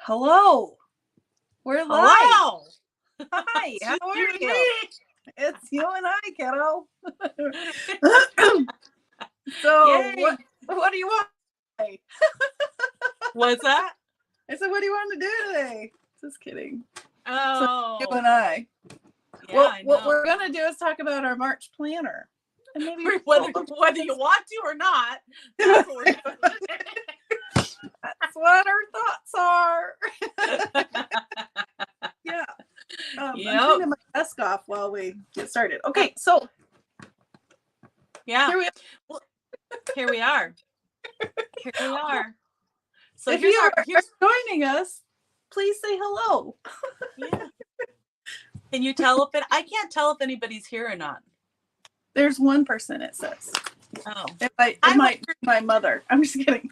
Hello. We're live. Hello. Hi, how are You and you? me. It's you and I, kiddo. So, Yay. what do you want today? What's that? I said, what do you want to do today? Just kidding. Oh. You and I. Yeah, Well, I know. what we're going to do is talk about our March planner. And maybe whether you want to or not, that's what we're doing. that's what our thoughts are. Yeah. I'm cleaning my desk off while we get started. Okay, so yeah, here we are. Well, here we are. So if here's you our are joining us, please say hello. Yeah. Can you tell if I can't tell if anybody's here or not. There's one person, it says. Oh. It might be my mother. I'm just kidding.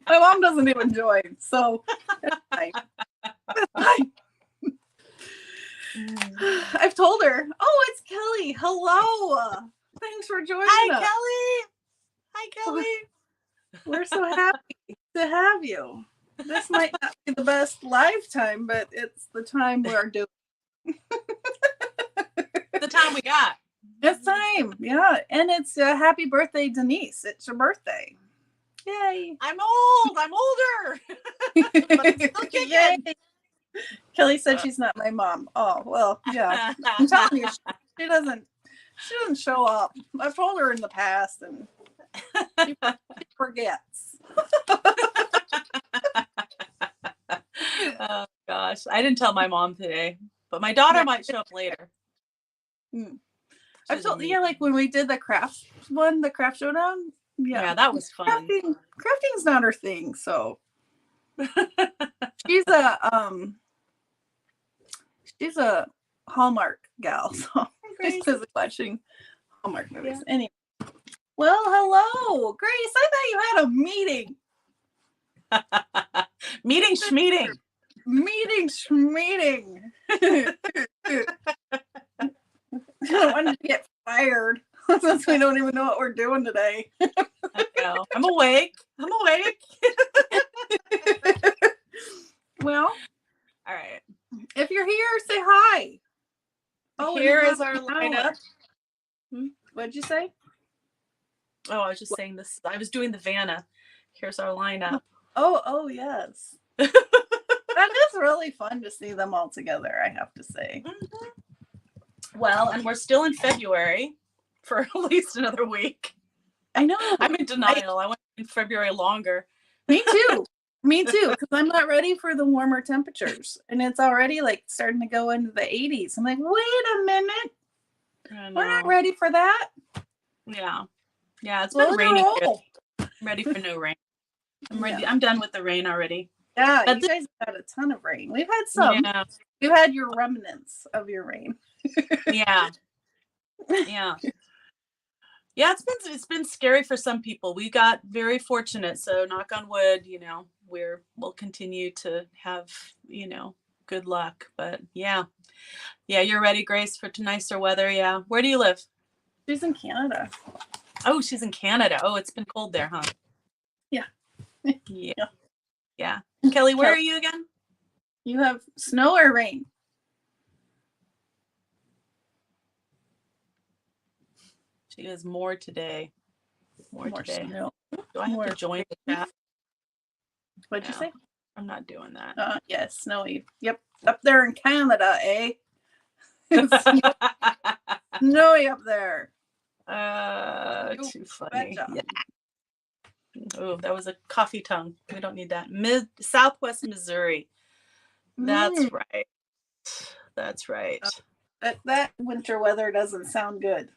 My mom doesn't even join, so it's fine. It's fine. I've told her, oh, it's Kelly. Hello. Thanks for joining us. Hi, Kelly. We're so happy to have you. This might not be the best live time, but it's the time we're doing. The time we got. It's time. Yeah. And it's happy birthday, Denise. It's your birthday. Yay. I'm old. I'm older. But I'm still kicking. Yay. Kelly said she's not my mom. Oh, well, yeah. I'm telling you, she doesn't show up. I've told her in the past and she forgets. Oh gosh. I didn't tell my mom today, but my daughter might show up later. I've told like when we did the craft showdown. Yeah, that was fun. Crafting's not her thing, so she's a Hallmark gal, so she's busy watching Hallmark movies. Yeah. Anyway, well, hello, Grace. I thought you had a meeting. Meeting schmeeting. I don't want to get fired since we don't even know what we're doing today. I know. I'm awake. Well, all right. If you're here, say hi. Oh, here is our lineup. What'd you say? Oh, I was just saying this. I was doing the Vanna. Here's our lineup. Oh, yes. That is really fun to see them all together, I have to say. Mm-hmm. Well, and we're still in February for at least another week. I know. I'm in denial. I went in February longer. Me too, because I'm not ready for the warmer temperatures. And it's already like starting to go into the 80s. I'm like, wait a minute. We're not ready for that. Yeah. Yeah, it's been raining. I'm ready for no rain. I'm ready. Yeah. I'm done with the rain already. Yeah, but you guys had a ton of rain. We've had some. Yeah. You had your remnants of your rain. Yeah. It's been scary for some people. We got very fortunate, so knock on wood, we'll continue to have, good luck. But yeah, you're ready, Grace, for nicer weather. Yeah. Where do you live? She's in Canada. Oh, she's in Canada. Oh, it's been cold there, huh? Yeah. Yeah. Kelly, where are you again? You have snow or rain? She has more today. More today. Snow. Do I have to join the chat? What'd you say? I'm not doing that. Yes, snowy. Yep. Up there in Canada, eh? Snowy up there. Too funny. Yeah. Oh, that was a coffee tongue. We don't need that. Southwest Missouri. That's right. That winter weather doesn't sound good.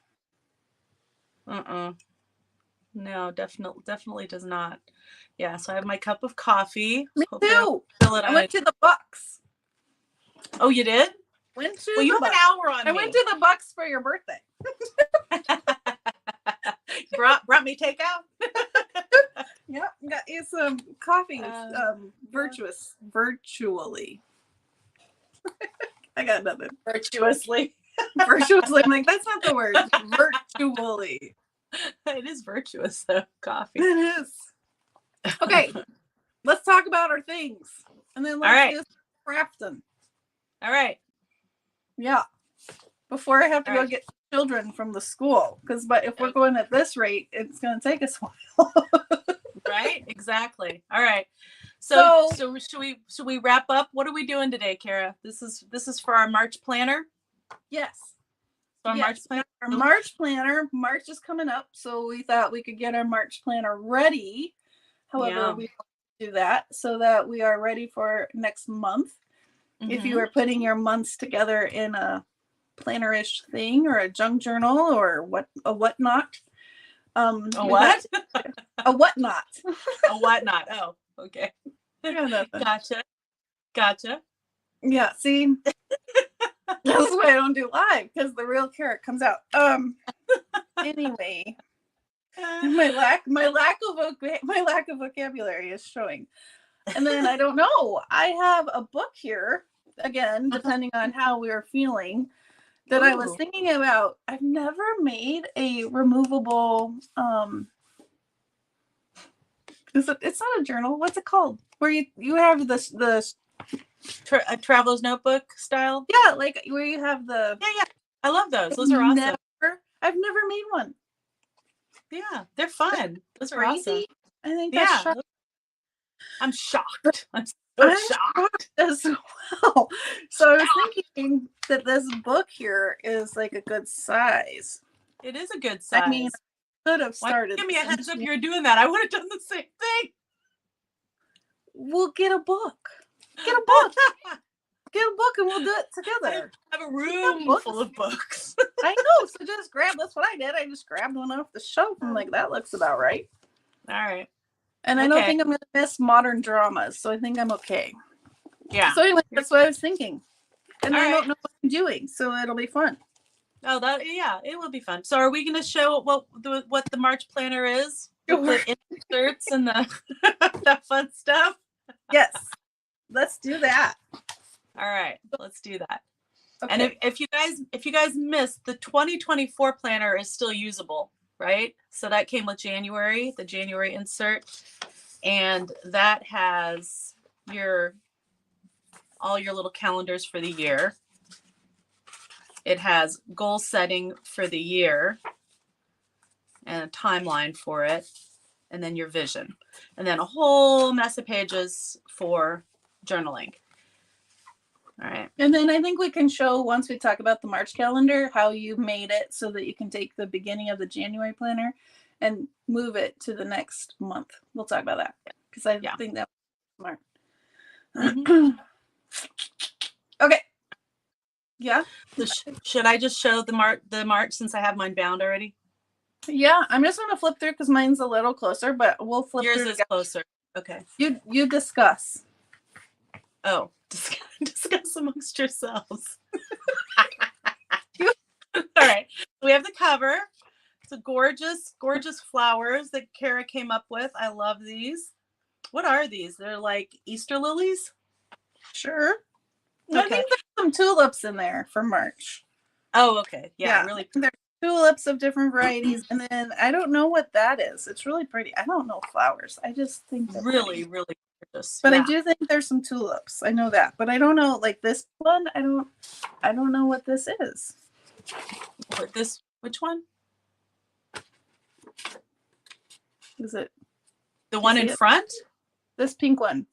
No, definitely does not. Yeah, so I have my cup of coffee. Me too. I went to the Bucks. Oh, you did? You have an hour on me. I went to the Bucks for your birthday. Brought me takeout? Yep, got you some coffee virtually. I got nothing. Virtuously. I'm like, that's not the word. Virtually. It is virtuous, though, coffee. It is. Okay. let's talk about our things. And then let's do crafting. All right. Yeah. Before I have to go get children from the school. But if we're going at this rate, it's going to take us a while. Right? Exactly. All right. So should we wrap up? What are we doing today, Cara? This is for our March planner? Yes. So March planner? Our March planner. March is coming up, so we thought we could get our March planner ready. However, we do that so that we are ready for next month. Mm-hmm. If you are putting your months together in a planner-ish thing or a junk journal or a whatnot. A what? A whatnot. A whatnot. Oh, okay. Gotcha. Yeah, see? That's why I don't do live, because the real Cara comes out. Anyway. My lack of vocabulary is showing. And then I don't know. I have a book here, again, depending on how we're feeling, that I was thinking about. I've never made a removable it's not a journal. What's it called? Where you have a traveler's notebook style? Yeah, like where you have the Yeah. I love those. Those are awesome. I've never made one. Yeah, they're fun. Those are awesome. I think that's shocking. I'm shocked. I'm so shocked as well. So I was thinking that this book here is like a good size. It is a good size. I mean, I could have started. Give me a heads up you're doing that. I would have done the same thing. We'll get a book. Get a book. Get a book and we'll do it together. I have a room full of books. I know. So just that's what I did. I just grabbed one off the shelf and like, that looks about right. All right. And I don't think I'm going to miss modern dramas. So I think I'm okay. Yeah. So anyway, that's what I was thinking. And I don't know what I'm doing. So it'll be fun. Oh, it will be fun. So are we going to show what the March planner is? With the inserts and that fun stuff? Yes. Let's do that. All right, let's do that. Okay. And if you guys missed, the 2024 planner is still usable, right? So that came with January, the January insert, and that has all your little calendars for the year. It has goal setting for the year and a timeline for it, and then your vision, and then a whole mess of pages for journaling. All right. And then I think we can show, once we talk about the March calendar, how you made it so that you can take the beginning of the January planner and move it to the next month. We'll talk about that because I think that's smart. Mm-hmm. Okay. Yeah. Should I just show the March since I have mine bound already? Yeah, I'm just going to flip through because mine's a little closer, but we'll flip through. Yours is closer. Okay. You discuss. Oh, discuss amongst yourselves. All right. We have the cover. It's a gorgeous flowers that Cara came up with. I love these. What are these? They're like Easter lilies? Sure. Okay. I think there's some tulips in there for March. Oh, okay. Yeah. Really. There's tulips of different varieties. And then I don't know what that is. It's really pretty. I don't know flowers. I just think they're really gorgeous. But I do think there's some tulips. I know that, but I don't know, like this one. I don't know what this is. Which one? Is it the one in front? This pink one.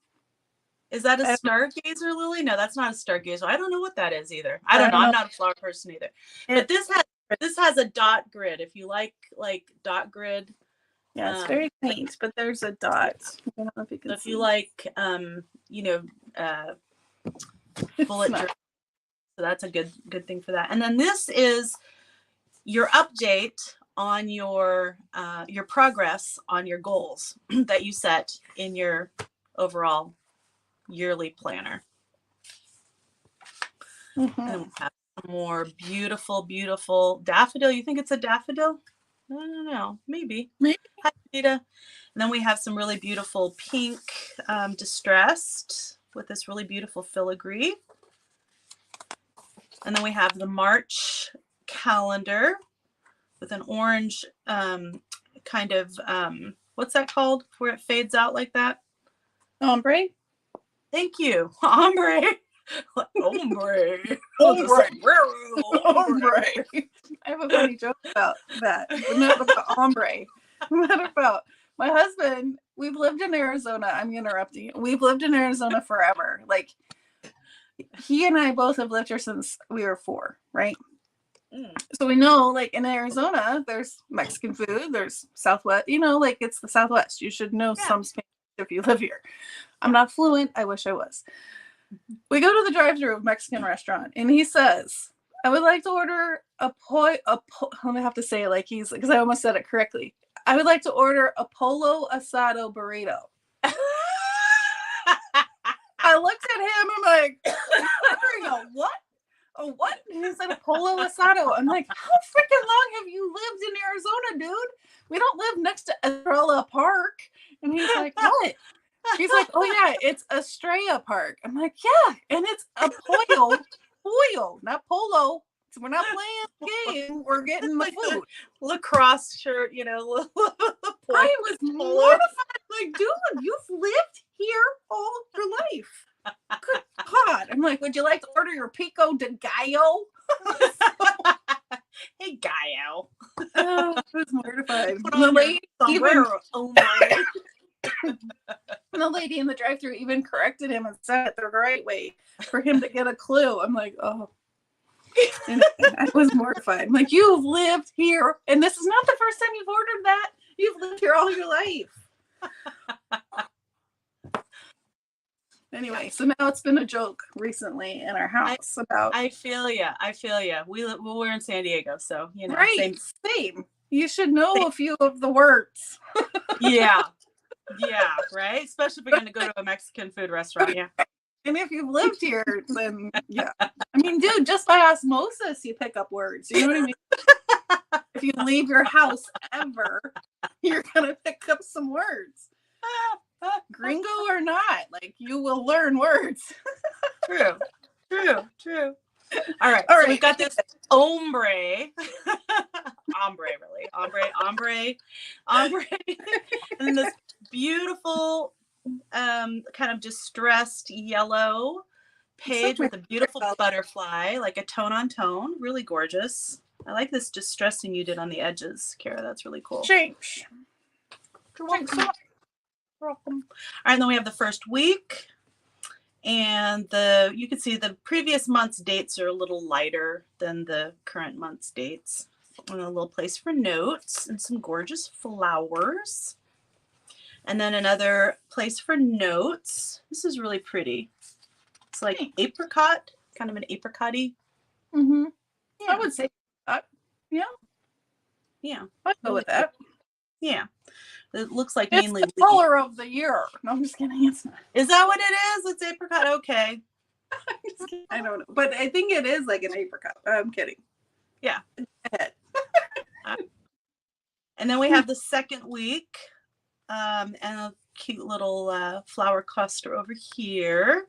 Is that a stargazer lily? No, that's not a stargazer. I don't know what that is either. I don't know. I'm not a flower person either. But this has a dot grid. If you like dot grid. Yeah, it's very faint, but there's a dot. I don't know if you can see. If you like, bullet journal, so that's a good thing for that. And then this is your update on your progress on your goals that you set in your overall yearly planner. Mm-hmm. And we have more beautiful daffodil. You think it's a daffodil? I don't know. Maybe. Hi, Rita. And then we have some really beautiful pink distressed with this really beautiful filigree. And then we have the March calendar with an orange kind of, what's that called? Where it fades out like that? Ombre. Thank you. Ombre. Ombre. Ombre. Ombre. Ombre. I have a funny joke about that, but not about ombre. What about my husband? We've lived in Arizona. I'm interrupting you. We've lived in Arizona forever. Like, he and I both have lived here since we were 4, right? So we know, like, in Arizona, there's Mexican food, there's Southwest, like, it's the Southwest. You should know some Spanish if you live here. I'm not fluent. I wish I was. We go to the drive-thru Mexican restaurant, and he says, I would like to order let me have to say it like because I almost said it correctly. I would like to order a pollo asado burrito. I looked at him, I'm like, ordering a what? A what? And he said a pollo asado. I'm like, how freaking long have you lived in Arizona, dude? We don't live next to Estrella Park. And he's like, what? He's like, oh yeah, it's Estrella Park. I'm like, yeah, and it's a pollo, not polo. So we're not playing the game. We're getting the food. Lacrosse shirt, I was mortified. Like, dude, you've lived here all your life. Good God. I'm like, would you like to order your pico de gallo? Hey, gallo. Oh, I was mortified. The lady in the drive-thru even corrected him and said it the right way for him to get a clue. I'm like, oh. And I was mortified. I'm like, you've lived here, and this is not the first time you've ordered that. You've lived here all your life. Anyway, so now it's been a joke recently in our house about. I feel ya. We're in San Diego, so right. Same. You should know a few of the words. Yeah, right. Especially if we're going to go to a Mexican food restaurant. Yeah. And if you've lived here, then yeah. I mean, dude, just by osmosis, you pick up words. You know what I mean? If you leave your house ever, you're gonna pick up some words. Gringo or not, like, you will learn words. True. All right. So we've got this ombre, really, ombre, and this beautiful, kind of distressed yellow page with a beautiful butterfly, like a tone on tone, really gorgeous. I like this distressing you did on the edges, Cara. That's really cool. Thanks. You're welcome. All right, and then we have the first week, and you can see the previous month's dates are a little lighter than the current month's dates. And a little place for notes and some gorgeous flowers. And then another place for notes. This is really pretty. It's like apricot, kind of an apricot-y. Mm-hmm. Yeah. I would say that. Yeah. Yeah. I'd go with that. Yeah. It looks like it's mainly the color of the year. No, I'm just kidding. It's not. Is that what it is? It's apricot. Okay. I don't know, but I think it is like an apricot. I'm kidding. Yeah. And then we have the second week, and a cute little flower cluster over here.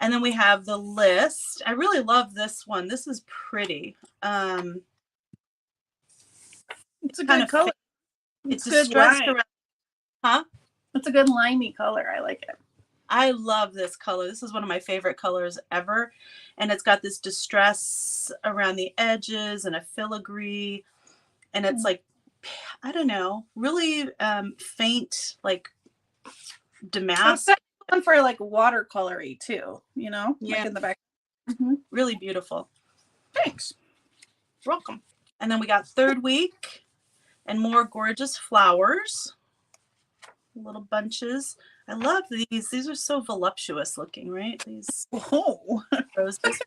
And then we have the list. I really love this one. This is pretty. It's a good color. It's distressed around. Huh? It's a good limey color. I like it. I love this color. This is one of my favorite colors ever. And it's got this distress around the edges and a filigree. And it's like, I don't know, really faint, like damask. It's one for like watercolory too, Yeah. Like in the back. Mm-hmm. Really beautiful. Thanks. You're welcome. And then we got third week and more gorgeous flowers. Little bunches. I love these. These are so voluptuous looking, right? These roses.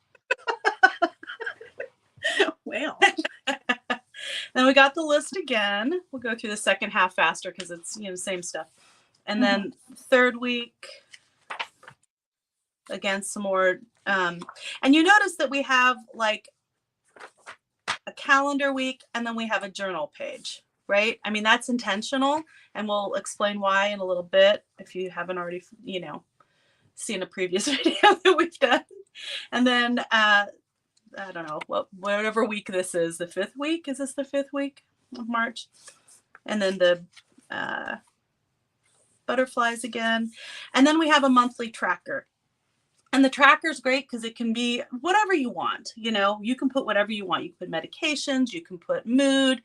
Wow. Then we got the list again. We'll go through the second half faster because it's same stuff. And then third week, again, some more. And you notice that we have like a calendar week and then we have a journal page, right? I mean, that's intentional, and we'll explain why in a little bit if you haven't already, seen a previous video that we've done. And then I don't know, whatever week this is, the 5th week. Is this the 5th week of March? And then the butterflies again. And then we have a monthly tracker. And the tracker is great because it can be whatever you want. You know, you can put whatever you want. You can put medications, you can put mood,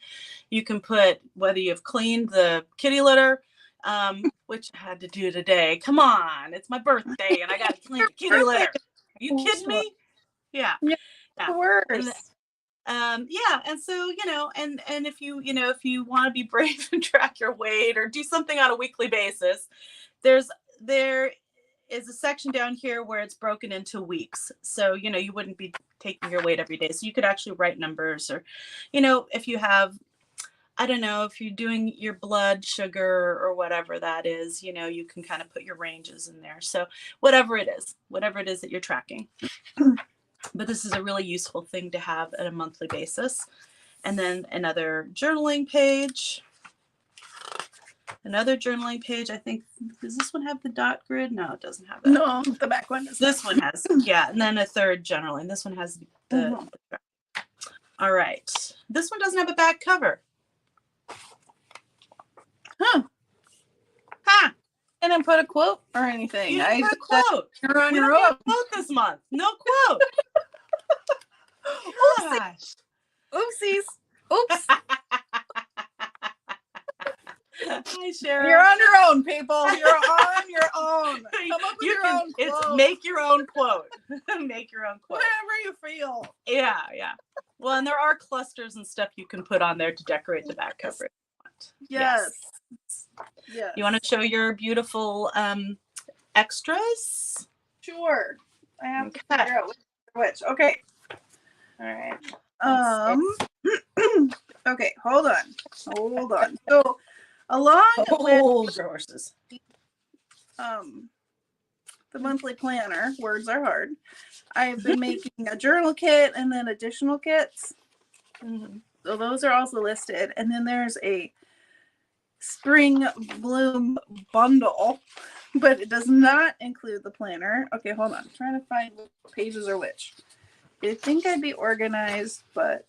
you can put whether you've cleaned the kitty litter, which I had to do today. Come on, it's my birthday and I got to clean the kitty litter. Are you kidding me? Yeah. Yeah. Yeah. The worst. Yeah, and so and if you want to be brave and track your weight or do something on a weekly basis, there is a section down here where it's broken into weeks. So you wouldn't be taking your weight every day, so you could actually write numbers, or if you have, I don't know, if you're doing your blood sugar or whatever that is, you can kind of put your ranges in there. So whatever it is that you're tracking. But this is a really useful thing to have at a monthly basis. And then another journaling page. I think, does this one have the dot grid? No, it doesn't have that. No, the back one does. This one has, yeah. And then a third journaling. This one has the all right. This one doesn't have a back cover. Huh. I didn't put a quote or anything. You didn't put a quote. You're on your own. own. Quote this month. No quote. Oh, gosh. Oopsies. Oops. Hi, Sharon. You're on your own, people. You're on your own. Come up with your own quote. It's make your own quote. Make your own quote. Whatever you feel. Yeah. Well, and there are clusters and stuff you can put on there to decorate the back cover. Yes. You want to show your beautiful extras? Sure. I have to figure out which. Okay. All right. Okay, hold on. So along with horses. The monthly planner, words are hard, I've been making a journal kit and then additional kits. Mm-hmm. So those are also listed. And then there's a spring bloom bundle, but it does not include the planner. Okay, hold on. I'm trying to find which pages are which. I think I'd be organized, but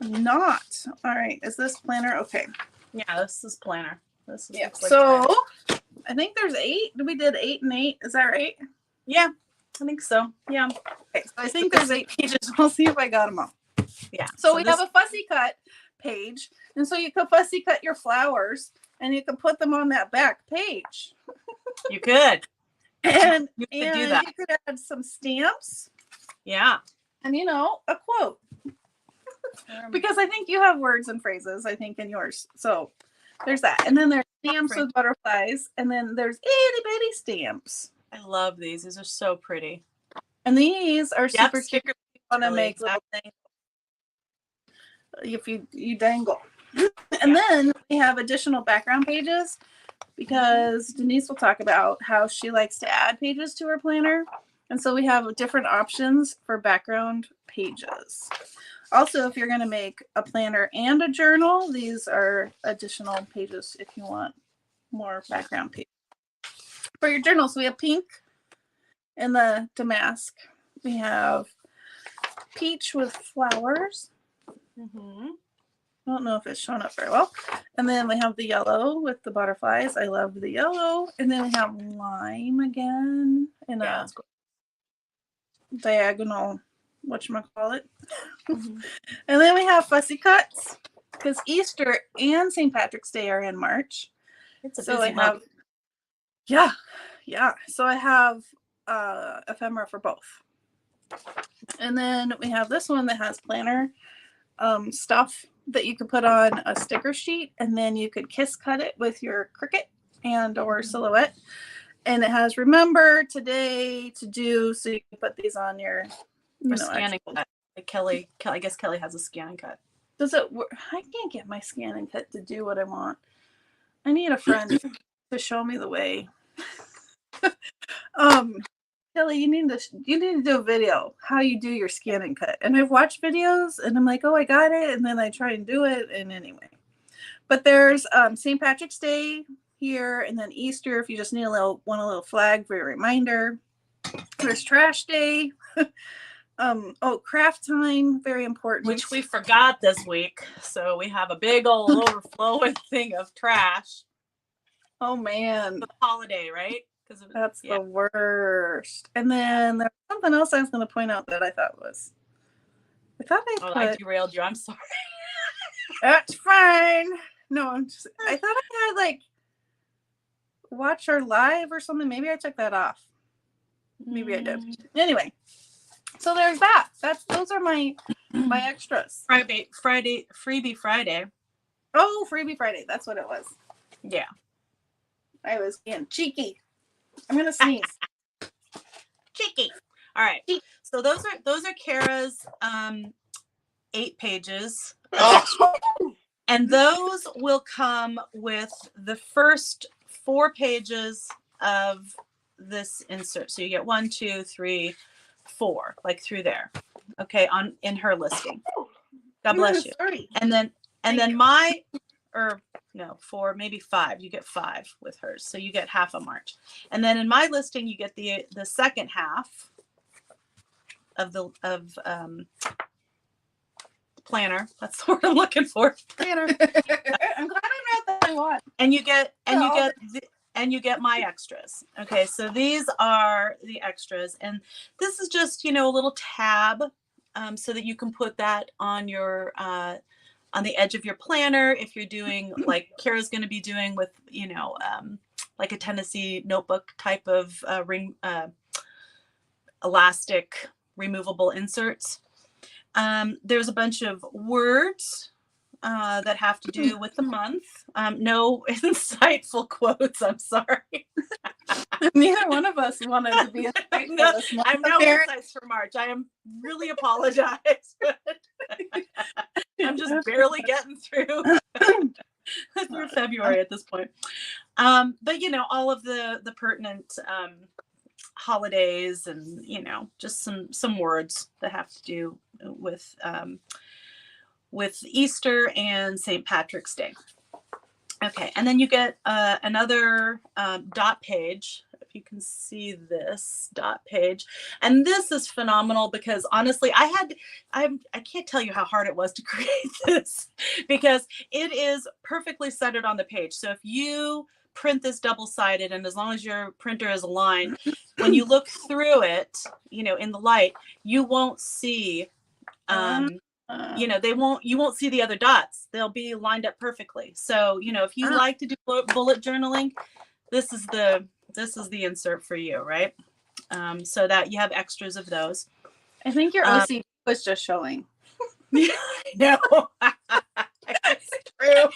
I'm not. All right, is this planner? Okay. Yeah, this is planner. This is yeah. So planner. I think there's 8. We did 8 and 8. Is that right? Yeah, I think so. Yeah. Okay, so I think there's 8 pages. We'll see if I got them all. Yeah. So we have a fussy cut page, and so you could fussy cut your flowers, and you could put them on that back page. You could. And you could do that. You could add some stamps. Yeah. And a quote. Because I think you have words and phrases, I think, in yours. So there's that. And then there's stamps with butterflies. And then there's itty bitty stamps. I love these. These are so pretty. And these are super cute. You want to make little things. If you dangle. And then we have additional background pages, because Denise will talk about how she likes to add pages to her planner. And so we have different options for background pages. Also, if you're going to make a planner and a journal, these are additional pages if you want more background pages. For your journals, we have pink in the damask. We have peach with flowers. I don't know if it's shown up very well. And then we have the yellow with the butterflies. I love the yellow. And then we have lime again in a diagonal, whatchamacallit. And then we have fussy cuts, because Easter and St. Patrick's Day are in March. It's a busy month. Yeah. So I have ephemera for both. And then we have this one that has planner stuff that you could put on a sticker sheet, and then you could kiss cut it with your Cricut and or Silhouette. And it has remember today to do, so you can put these on your scanning cut. Kelly, I guess Kelly has a scan and cut. Does it work? I can't get my scan and cut to do what I want. I need a friend to show me the way. Kelly, you need to do a video how you do your scan and cut. And I've watched videos and I'm like, oh, I got it, and then I try and do it, and anyway. But there's St. Patrick's Day here, and then Easter if you just need a little flag for your reminder. There's Trash Day. craft time, very important. Which we forgot this week. So we have a big old overflowing thing of trash. Oh man. The holiday, right? That's the worst. And then there's something else I was going to point out that I thought I derailed you. I'm sorry. That's fine. No, I thought I had like watch our live or something. Maybe I took that off. Maybe I did. Anyway, so there's that. Those are my extras. Freebie Friday. Oh, Freebie Friday. That's what it was. Yeah. I was being cheeky. I'm gonna sneeze. Cheeky. All right. So those are Cara's 8 pages. And those will come with the first 4 pages of this insert. So you get 1, 2, 3, 4, like through there. Okay, in her listing. God bless you. And then my, or no, 4, maybe 5. You get 5 with hers. So you get half of March. And then in my listing, you get the second half of the planner. That's the word I'm looking for. Planner. I'm glad I wrote that one. And you get my extras. Okay, so these are the extras, and this is just a little tab, so that you can put that on your on the edge of your planner if you're doing like Cara's going to be doing with like a Tennessee notebook type of ring elastic removable inserts. There's a bunch of words that have to do with the month. No insightful quotes. I'm sorry. Neither one of us wanted to be insightful this month. I'm no insights for March. I am really apologize. I'm just barely getting through February at this point. But all of the pertinent holidays and just some words that have to do with Easter and St. Patrick's Day. Okay, and then you get another dot page. If you can see this dot page, and this is phenomenal because honestly, I can't tell you how hard it was to create this because it is perfectly centered on the page. So if you print this double-sided, and as long as your printer is aligned, when you look through it, in the light, you won't see. You won't see the other dots. They'll be lined up perfectly. So, if you like to do bullet journaling, this is the insert for you, right? So that you have extras of those. I think your OCD was just showing. No, it's true.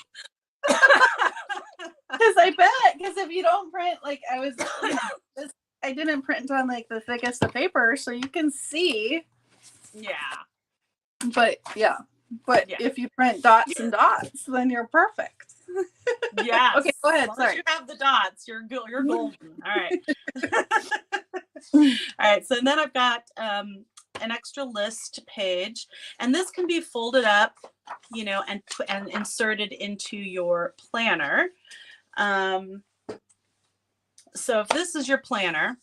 Because if you don't print, like I didn't print on like the thickest of paper, so you can see. Yeah. But if you print dots and dots, then you're perfect. Yeah. Okay, go ahead. Sorry. You have the dots. You're golden. All right. All right. So then I've got an extra list page, and this can be folded up, and inserted into your planner. So if this is your planner,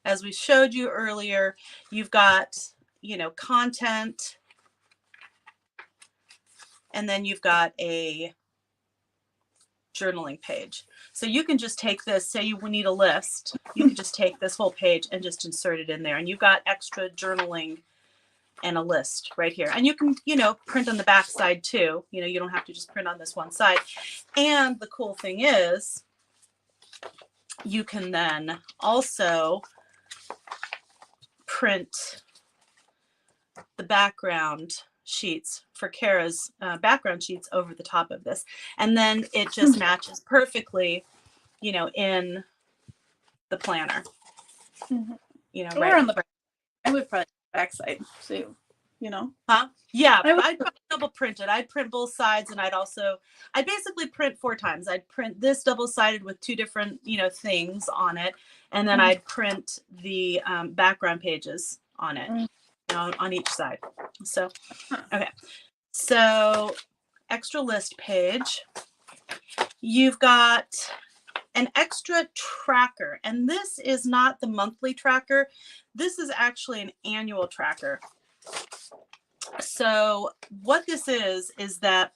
as we showed you earlier, you've got, content, and then you've got a journaling page. So you can just take this, say you need a list, you can just take this whole page and just insert it in there, and you've got extra journaling and a list right here. And you can, print on the back side too. You don't have to just print on this one side. And the cool thing is you can then also print the background sheets for Cara's background sheets over the top of this. And then it just matches perfectly, in the planner. Mm-hmm. Right on the back. I would probably backside, so Huh? Yeah, I'd double print it. I'd print both sides, and I'd basically print 4 times. I'd print this double-sided with 2 different, things on it, and then I'd print the background pages on it, on each side. So, okay. So, extra list page. You've got an extra tracker. And this is not the monthly tracker. This is actually an annual tracker. So what this is that,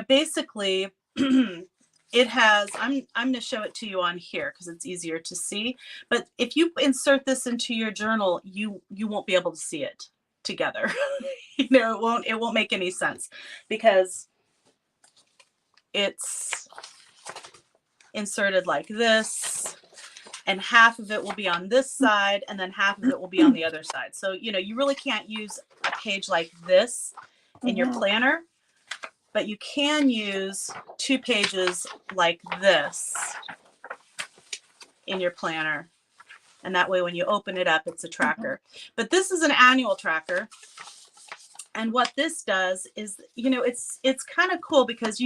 basically it has, I'm going to show it to you on here because it's easier to see. But if you insert this into your journal, you won't be able to see it together. It won't make any sense because it's inserted like this, and half of it will be on this side and then half of it will be on the other side. So, you really can't use a page like this in your planner, but you can use 2 pages like this in your planner. And that way, when you open it up, it's a tracker. But this is an annual tracker. And what this does is, it's kind of cool because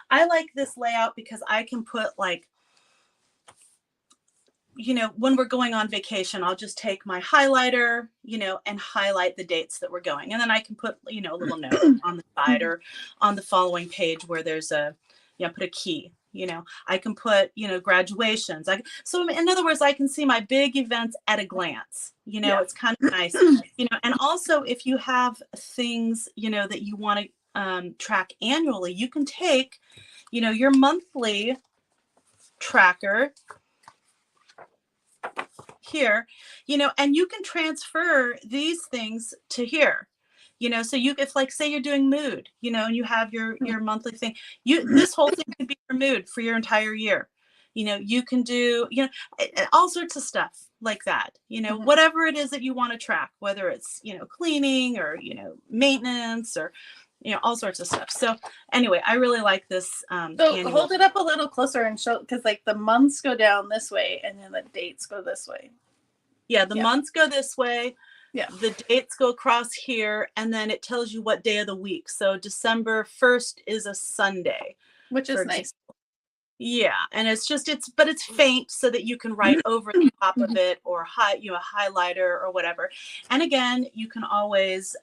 I like this layout because I can put like, when we're going on vacation, I'll just take my highlighter, and highlight the dates that we're going. And then I can put, a little note on the side or on the following page where there's put a key, I can put, graduations. So in other words, I can see my big events at a glance, it's kind of nice, and also if you have things, that you want to track annually, you can take, your monthly tracker here, and you can transfer these things to here, so if like, say you're doing mood, and you have your monthly thing, this whole thing could be your mood for your entire year. You can do, all sorts of stuff like that, whatever it is that you want to track, whether it's, cleaning or, maintenance or, all sorts of stuff. So anyway, I really like this. So hold it up a little closer and show, because like the months go down this way and then the dates go this way. Yeah, the months go this way. Yeah. The dates go across here, and then it tells you what day of the week. So December 1st is a Sunday. Which is nice. Yeah, and it's faint so that you can write over the top of it or a highlighter or whatever. And again, you can always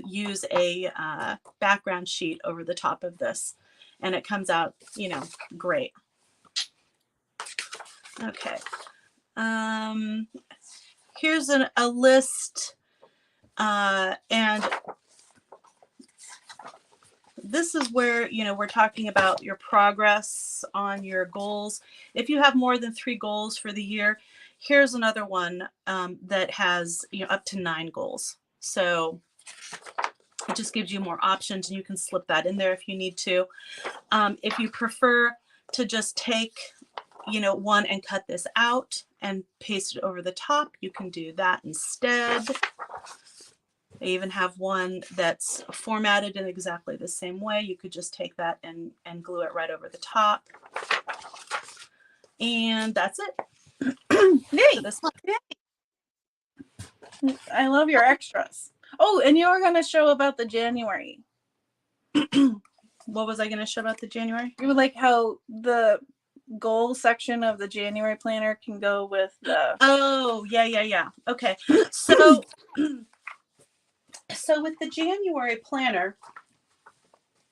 use a background sheet over the top of this, and it comes out, great. Okay. Here's a list, and this is where, we're talking about your progress on your goals. If you have more than 3 goals for the year, here's another one that has, up to 9 goals. So it just gives you more options, and you can slip that in there if you need to. If you prefer to just take, one and cut this out and paste it over the top, you can do that instead. I even have one that's formatted in exactly the same way. You could just take that and glue it right over the top. And that's it. Yay! This one. Yay! I love your extras. Oh, and you were going to show about the January. What was I going to show about the January? You were like how the goal section of the January planner can go with the... Oh, yeah. Okay. So, so with the January planner,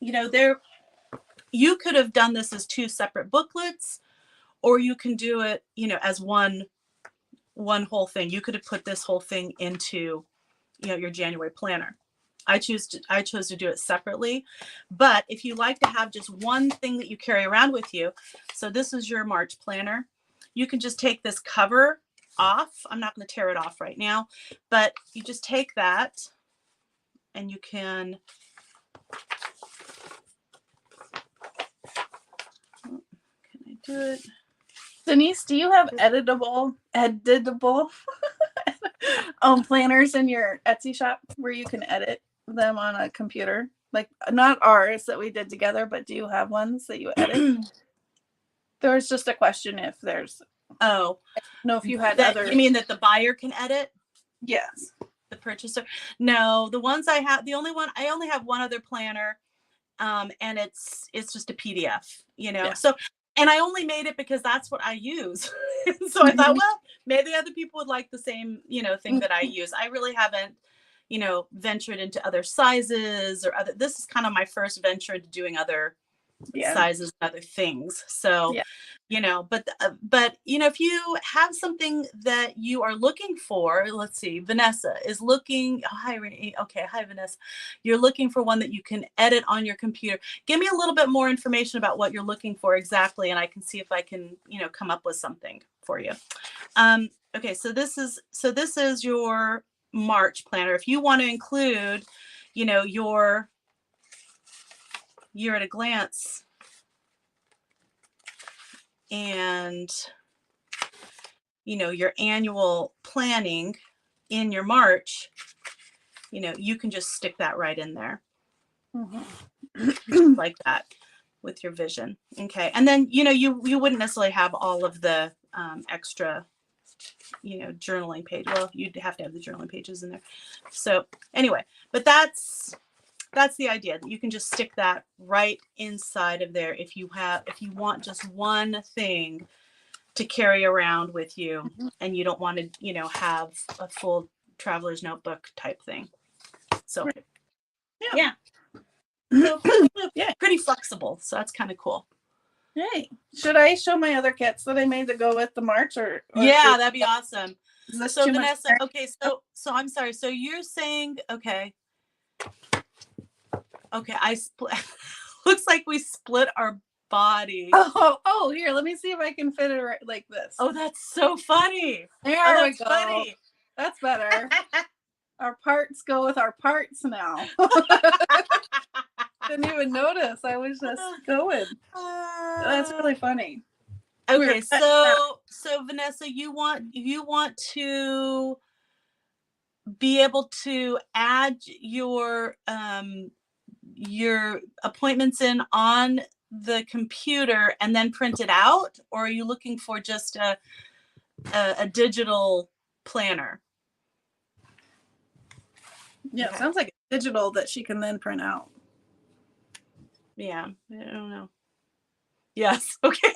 you could have done this as 2 separate booklets, or you can do it, as one whole thing. You could have put this whole thing into, your January planner. I chose to do it separately, but if you like to have just one thing that you carry around with you, so this is your March planner, you can just take this cover off. I'm not going to tear it off right now, but you just take that and you can, can I do it? Denise, do you have editable planners in your Etsy shop where you can edit them on a computer? Like, not ours that we did together, but do you have ones that you edit? There was just a question if there's... Oh. I don't know if you had that, other... You mean that the buyer can edit? Yes. The purchaser? No, the ones I have, I only have one other planner, and it's just a PDF, Yeah. So, and I only made it because that's what I use. So I thought, well, maybe other people would like the same, thing that I use. I really haven't, ventured into other sizes or other. This is kind of my first venture into doing other, Yeah. sizes and other things. So, Yeah. but if you have something that you are looking for, let's see, Vanessa is looking, oh, hi, Renee. Okay. Hi, Vanessa. You're looking for one that you can edit on your computer. Give me a little bit more information about what you're looking for exactly. And I can see if I can, come up with something for you. Okay. So this is your March planner. If you want to include, your year at a glance and your annual planning in your March, you can just stick that right in there. Like that with your vision. Okay. And then you wouldn't necessarily have all of the extra journaling page. Well, you'd have to have the journaling pages in there. So anyway, but that's the idea, that you can just stick that right inside of there if you want just one thing to carry around with you and you don't want to, have a full traveler's notebook type thing. So yeah. So yeah, pretty flexible. So that's kind of cool. Yay. Should I show my other kits that I made to go with the March or yeah, that'd be awesome. So Vanessa, okay, so I'm sorry. So you're saying, okay, I split. Looks like we split our body. Oh, here, let me see if I can fit it right like this. Oh, that's so funny. There we go. Funny. That's better. Our parts go with our parts now. Didn't even notice. I was just going. That's really funny. Okay, so Vanessa, you want to be able to add your appointments in on the computer and then print it out, or are you looking for just a digital planner? Yeah, okay. Sounds like a digital that she can then print out. Yeah, I don't know. Yes. Okay.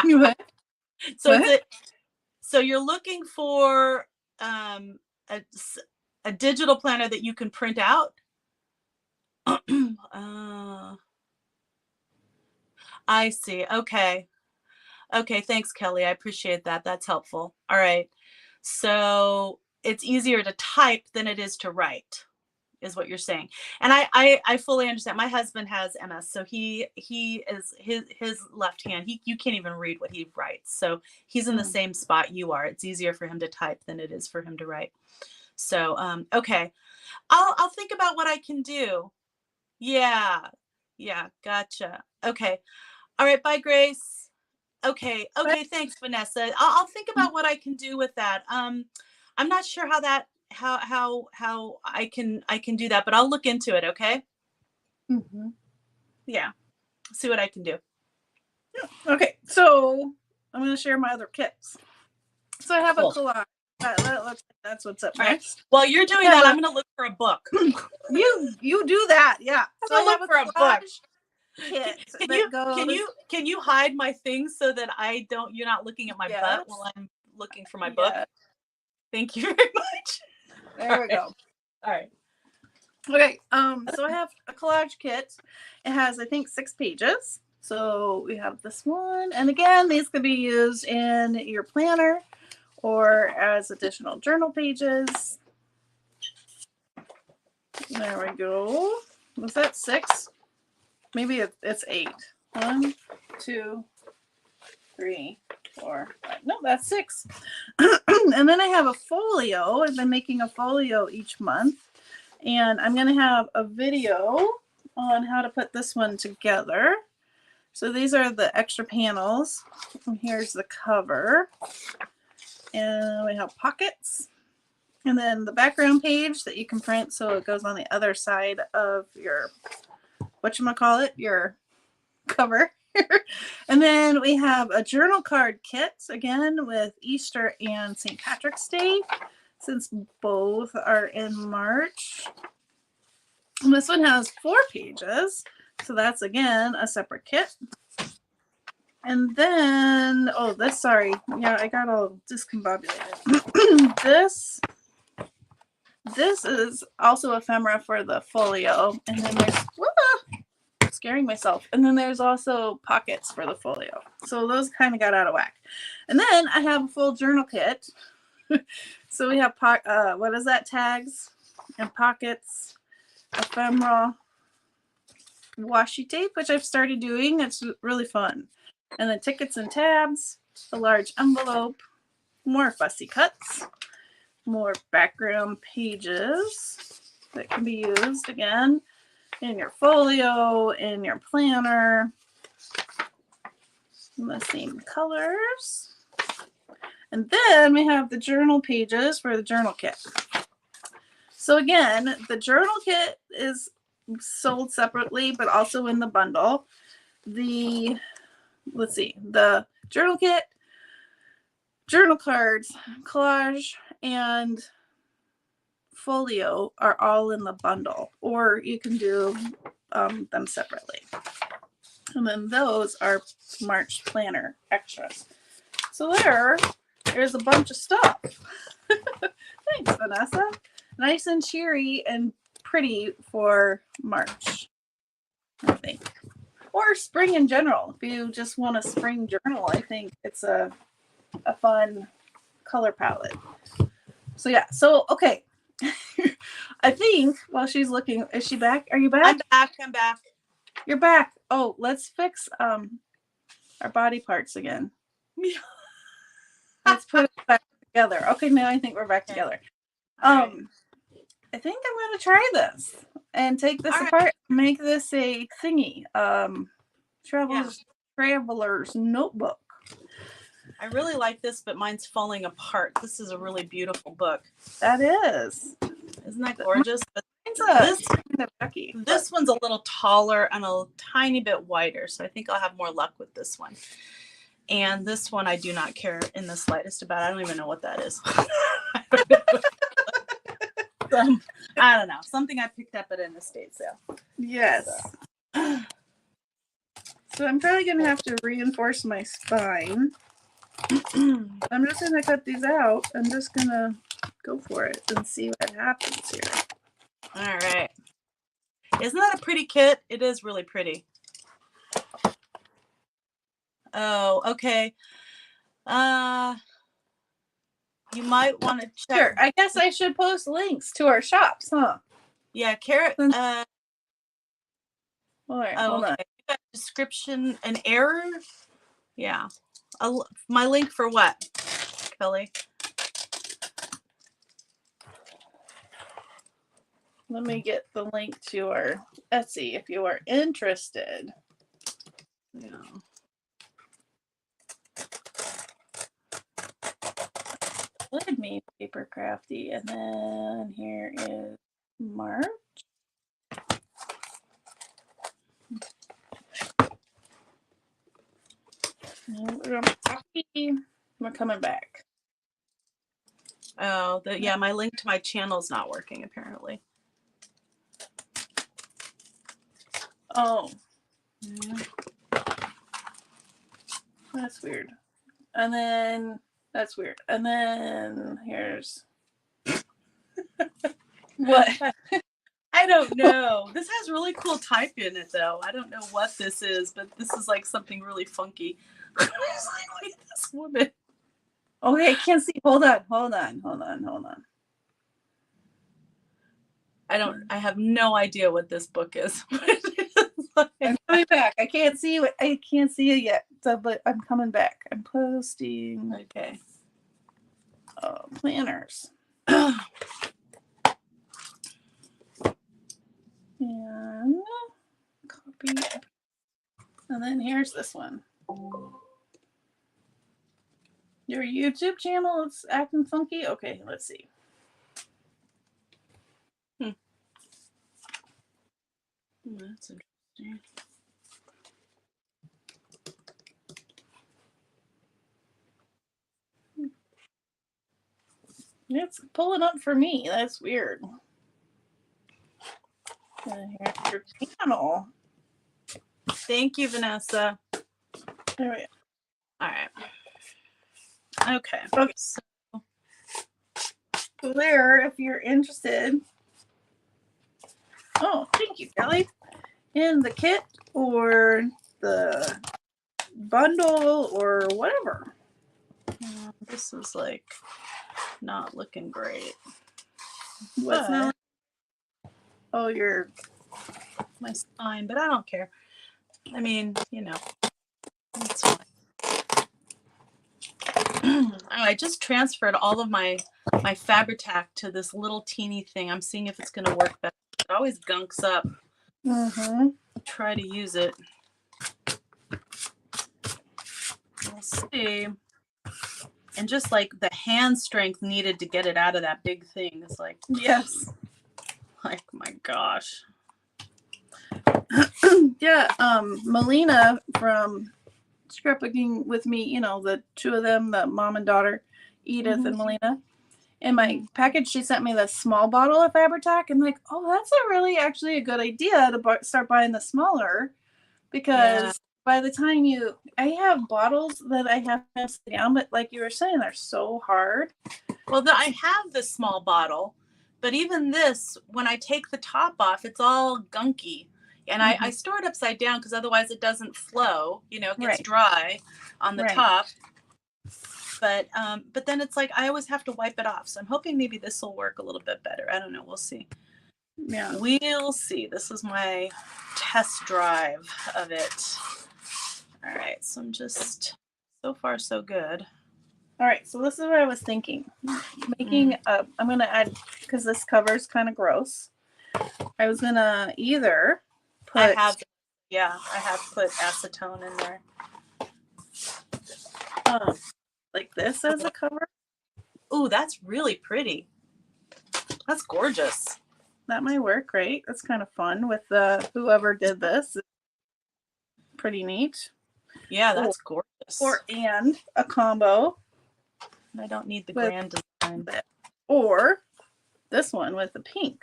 What? So what? So you're looking for a digital planner that you can print out? I see. Okay. Okay. Thanks, Kelly. I appreciate that. That's helpful. All right. So it's easier to type than it is to write, is what you're saying. And I fully understand. My husband has MS, so he is his left hand. You can't even read what he writes. So he's in the same spot you are. It's easier for him to type than it is for him to write. So okay, I'll think about what I can do. Yeah, gotcha. Okay, all right. Bye, Grace. Okay, thanks, Vanessa. I'll think about what I can do with that. I'm not sure how I can do that, but I'll look into it. Okay. Yeah, see what I can do. Okay, so I'm going to share my other kits. So I have a collage. That's what's up next. Right. While you're doing that, I'm going to look for a book. You do that, yeah. So I look for a book. Can you hide my things so that you're not looking at my butt while I'm looking for my book? Thank you very much. There we go. All right. Okay. So I have a collage kit. It has, I think, 6 pages. So we have this one, and again, these could be used in your planner or as additional journal pages. There we go. Was that 6? Maybe it's 8. 1, 2, 3, 4, 5. No, that's 6. And then I have a folio. I've been making a folio each month. And I'm going to have a video on how to put this one together. So these are the extra panels. And here's the cover. And we have pockets. And then the background page that you can print so it goes on the other side of your, whatchamacallit, your cover. And then we have a journal card kit, again, with Easter and St. Patrick's Day, since both are in March. And this one has 4 pages. So that's, again, a separate kit. And then, yeah, I got all discombobulated. This is also ephemera for the folio. And then there's scaring myself. And then there's also pockets for the folio. So those kind of got out of whack. And then I have a full journal kit. So we have, what is that, tags and pockets, ephemera, washi tape, which I've started doing. It's really fun. And then tickets and tabs, a large envelope, more fussy cuts, more background pages that can be used again in your folio, in your planner, in the same colors. And then we have the journal pages for the journal kit. So again, the journal kit is sold separately, but also in the bundle. The, let's see, the journal kit, journal cards, collage, and folio are all in the bundle, or you can do them separately. And then those are March planner extras. So there's a bunch of stuff. Thanks, Vanessa. Nice and cheery and pretty for March, I think. Or spring in general. If you just want a spring journal, I think it's a fun color palette. So yeah, so okay. I think while she's looking, is she back? Are you back? I'm back. You're back. Oh, let's fix our body parts again. Let's put it back together. Okay, now I think we're back together. Right. I think I'm gonna try this and take this apart and make this a thingy. Traveler's notebook. I really like this, but mine's falling apart. This is a really beautiful book. That is. Isn't that gorgeous? But this one's a little taller and a tiny bit wider, so I think I'll have more luck with this one. And this one I do not care in the slightest about. I don't even know what that is. I don't know. Something I picked up at an estate sale. Yes. So I'm probably going to have to reinforce my spine. I'm just going to cut these out. I'm just going to go for it and see what happens here. All right. Isn't that a pretty kit? It is really pretty. Oh, okay. You might want to check. Sure. I guess I should post links to our shops, huh? Yeah, Cara. All right, hold on. You got description an error? Yeah. My link for what, Kelly? Let me get the link to our Etsy if you are interested. Yeah. Let me PaperKraftD, and then here is March. We're coming back. Oh, yeah, my link to my channel's not working apparently. Oh. Yeah. That's weird. And then that's weird. And then here's what? I don't know. This has really cool type in it though. I don't know what this is, but this is like something really funky. I was like, look at this woman. Okay, I can't see. Hold on. I have no idea what this book is. I'm coming back. I can't see it yet. So, but I'm coming back. I'm posting. Okay. Planners. And copy. And then here's this one. Your YouTube channel is acting funky? Okay, let's see. That's interesting. It's pulling up for me. That's weird. And here's your channel. Thank you, Vanessa. There we go. All right. Okay. So there, if you're interested. Oh, thank you, Kelly. In the kit or the bundle or whatever. This is like not looking great. What's But- not? Oh, My spine, but I don't care. I mean, you know, it's fine. I just transferred all of my Fabri-Tac to this little teeny thing. I'm seeing if it's going to work better. It always gunks up. Try to use it. We'll see. And just like the hand strength needed to get it out of that big thing. It's like, yes. like, my gosh. Yeah, Melina from Scrapbooking with Me, you know, the two of them, the mom and daughter, Edith and Melina. In my package, she sent me the small bottle of Fabri-Tac. I'm like, oh, that's actually a good idea to start buying the smaller, because by the time I have bottles that I have to sit down, but like you were saying, they're so hard. Well, I have the small bottle, but even this, when I take the top off, it's all gunky. And I store it upside down because otherwise it doesn't flow, you know, it gets dry on the top. But then it's like I always have to wipe it off. So I'm hoping maybe this will work a little bit better. I don't know. We'll see. Yeah. We'll see. This is my test drive of it. All right. So I'm just, so far so good. All right. So this is what I was thinking. Making I'm going to add, because this cover is kind of gross. I was going to either put. I have put acetone in there. Like this as a cover. Ooh, that's really pretty. That's gorgeous. That might work, right? That's kind of fun with whoever did this. Pretty neat. Yeah, that's gorgeous. And a combo. I don't need the grand design. Or this one with the pink.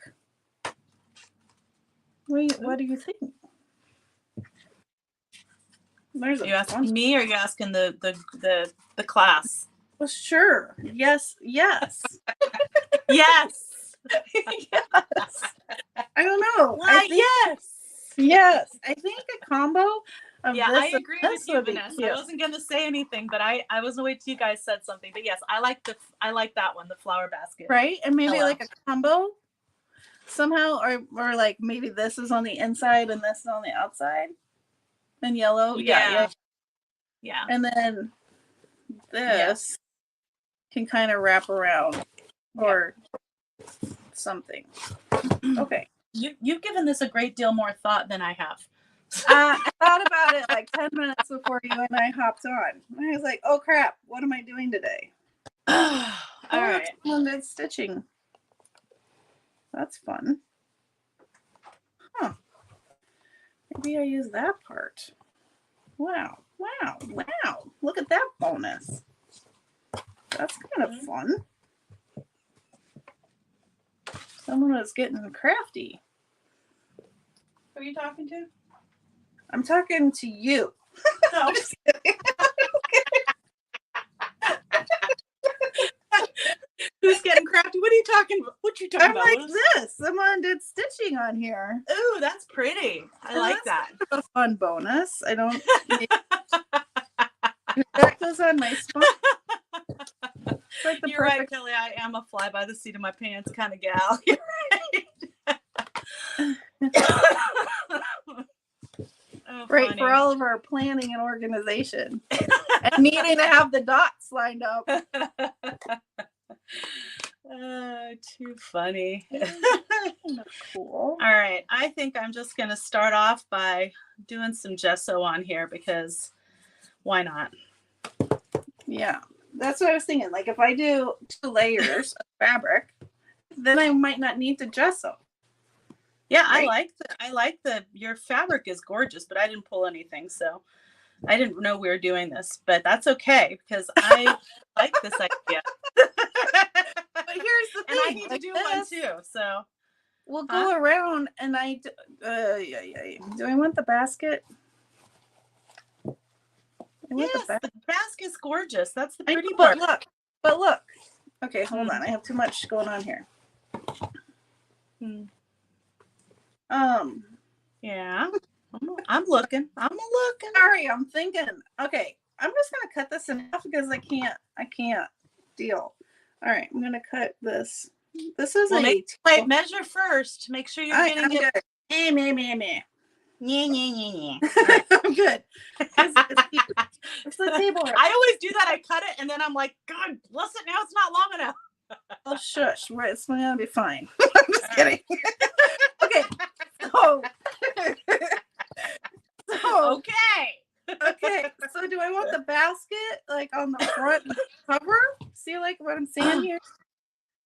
What do you think? Are you asking me, or are you asking the class? Well, sure. Yes. Yes. Yes. Yes. I don't know. Yes. Yes. I think a combo of this. I agree with you, would be Vanessa. cute. I wasn't going to say anything, but I was gonna wait till you guys said something. But yes, I like that one, the flower basket. Right? And maybe like a combo somehow, or like maybe this is on the inside and this is on the outside. And yellow. Yeah. And then this can kind of wrap around or something. Okay. You've given this a great deal more thought than I have. I thought about it like 10 minutes before you and I hopped on. I was like, oh crap, what am I doing today? All right. Someone stitching. That's fun. Huh. Maybe I use that part. Wow. Look at that bonus. That's kind of fun. Someone was getting crafty. Who are you talking to? I'm talking to you. No. Who's getting crafty? What are you talking about? What you talking I'm about? like this. Someone did stitching on here. Ooh, that's pretty. I like that. Kind of a fun bonus. I don't. That goes on my spine. Like You're right, Kelly. I am a fly by the seat of my pants kind of gal. You're right. Right, for all of our planning and organization and needing to have the dots lined up. Too funny. Cool. All right, I think I'm just going to start off by doing some gesso on here because why not? Yeah, that's what I was thinking. Like if I do 2 layers of fabric, then I might not need the gesso. Yeah, right? I like your fabric is gorgeous, but I didn't pull anything, so I didn't know we were doing this, but that's okay because I like this idea. But here's the thing, and I need to do one too. So we'll go around, and do I want the basket? The basket's gorgeous. That's the pretty part. part. But look. Okay, hold on. I have too much going on here. Yeah. I'm looking. I'm looking. Sorry, I'm thinking. Okay, I'm just gonna cut this in half because I can't deal. All right, I'm gonna cut this. This is wait, measure first. Make sure you're getting it. Good. Yeah. Right. I'm good. It's the table. I always do that. I cut it and then I'm like, God bless it. Now it's not long enough. Oh, shush. Right, it's gonna be fine. I'm just kidding. Okay. So, okay. So do I want the basket like on the front cover? See like what I'm saying here?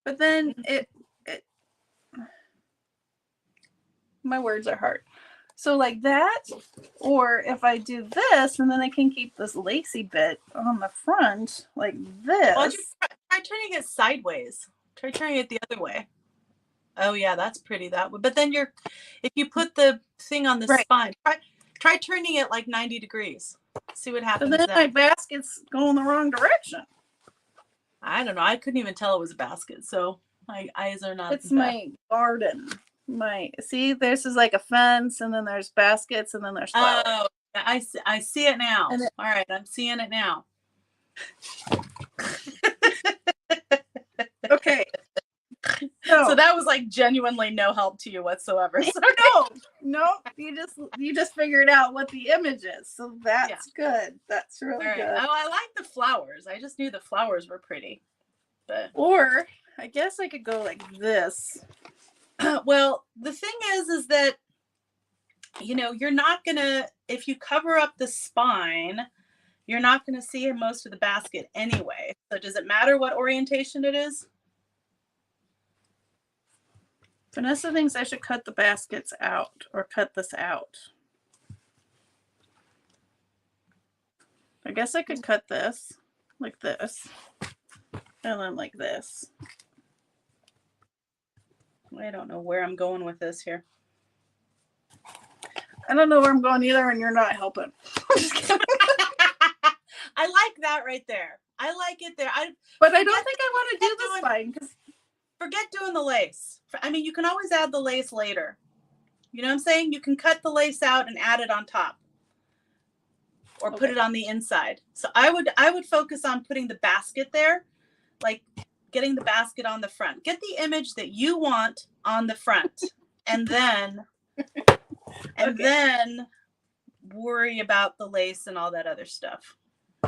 But then my words are hard. So like that, or if I do this and then I can keep this lacy bit on the front like this. Well, try turning it sideways. Try turning it the other way. Oh yeah, that's pretty that way. But then if you put the thing on the spine, try turning it like 90 degrees. See what happens. So then my basket's going the wrong direction. I don't know. I couldn't even tell it was a basket. So my eyes are not. It's my garden. See, this is like a fence, and then there's baskets, and then there's flowers. Oh, I see it now. All right, I'm seeing it now. Okay. So that was like genuinely no help to you whatsoever. So no, you just figured out what the image is. So that's good. That's really good. Oh, I like the flowers. I just knew the flowers were pretty. Or I guess I could go like this. Well, the thing is that, you're not going to, if you cover up the spine, you're not going to see most of the basket anyway. So does it matter what orientation it is? Vanessa thinks I should cut the baskets out or cut this out. I guess I could cut this like this and then like this. I don't know where I'm going with this here. I don't know where I'm going either, and you're not helping. I like that right there. I like it there. But I don't think I want to do this spine because forget doing the lace. I mean, you can always add the lace later. You know what I'm saying? You can cut the lace out and add it on top, or put it on the inside. So I would focus on putting the basket there, like getting the basket on the front. Get the image that you want on the front, and then then worry about the lace and all that other stuff.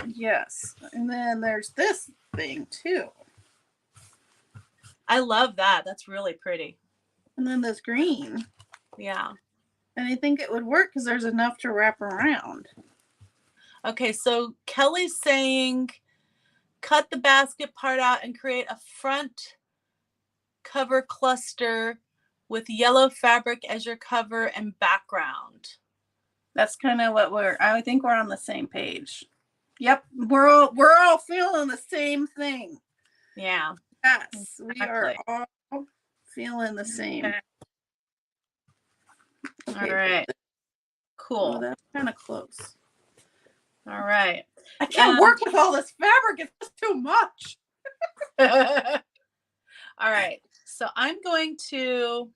Yes. And then there's this thing too. I love that. That's really pretty. And then this green. Yeah. And I think it would work because there's enough to wrap around. Okay, so Kelly's saying cut the basket part out and create a front cover cluster with yellow fabric as your cover and background. That's kind of what I think we're on the same page. Yep, we're all feeling the same thing. Yeah. Yes, we are all feeling the same. Okay, all right. Cool. Oh, that's kind of close. All right. I can't work with all this fabric. It's just too much. All right. So I'm going to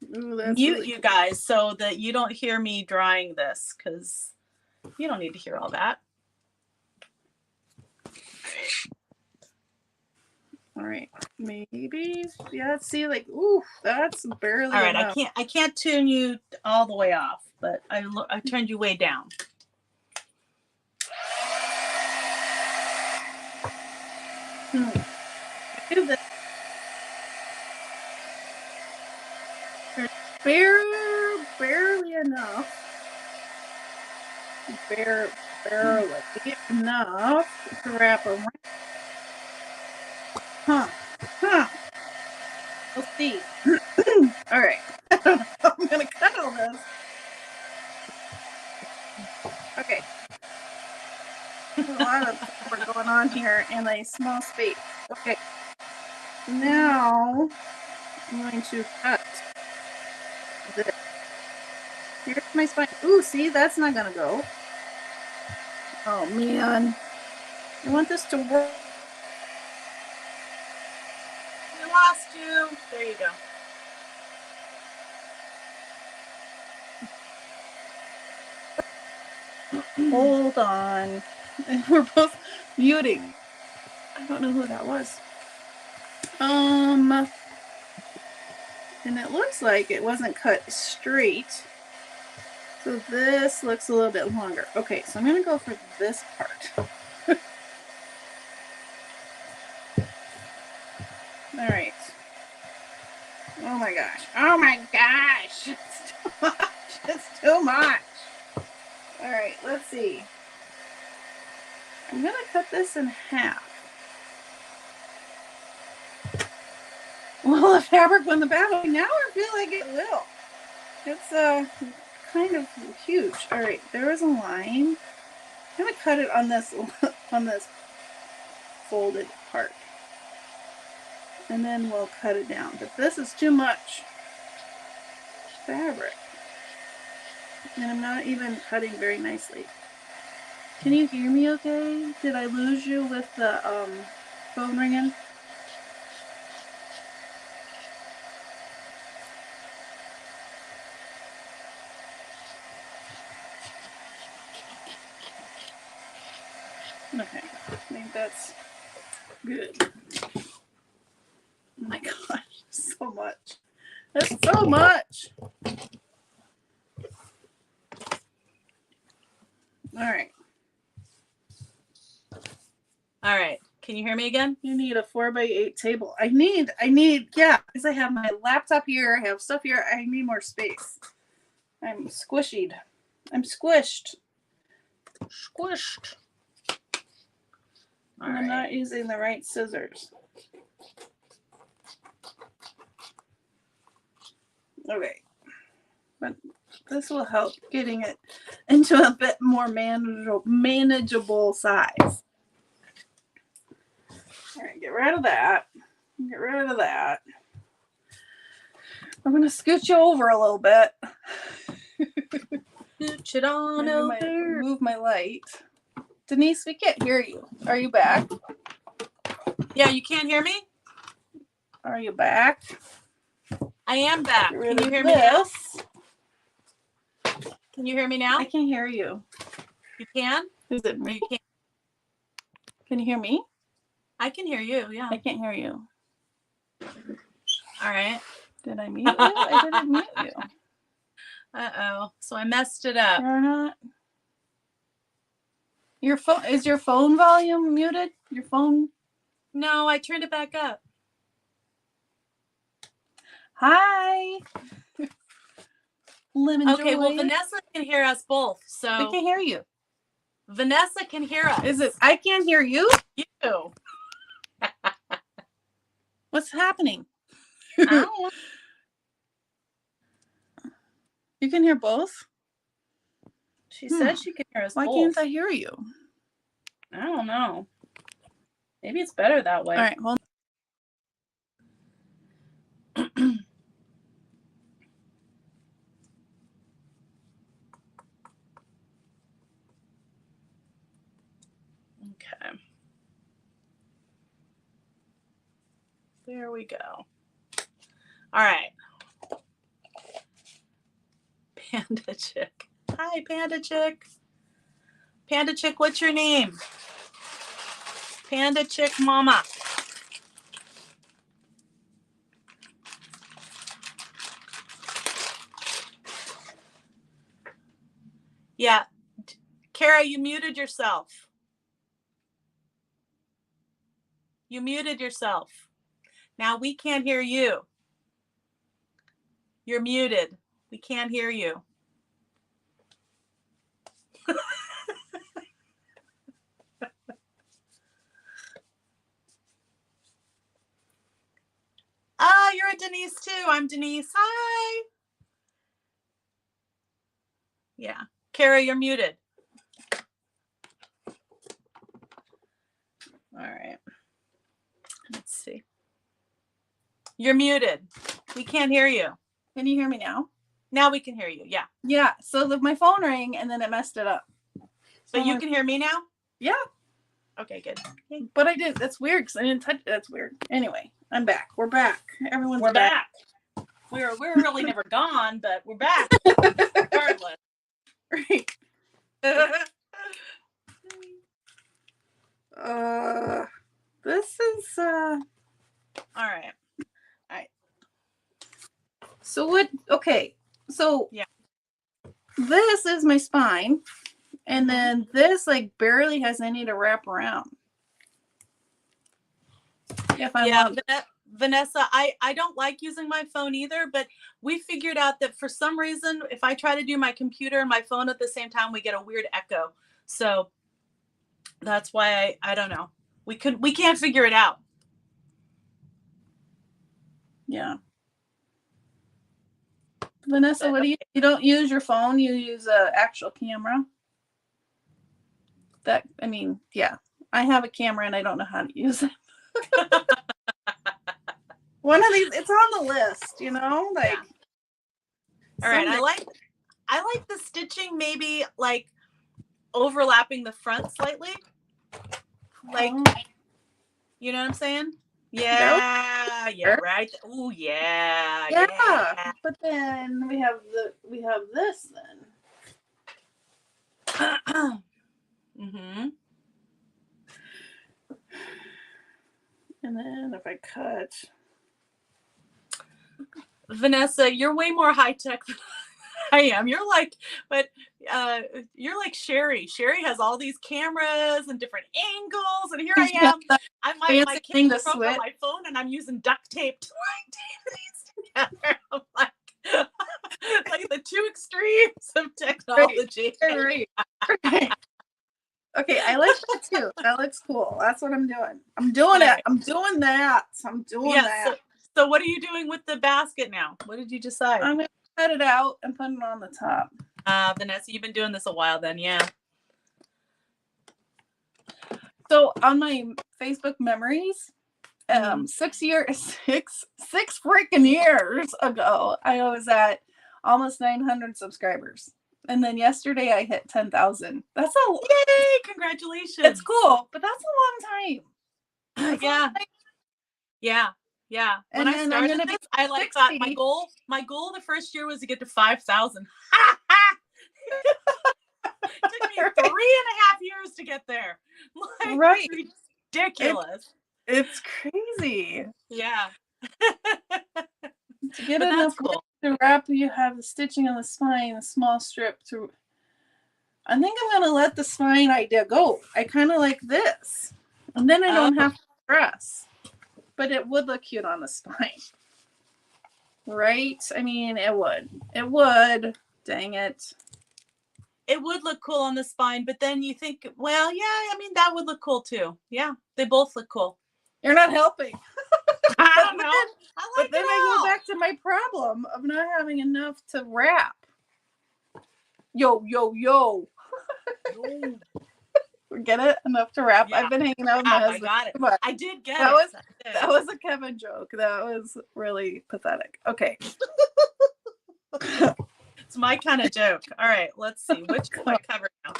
mute you guys so that you don't hear me drawing this, because you don't need to hear all that. All right, maybe. Yeah, see, like, ooh, that's barely all right enough. I can't tune you all the way off, but I turned you way down. Do this. Barely enough. Barely enough to wrap around. Huh. We'll see. All right. I'm gonna cut all this. Okay. There's a lot of work going on here in a small space. Okay. Now I'm going to cut this. Here's my spine. Ooh, see, that's not gonna go. Oh man. I want this to work. We lost you. There you go. Hold on. And we're both muting. I don't know who that was. And it looks like it wasn't cut straight. So this looks a little bit longer. Okay, so I'm gonna go for this part. All right. Oh my gosh. Oh my gosh. It's too much. It's too much. All right, let's see. I'm gonna cut this in half. Well, the fabric won the battle. Now I feel like it will. It's kind of huge. All right, there is a line. I'm gonna cut it on this folded part, and then we'll cut it down. But this is too much fabric, and I'm not even cutting very nicely. Can you hear me okay? Did I lose you with the phone ringing? Okay, I think that's good. Oh my gosh, so much. That's so much. All right. All right. Can you hear me again? You need a 4x8 table. I need, yeah, because I have my laptop here, I have stuff here, I need more space. I'm squished. I'm squished. Squished. And I'm not using the right scissors. Okay. But this will help getting it into a bit more manageable size. All right, get rid of that. Get rid of that. I'm going to scooch you over a little bit. Scooch it on over. Move my light. Denise, we can't hear you. Are you back? Yeah, you can't hear me? Are you back? I am back. Can you hear me now? Can you hear me now? I can hear you. You can? Is it me? You can't. Can you hear me? I can hear you, yeah. I can't hear you. All right. Did I mute you? I didn't mute you. Uh-oh. So I messed it up. You're not. Your phone, is your phone volume muted? Your phone? No, I turned it back up. Hi. Lemon Okay, Joy. well, Vanessa can hear us both. So I can hear you. Vanessa can hear us. Is it? I can't hear you. You. What's happening? I don't know. You can hear both? She said she can hear us Why both. can't I hear you? I don't know. Maybe it's better that way. All right, well. Okay. There we go. All right. Panda Chick. Hi, Panda Chick. Panda Chick, what's your name? Panda Chick Mama. Yeah. Cara, you muted yourself. You muted yourself. Now we can't hear you. You're muted. We can't hear you. Ah, you're a Denise too. I'm Denise. Hi. Yeah. Cara, you're muted. All right. Let's see. You're muted. We can't hear you. Can you hear me now? Now we can hear you. Yeah. Yeah. So my phone rang and then it messed it up. But you can hear me now? Yeah. Okay, good. But I did. That's weird because I didn't touch it. That's weird. Anyway, I'm back. We're back. We're back. We're really never gone, but we're back. Regardless. Right. This is All right. so what? Okay, so Yeah. this is my spine, and Mhm. then this like barely has any to wrap around. If I Yeah, want, Vanessa, I don't like using my phone either, but we figured out that for some reason, if I try to do my computer and my phone at the same time, we get a weird echo. So that's why I don't know. We can't figure it out. yeah. Vanessa, But what do you don't use your phone? You use a actual camera. That I mean, yeah. I have a camera and I don't know how to use it. One of these, it's on the list, you know, like. Yeah. All right, someday. I like the stitching maybe like overlapping the front slightly. Like, you know what I'm saying? Yeah, yeah, right. Oh, yeah, Yeah, but then we have this then. Mm-hmm. And then if I cut, Vanessa, you're way more high tech than I am. You're like, but you're like Sherry. Sherry has all these cameras and different angles, and here I am. My fancy thing to camera broke on switch. my phone, and I'm using duct tape to like tape these together. I'm like, like the two extremes of technology. Right. Okay, I like that too. That looks cool. That's what I'm doing. I'm doing it. Right. I'm doing that. I'm doing that. So what are you doing with the basket now? What did you decide? I'm gonna cut it out and put it on the top. Vanessa, you've been doing this a while then, yeah. So on my Facebook memories, 6 freaking years ago, I was at almost 900 subscribers. And then yesterday I hit 10,000. That's a yay! Congratulations. It's cool, but that's a long time. Yeah. Yeah. Yeah. When I started this, I like 60. Thought my goal the first year was to get to 5,000. It took me 3.5 years to get there. Like, right. Ridiculous. It's crazy. Yeah. To get enough to wrap, you have the stitching on the spine, a small strip to. I think I'm gonna let the spine idea go. I kind of like this, and then I don't have to press. But it would look cute on the spine, right? I mean, it would. It would. Dang it. It would look cool on the spine, but then you think, well, yeah, I mean, that would look cool too. Yeah, they both look cool. You're not helping. I don't know. But then I go back to my problem of not having enough to wrap. Yo. Get it? Enough to wrap. Yeah. I've been hanging out with my husband. I got it. I did get it. That was a Kevin joke. That was really pathetic. Okay. It's my kind of joke. All right, let's see. Which one I cover now?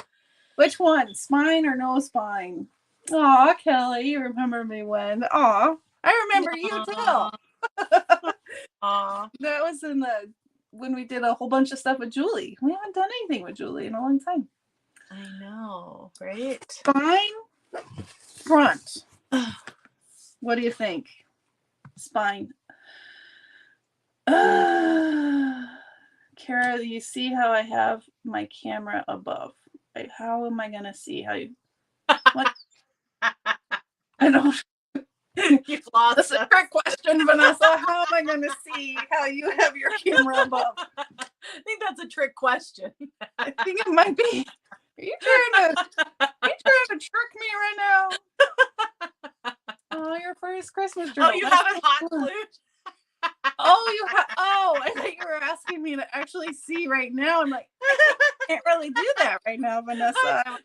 Which one? Spine or no spine? Aw, Kelly, you remember me when? Aw, I remember you too. Aw. That was when we did a whole bunch of stuff with Julie. We haven't done anything with Julie in a long time. I know, right? Spine, front. What do you think? Spine. Cara, you see how I have my camera above? How am I going to see how you... What? I don't... You've lost That's a trick question, Vanessa. How am I going to see how you have your camera above? I think that's a trick question. I think it might be. Are you trying to trick me right now? Oh, your first Christmas journal. Oh, you have it hot glued? I thought you were asking me to actually see right now. I'm like, I can't really do that right now, Vanessa. That's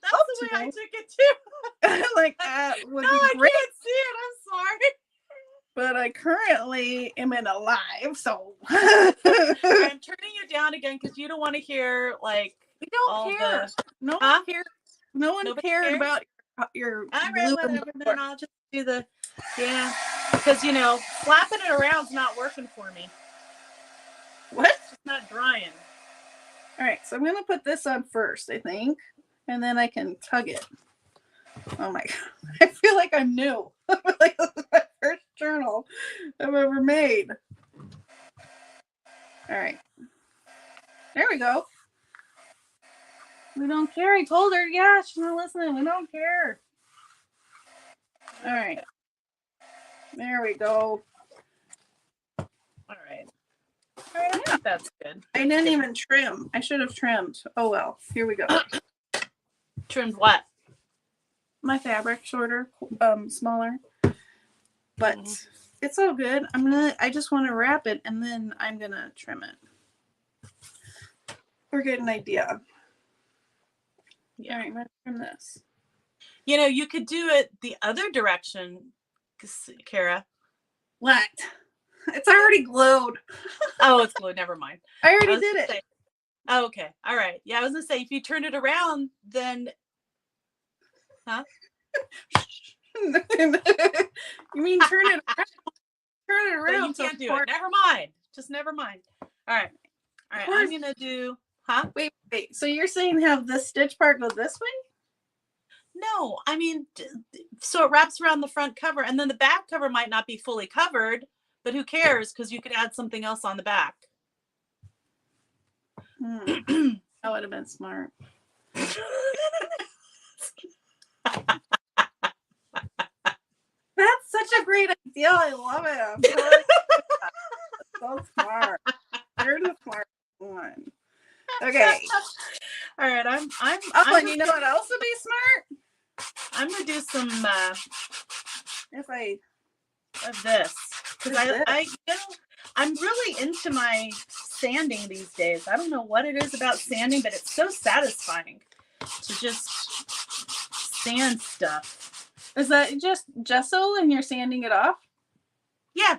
the way I took it too. Like that would be great. I can't see it. I'm sorry. But I currently am in a live, so I'm turning you down again because you don't want to hear like. We don't care. No one cares. No one cared about your. All right, whatever. Then I'll just do the. Yeah, because flapping it around's not working for me. What? It's not drying. All right, so I'm gonna put this on first, I think, and then I can tug it. Oh my God. I feel like I'm new. Like this is my first journal I've ever made. All right. There we go. We don't care. I told her. Yeah, she's not listening. We don't care. All right. There we go. All right. All right, I think that's good. I didn't even trim. I should have trimmed. Oh well. Here we go. Trimmed what? My fabric shorter, smaller. But it's all good. I just want to wrap it and then I'm gonna trim it. We're getting an idea. Yeah. All right, I'm gonna trim this. You know, you could do it the other direction, Cara. What? It's already glued. Oh, it's glued. Never mind. I already did it. Say, oh, okay. All right. Yeah, I was gonna say if you turn it around, then huh? You mean turn it around? Turn it around. So you can't do it. Never mind. Just never mind. All right. All right. I'm gonna do. Huh? Wait. So you're saying have this stitch part go this way? No, I mean, so it wraps around the front cover, and then the back cover might not be fully covered, but who cares? Because you could add something else on the back. That would have been smart. That's such a great idea. I love it. I'm so smart. You're the smart one. Okay. All right. I'm and you know what else would be smart? I'm gonna do some of this because I you know I'm really into my sanding these days. I don't know what it is about sanding, but it's so satisfying to just sand stuff. Is that just gesso and you're sanding it off? Yeah.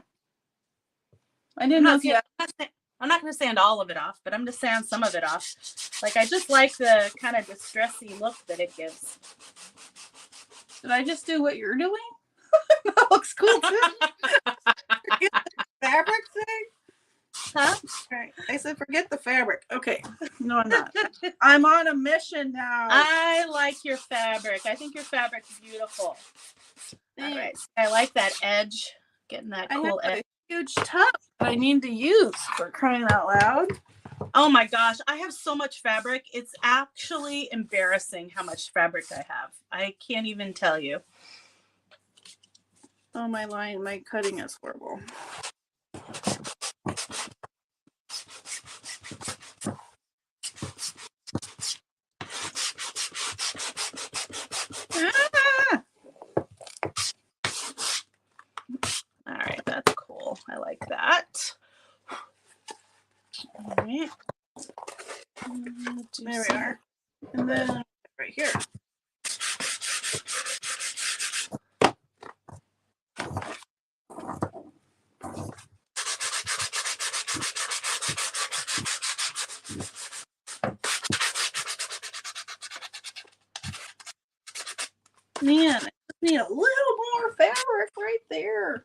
I didn't know if you. I'm not going to sand all of it off, but I'm going to sand some of it off. Like, I just like the kind of distressy look that it gives. Did I just do what you're doing? That looks cool, too. Forget the fabric thing? Huh? All right. I said, forget the fabric. Okay. No, I'm not. I'm on a mission now. I like your fabric. I think your fabric's beautiful. All right. I like that edge. Getting that cool edge. Huge tub that I need to use, for crying out loud. Oh my gosh, I have so much fabric. It's actually embarrassing how much fabric I have. I can't even tell you. Oh, my cutting is horrible. All right, that's cool. I like that. All right. There we are. And then right here. Man, I just need a little more fabric right there.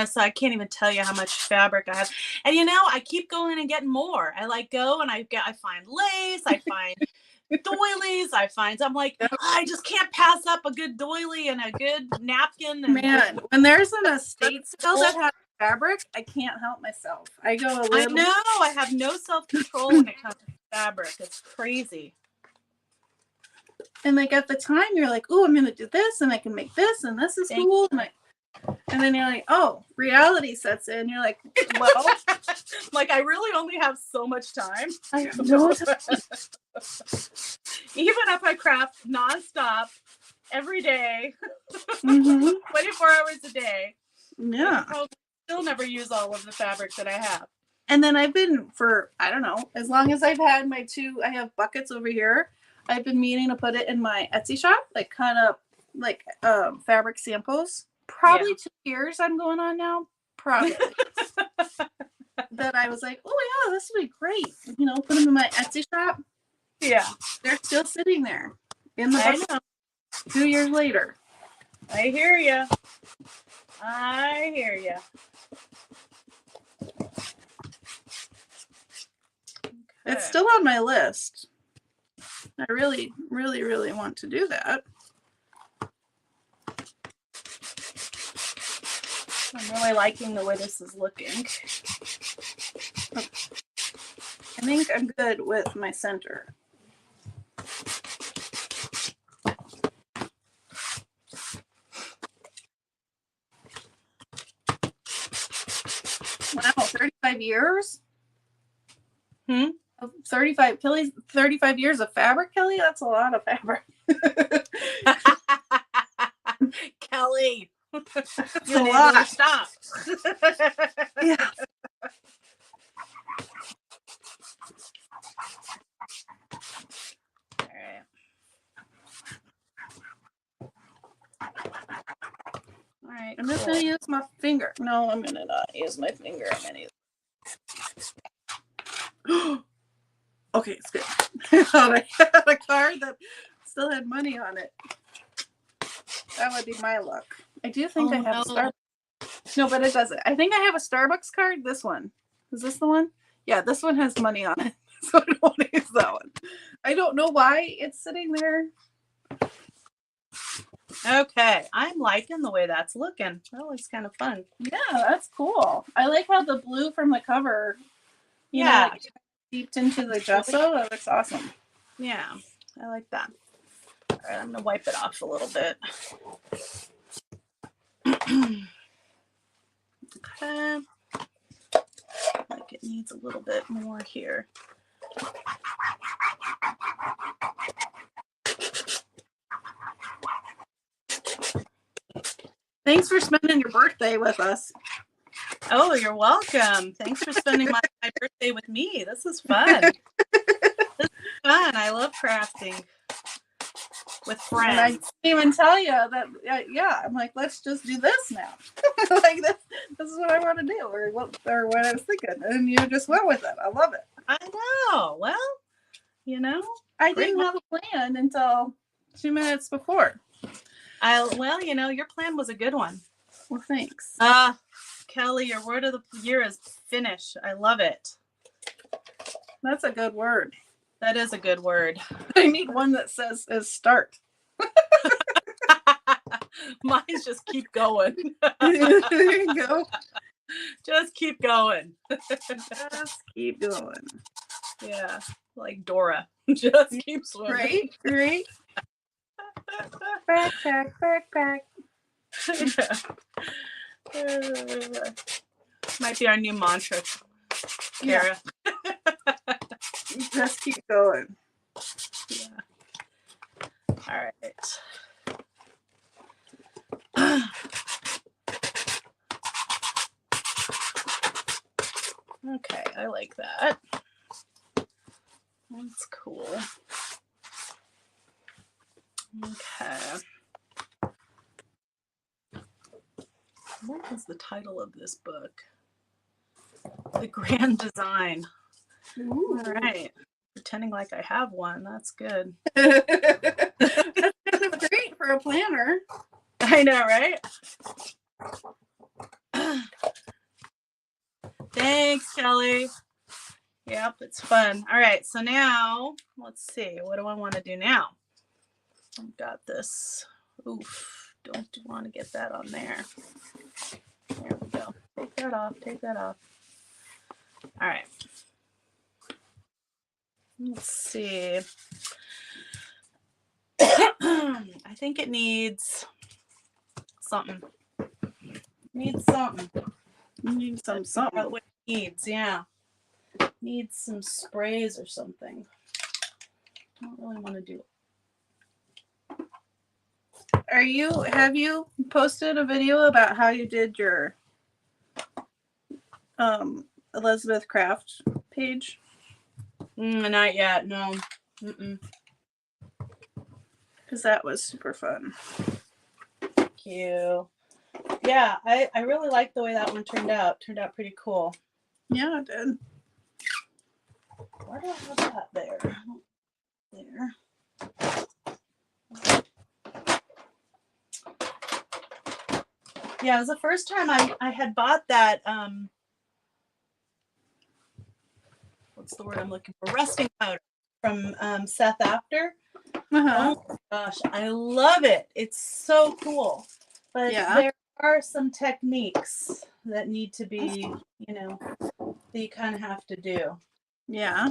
So I can't even tell you how much fabric I have. And you know, I keep going and getting more. I go and I find lace, I find doilies, I'm like, I just can't pass up a good doily and a good napkin. And man, when there's an estate sale that has fabric, I can't help myself. I go a little. I know, I have no self-control when it comes to fabric. It's crazy. And like at the time, you're like, oh, I'm gonna do this, and I can make this, and this is cool. And then you're like, oh, reality sets in. You're like, well, like I really only have so much time. I have no time. Even if I craft nonstop every day, 24 hours a day. Yeah. I'll still never use all of the fabric that I have. And then I've been for, I don't know, as long as I've had I have buckets over here. I've been meaning to put it in my Etsy shop, like kind of like fabric samples. Probably 2 years I'm going on now. Probably. That I was like, oh yeah, this would be great. You know, put them in my Etsy shop. Yeah. They're still sitting there in the bucket 2 years later. I hear you. Okay. It's still on my list. I really, really, really want to do that. I'm really liking the way this is looking. I think I'm good with my center. Wow, 35 years? 35 years of fabric, Kelly? That's a lot of fabric. Kelly, That's you a need lot. to stop. Yeah. All right. All right. I'm just gonna use my finger. No, I'm gonna not use my finger. I'm gonna use. Okay, it's good. I thought I had a card that still had money on it. That would be my luck. I do think I have a Starbucks. No, but it doesn't. I think I have a Starbucks card. This one. Is this the one? Yeah, this one has money on it. So I don't want to use that one. I don't know why it's sitting there. Okay, I'm liking the way that's looking. That looks kind of fun. Yeah, that's cool. I like how the blue from the cover, you know, like seeped into the gesso. That looks awesome. Yeah, I like that. All right, I'm gonna wipe it off a little bit. Okay. Like it needs a little bit more here. Thanks for spending your birthday with us. Oh, you're welcome. Thanks for spending my birthday with me. This is fun. This is fun. I love crafting with friends. And I didn't even tell you that, yeah, I'm like, let's just do this now. Like, this is what I want to do, or what I was thinking. And you just went with it. I love it. I know. Well, you know, I didn't have a plan until 2 minutes before. Well, you know, your plan was a good one. Well, thanks. Kelly, your word of the year is finish. I love it. That's a good word. That is a good word. I need one that says start. Mine's just keep going. There you go. Just keep going. Just keep going. Yeah, like Dora. Just keep swimming. Right. Backpack. Might be our new mantra, Cara. Yeah. Just keep going. Yeah. All right. Okay, I like that. That's cool. Okay. What was the title of this book? The Grand Design. Ooh. All right. Pretending like I have one. That's good. That's kind of great for a planner. I know, right? Thanks, Kelly. Yep, it's fun. All right, so now let's see. What do I want to do now? I've got this. Oof, don't want to get that on there. There we go. Take that off. Take that off. All right. Let's see. I think it needs something. Needs something. Need something. What it needs, yeah. Needs some sprays or something. I don't really want to do it. Have you posted a video about how you did your Elizabeth Craft page? Not yet, no. Because that was super fun. Thank you. Yeah, I really like the way that one turned out. Turned out pretty cool. Yeah, it did. Why do I have that there? There. Yeah, it was the first time I had bought that, what's the word I'm looking for? Resting powder from Seth After. Uh-huh. Oh my gosh, I love it. It's so cool. But Yeah. there are some techniques that need to be, you know, that you kind of have to do. Yeah.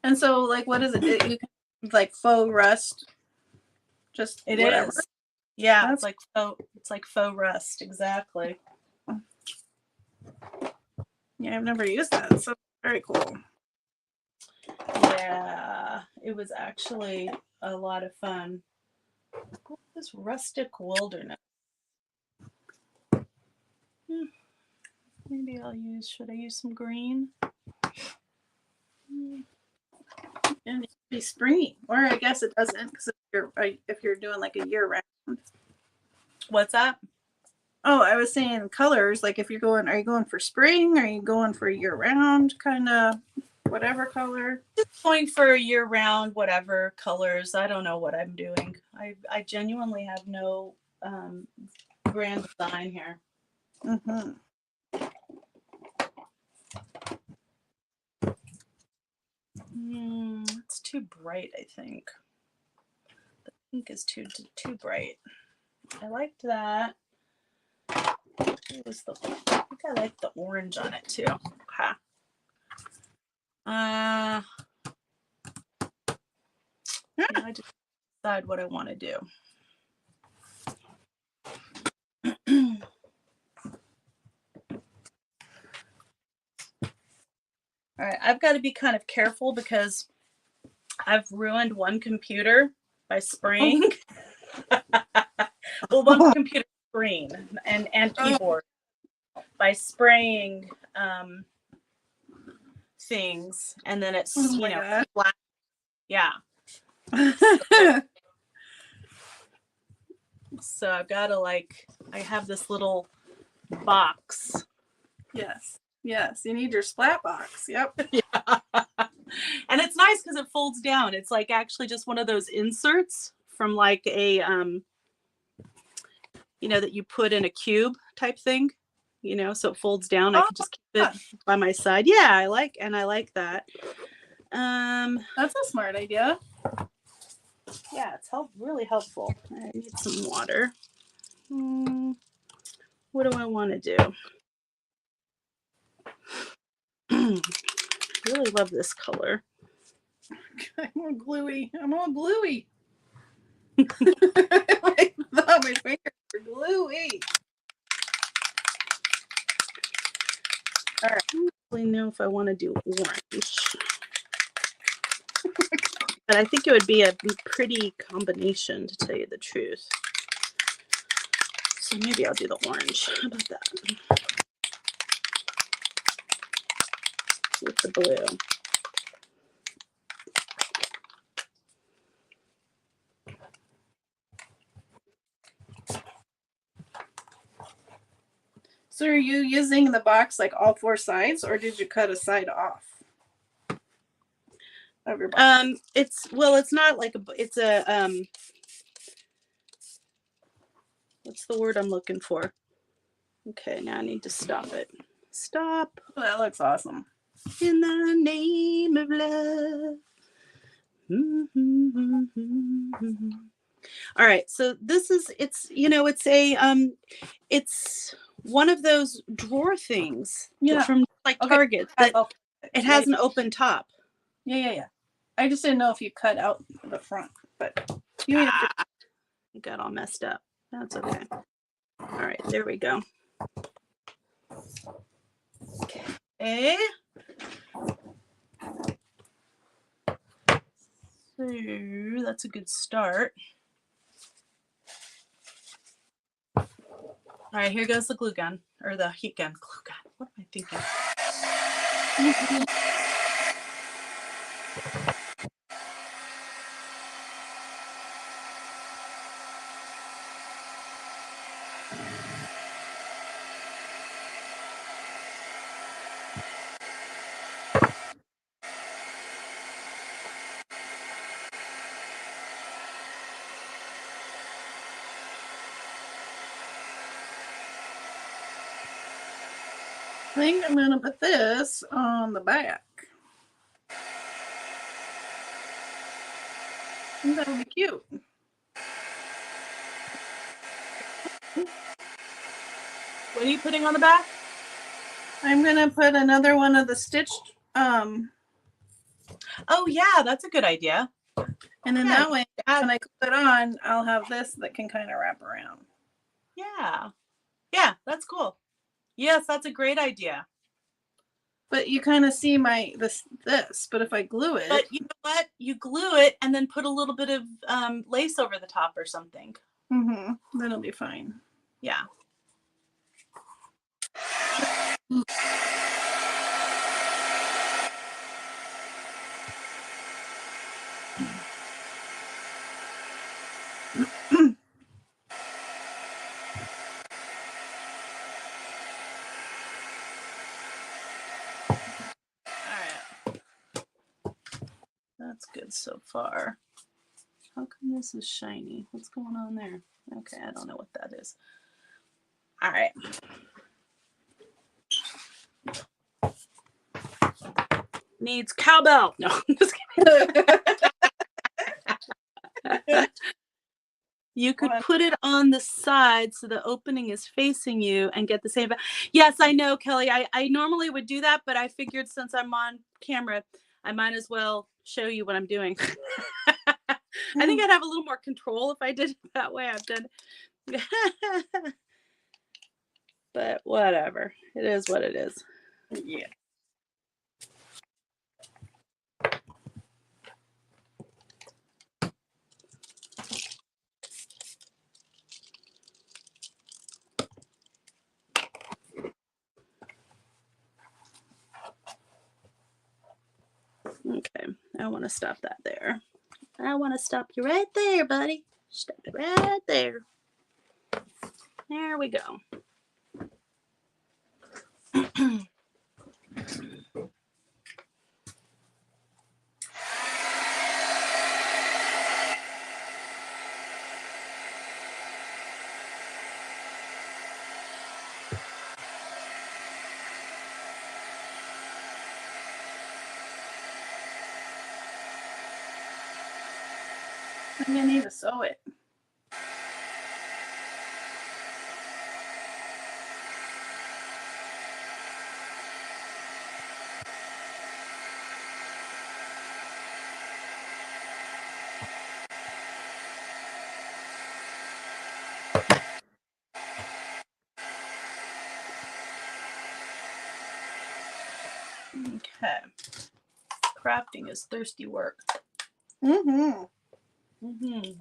And so, like, what is it? You like faux rust? Just It whatever. is. Yeah, That's it's like faux rust, exactly. Yeah, I've never used that. So very cool. Yeah, it was actually a lot of fun. This rustic wilderness. Maybe should I use some green? And it can be springy, or I guess it doesn't, because if you're doing like a year round. What's that? Oh, I was saying colors. Like, if are you going for spring? Are you going for year round kind of whatever color? Just going for year round, whatever colors. I don't know what I'm doing. I genuinely have no grand design here. Mm-hmm. It's too bright, I think. The pink is too bright. I liked that. I think I like the orange on it too. Okay. I just decide what I want to do. All right, I've got to be kind of careful because I've ruined one computer by spraying. Well, one computer screen and keyboard by spraying things, and then it's flat. Yeah. So I've got to I have this little box. Yes, you need your splat box. Yep. Yeah. And it's nice because it folds down. It's like actually just one of those inserts from like a that you put in a cube type thing, so it folds down. I can just keep it by my side. Yeah, I like that. That's a smart idea. Yeah, it's really helpful. I need some water. What do I want to do? Really love this color. I'm all gluey. My fingers are gluey. All right. I don't really know if I want to do orange. But I think it would be a pretty combination, to tell you the truth. So maybe I'll do the orange. How about that? With the blue. So are you using the box like all four sides, or did you cut a side off of your box? It's not like it's a what's the word I'm looking for? Okay, now I need to stop it. Stop. Oh, that looks awesome. In the name of love. All right, so this is it's one of those drawer things from Target that it has an open top. Yeah. I just didn't know if you cut out the front, but it got all messed up. That's okay. All right, there we go. Okay. So that's a good start. All right, here goes the glue gun, or the heat gun. Glue gun. What am I thinking? I think I'm going to put this on the back. I think that would be cute. What are you putting on the back? I'm gonna put another one of the stitched, Oh yeah, that's a good idea. and then Yeah, that way, when I put it on, I'll have this that can kind of wrap around. Yeah. Yeah, that's cool. Yes, that's a great idea. But you kind of see this, but if I glue it. But you know what? You glue it and then put a little bit of lace over the top or something. Mm-hmm. Then it'll be fine. Yeah. All right. That's good so far. How come this is shiny? What's going on there? Okay, I don't know what that is. All right. Needs cowbell. No, I'm just kidding. You could put it on the side so the opening is facing you and get the same. Yes, I know, Kelly. I normally would do that, but I figured since I'm on camera, I might as well show you what I'm doing. I think I'd have a little more control if I did it that way. I've done. But whatever. It is what it is. Yeah. Okay, I want to stop that there. I want to stop you right there, buddy. Stop it right there. There we go. I'm gonna need to sew it. Okay. Crafting is thirsty work. Mm-hmm. Mm-hmm.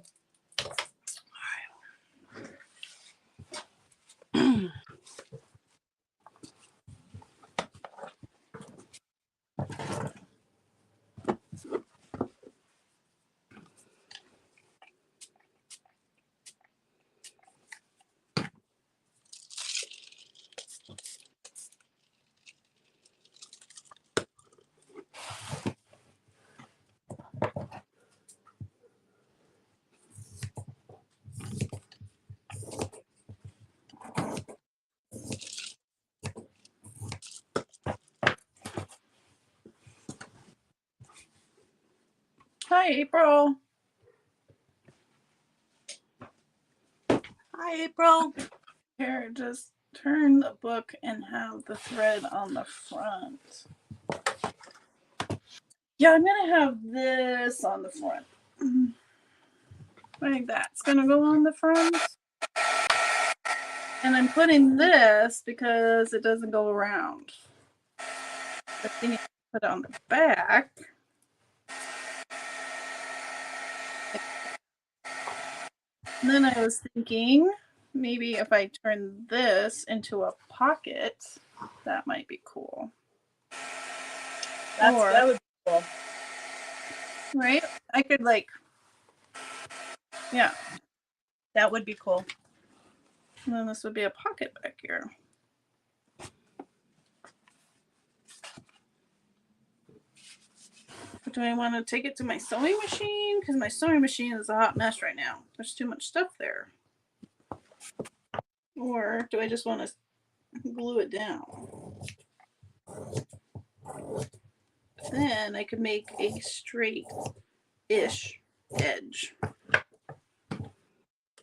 Hi, April. Hi, April. Here, just turn the book and have the thread on the front. Yeah, I'm gonna have this on the front. I think that's gonna go on the front. And I'm putting this because it doesn't go around. The thing is put it on the back. And then I was thinking maybe if I turn this into a pocket, that might be cool. That would be cool. Right? I could yeah. That would be cool. And then this would be a pocket back here. Do I want to take it to my sewing machine? Because my sewing machine is a hot mess right now. There's too much stuff there. Or do I just want to glue it down? Then I could make a straight-ish edge. I'm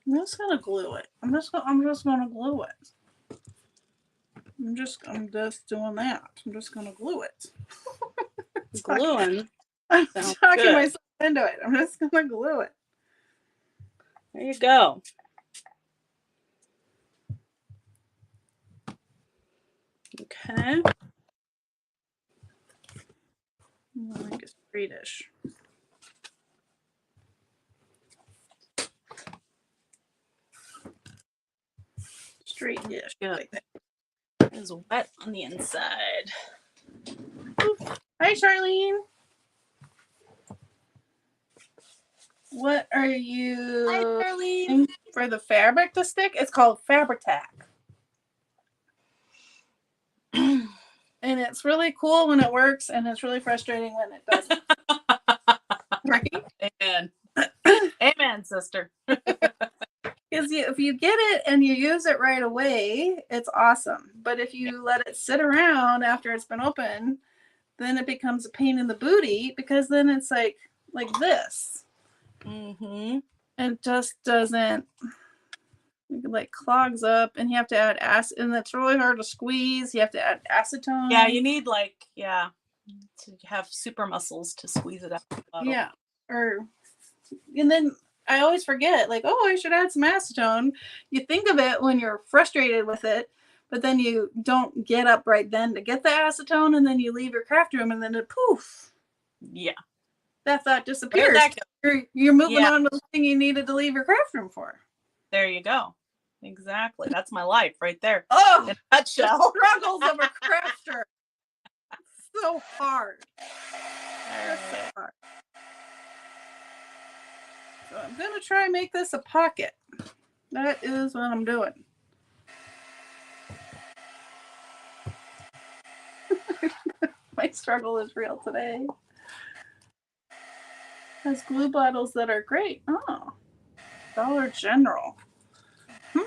just gonna glue it. I'm just gonna glue it. I'm just doing that. I'm just gonna glue it. Gluing. I'm Sounds talking good. myself into it. I'm just gonna glue it. There you go. Okay. I think it's straightish. Straight-ish. Yeah. Like that. It is wet on the inside. Hi, Charlene. What are you Hi, Charlene. doing for the fabric to stick? It's called Fabri-Tac. And it's really cool when it works, and it's really frustrating when it doesn't. Right? Amen. Amen, sister. Because if you get it and you use it right away, it's awesome. But if you let it sit around after it's been open, then it becomes a pain in the booty, because then it's like this. Mm-hmm. And it just doesn't, like, clogs up, and you have to add acid, and it's really hard to squeeze. You have to add acetone. Yeah, you need to have super muscles to squeeze it out of the bottle. Yeah. And then I always forget, like, oh, I should add some acetone. You think of it when you're frustrated with it, but then you don't get up right then to get the acetone, and then you leave your craft room, and then it poof. Yeah. That thought disappears. Where'd that go? You're moving on to the thing you needed to leave your craft room for. There you go. Exactly. That's my life right there. Oh, in a nutshell. the struggles of a crafter. So hard. So hard. So I'm going to try and make this a pocket. That is what I'm doing. My struggle is real today. Has glue bottles that are great. Oh, Dollar General. All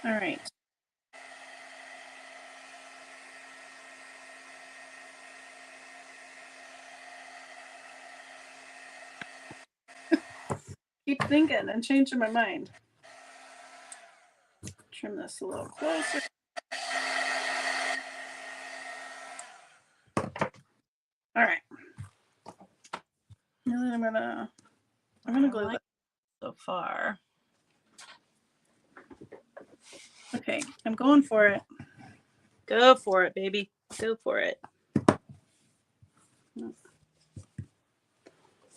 right. Keep thinking and changing my mind. Trim this a little closer. All right. And then I'm gonna glue that so far. Okay, I'm going for it. Go for it, baby. Go for it.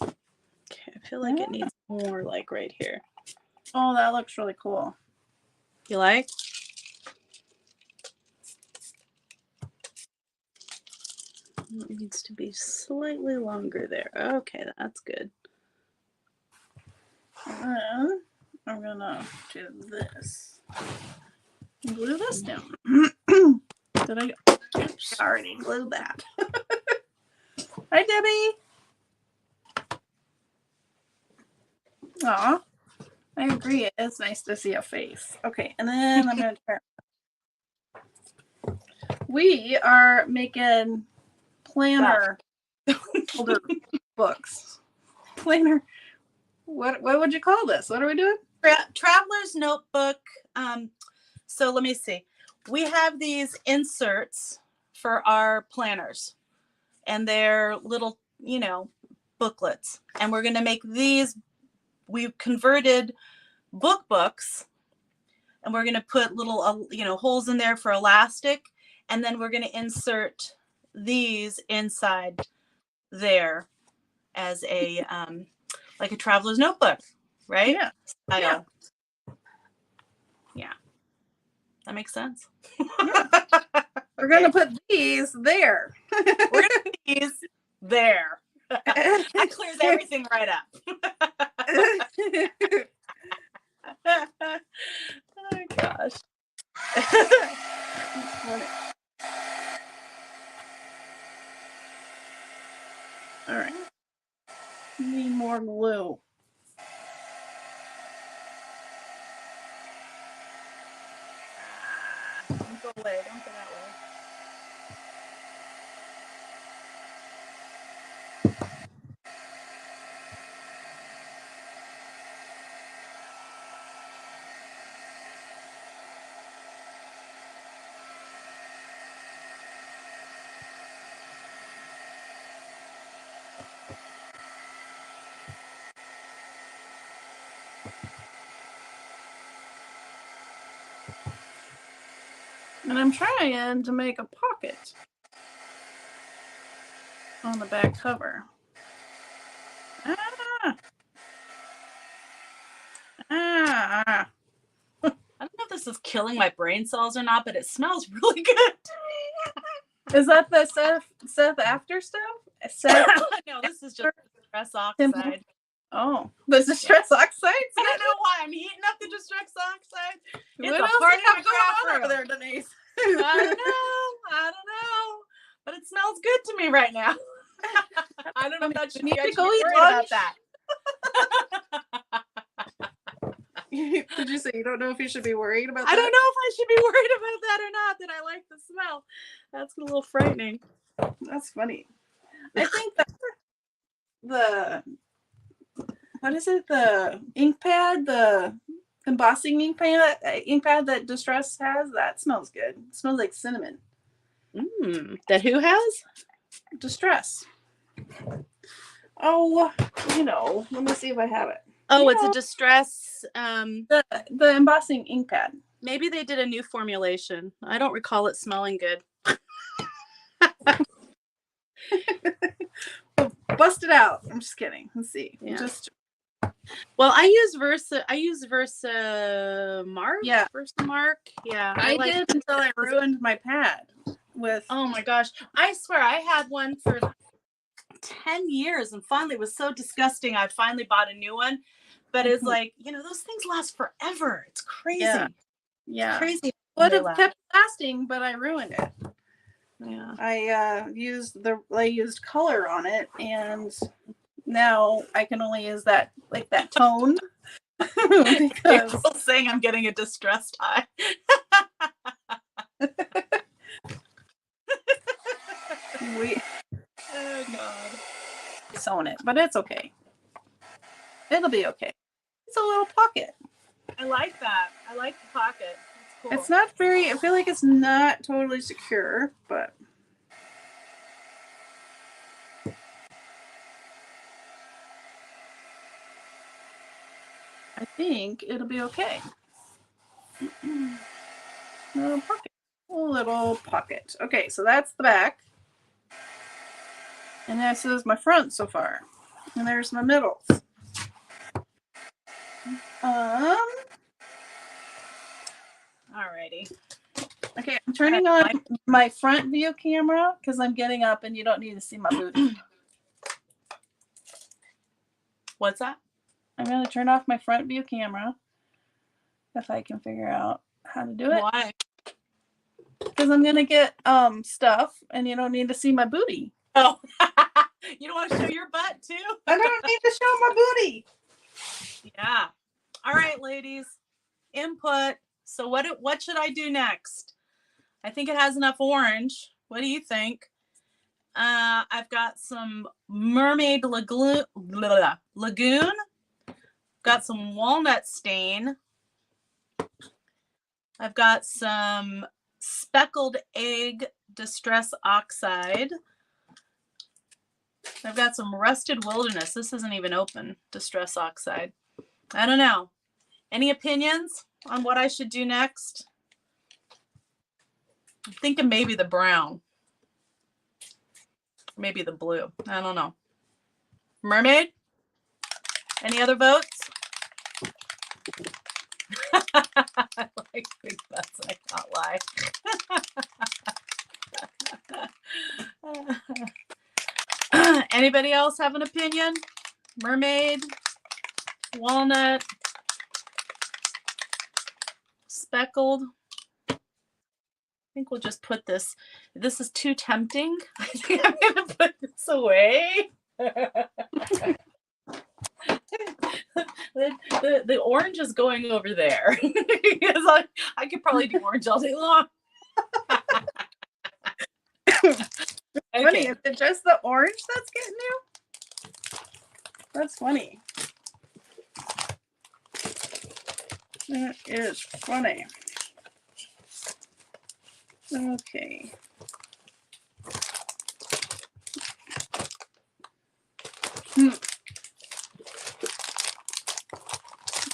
Okay, I feel like it needs more, like right here. Oh, that looks really cool. You like? It needs to be slightly longer there. Okay, that's good. And then I'm gonna do this. Glue this down. Did I? Oops, I already glued that. Hi, Debbie. Aw, I agree. It is nice to see a face. Okay, and then I'm gonna try. We are making planner holder books. Planner. What would you call this? What are we doing? Traveler's notebook. So let me see. We have these inserts for our planners, and they're little, booklets. And we're going to make these. We've converted books, and we're going to put little, holes in there for elastic, and then we're going to insert these inside there as a like a traveler's notebook, right? Yeah. Yeah. Yeah. That makes sense. Yeah. We're gonna put these there. We're gonna put these there. That clears everything right up. Oh my gosh. All right. Need more glue. Don't go away. Don't go that way. And I'm trying to make a pocket on the back cover. Ah! Ah! I don't know if this is killing my brain cells or not, but it smells really good. Is that the Seth after stuff? Seth? No, this is just distress oxide. Oh, the distress oxide? I don't know why I'm heating up the distress oxide. It's What a else party do you in have the craft going on over room. there, Denise? I don't know. But it smells good to me right now. I don't know if that should need I to should go be eat worried lunch. about that. Did you say you don't know if you should be worried about that? I don't know if I should be worried about that or not, that I like the smell. That's a little frightening. That's funny. I think that the what is it? The ink pad, the embossing ink pad that Distress has, that smells good. It smells like cinnamon. That who has? Distress. Oh, let me see if I have it. Oh, it's a distress. The embossing ink pad. Maybe they did a new formulation. I don't recall it smelling good. Bust it out. I'm just kidding. Let's see. Yeah. Well, I use Versa Mark. Yeah. Versa Mark. Yeah. I did until I ruined my pad with. Oh my gosh. I swear I had one for 10 years and finally it was so disgusting. I finally bought a new one. But it's like, those things last forever. It's crazy. Yeah. It's crazy. Would have kept lasting, but I ruined it. Yeah. used color on it, and now I can only use that tone. Because April's saying I'm getting a distressed eye. Oh God. Sewing it, but it's okay. It'll be okay. It's a little pocket. I like that. I like the pocket. It's cool. It's not I feel like it's not totally secure, but I think it'll be okay. Little pocket. Okay, so that's the back. And this is my front so far. And there's my middles. Alrighty. Okay, I'm turning on my front view camera because I'm getting up and you don't need to see my booty. What's that? I'm going to turn off my front view camera if I can figure out how to do it. Why? Because I'm going to get stuff and you don't need to see my booty. Oh, you don't want to show your butt too? I don't need to show my booty. Yeah. All right, ladies. Input. So what should I do next? I think it has enough orange. What do you think? I've got some mermaid lagoon. Got some walnut stain. I've got some speckled egg distress oxide. I've got some rusted wilderness. This isn't even open. Distress oxide. I don't know. Any opinions on what I should do next? I'm thinking maybe the brown. Maybe the blue. I don't know. Mermaid? Any other votes? I like big butts. I can't lie. Anybody else have an opinion? Mermaid, walnut, speckled. I think we'll just put this. This is too tempting. I think I'm going to put this away. The orange is going over there. Because I could probably do orange all day long. Okay. Funny, is it just the orange that's getting you? That's funny. That is funny. Okay. You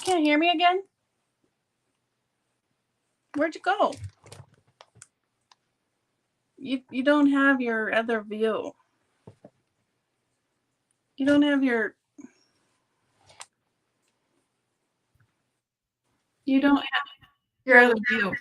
can't hear me again? Where'd you go? You don't have your other view. You don't have your. You don't have your other view.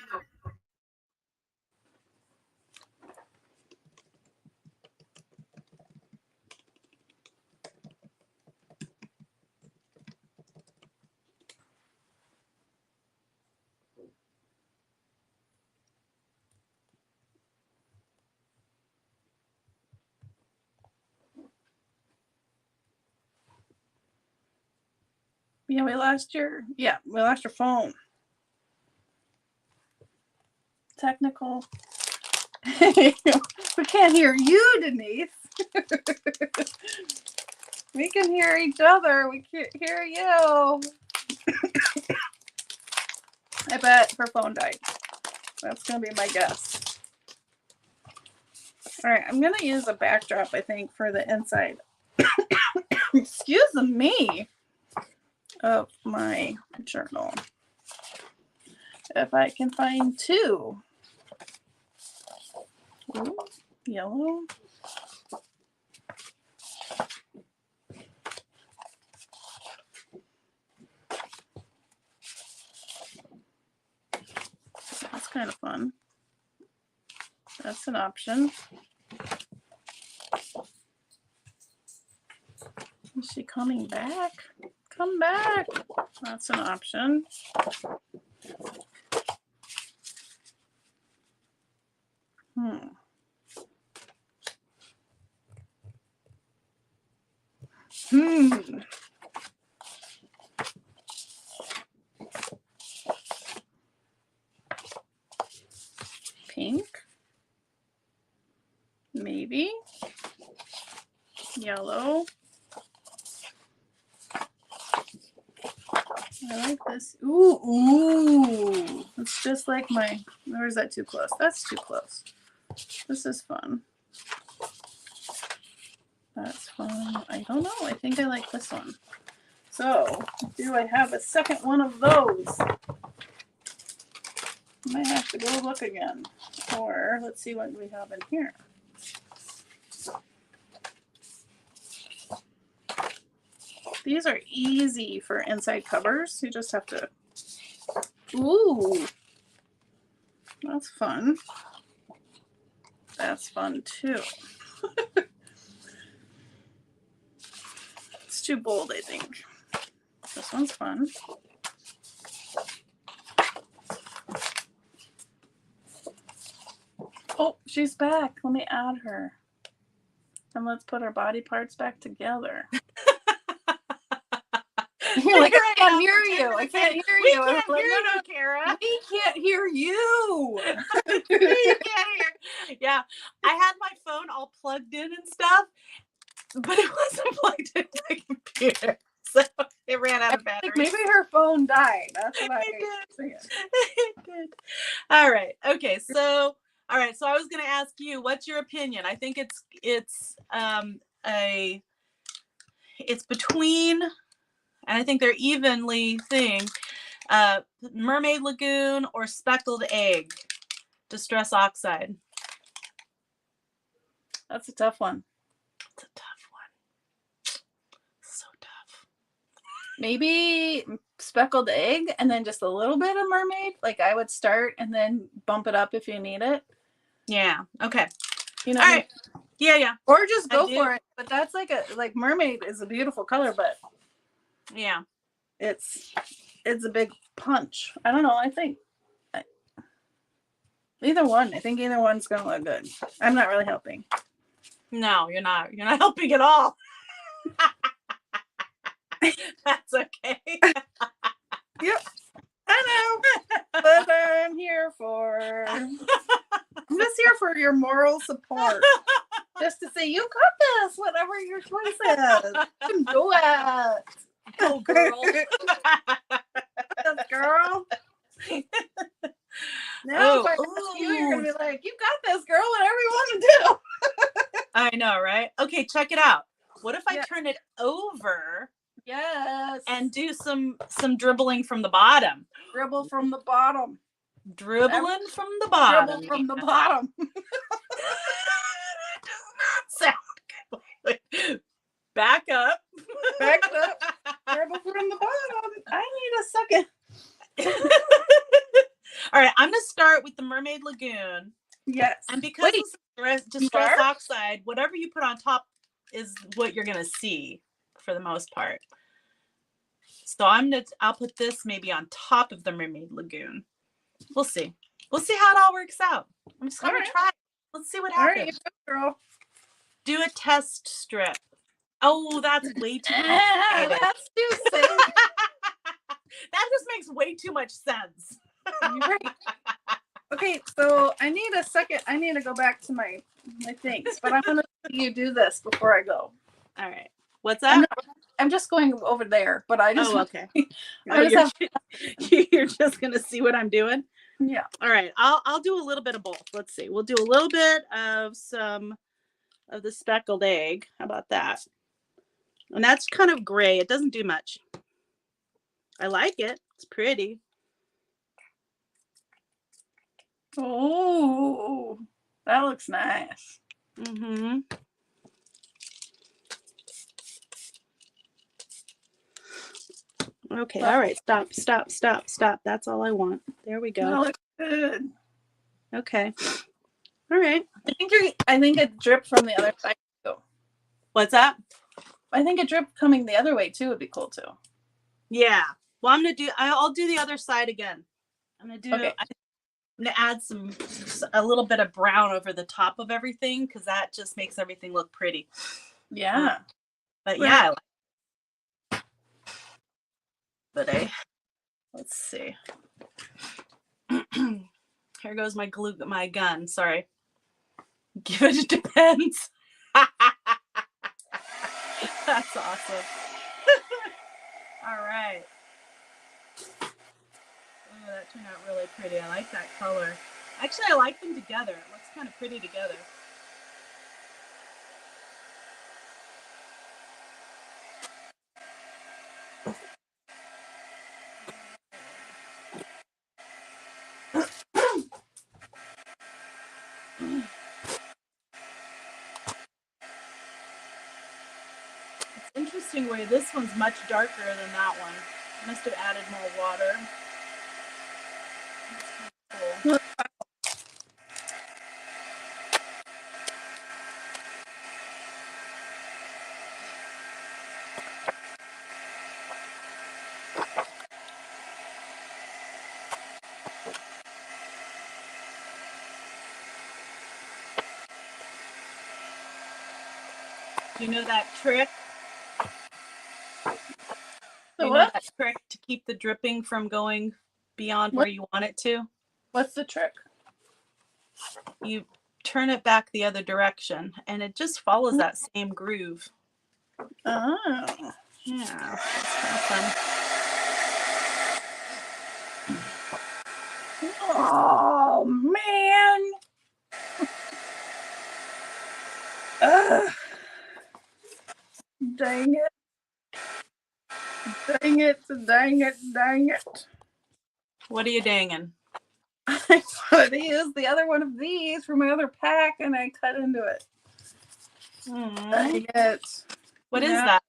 Yeah, we lost your phone. Technical. We can't hear you, Denise. We can hear each other. We can't hear you. I bet her phone died. That's going to be my guess. All right, I'm going to use a backdrop, I think, for the inside. Excuse me. Of my journal. If I can find two. Ooh, yellow. That's kind of fun. That's an option. Is she coming back? Come back. That's an option. Pink. Maybe. Yellow. I like this. Ooh. It's just like my, or is that too close? That's too close. This is fun. That's fun. I don't know. I think I like this one. So, do I have a second one of those? I might have to go look again. Or, let's see what we have in here. These are easy for inside covers. You just have to, ooh, that's fun. That's fun too. It's too bold, I think. This one's fun. Oh, she's back. Let me add her. And let's put our body parts back together. You're like, I can't hear you. I can't hear you. We can't hear you, Cara. We can't hear you. You can't hear. Yeah, I had my phone all plugged in and stuff, but it wasn't plugged into the computer, so it ran out of battery. Maybe her phone died. That's what I did. It did. All right. Okay. So, all right. So I was going to ask you, what's your opinion? I think it's between, and I think they're evenly Mermaid Lagoon or Speckled Egg Distress Oxide. That's a tough one. It's a tough one. So tough. Maybe Speckled Egg and then just a little bit of Mermaid. Like I would start and then bump it up if you need it. Yeah. Okay. You know. All right. Yeah. Or just go for it. But that's like Mermaid is a beautiful color, but yeah, it's a big punch. I don't know. I think either one. I think either one's gonna look good. I'm not really helping. No, you're not. You're not helping at all. That's okay. Yep. I know. But I'm here for. I'm just here for your moral support. Just to say, you got this, whatever your choice is. You can do it. Go, girl. Yes, girl. Now, if I ask you, you're going to be like, you got this, girl, whatever you want to do. I know, right? Okay, check it out. What if I turn it over? Yes. And do some dribbling from the bottom. Dribble from the bottom. Dribbling from the bottom. Dribble from the bottom. Back up. Back up. Grab over from the bottom. I need a second. All right, I'm gonna start with the Mermaid Lagoon. Yes. And because Wait, it's distress oxide, whatever you put on top is what you're gonna see for the most part. So I'll put this maybe on top of the Mermaid Lagoon. We'll see. We'll see how it all works out. I'm just gonna try. Let's see what happens. All right, girl. Do a test strip. Oh, that's way too complicated. That's too simple. That just makes way too much sense. You're right. Okay, so I need a second. I need to go back to my things, but I'm gonna see you do this before I go. All right. What's that? I'm just going over there, but I just. Oh, okay. You're just gonna see what I'm doing. Yeah. All right. I'll do a little bit of both. Let's see. We'll do a little bit of some of the speckled egg. How about that? And that's kind of gray. It doesn't do much. I like it. It's pretty. Oh, that looks nice. Mm-hmm. Okay. All right. Stop. That's all I want. There we go. That looks good. Okay. All right. I think it dripped from the other side too. What's that? I think a drip coming the other way too would be cool too. Yeah. Well, I'll do the other side again. I'm gonna add a little bit of brown over the top of everything because that just makes everything look pretty. Yeah. But yeah. Let's see. Here goes my gun. Sorry. Give it a depends. That's awesome. All right. Oh, that turned out really pretty. I like that color. Actually, I like them together. It looks kind of pretty together. Interesting way. This one's much darker than that one. I must have added more water. That's cool. Do you know that trick? So what? That trick to keep the dripping from going beyond where you want it to? What's the trick? You turn it back the other direction and it just follows that same groove. Oh. Yeah. That's kind of fun. Oh man. Dang it. Dang it. Dang it. Dang it. What are you danging? I wanted to use the other one of these for my other pack and I cut into it. Dang it. What is that?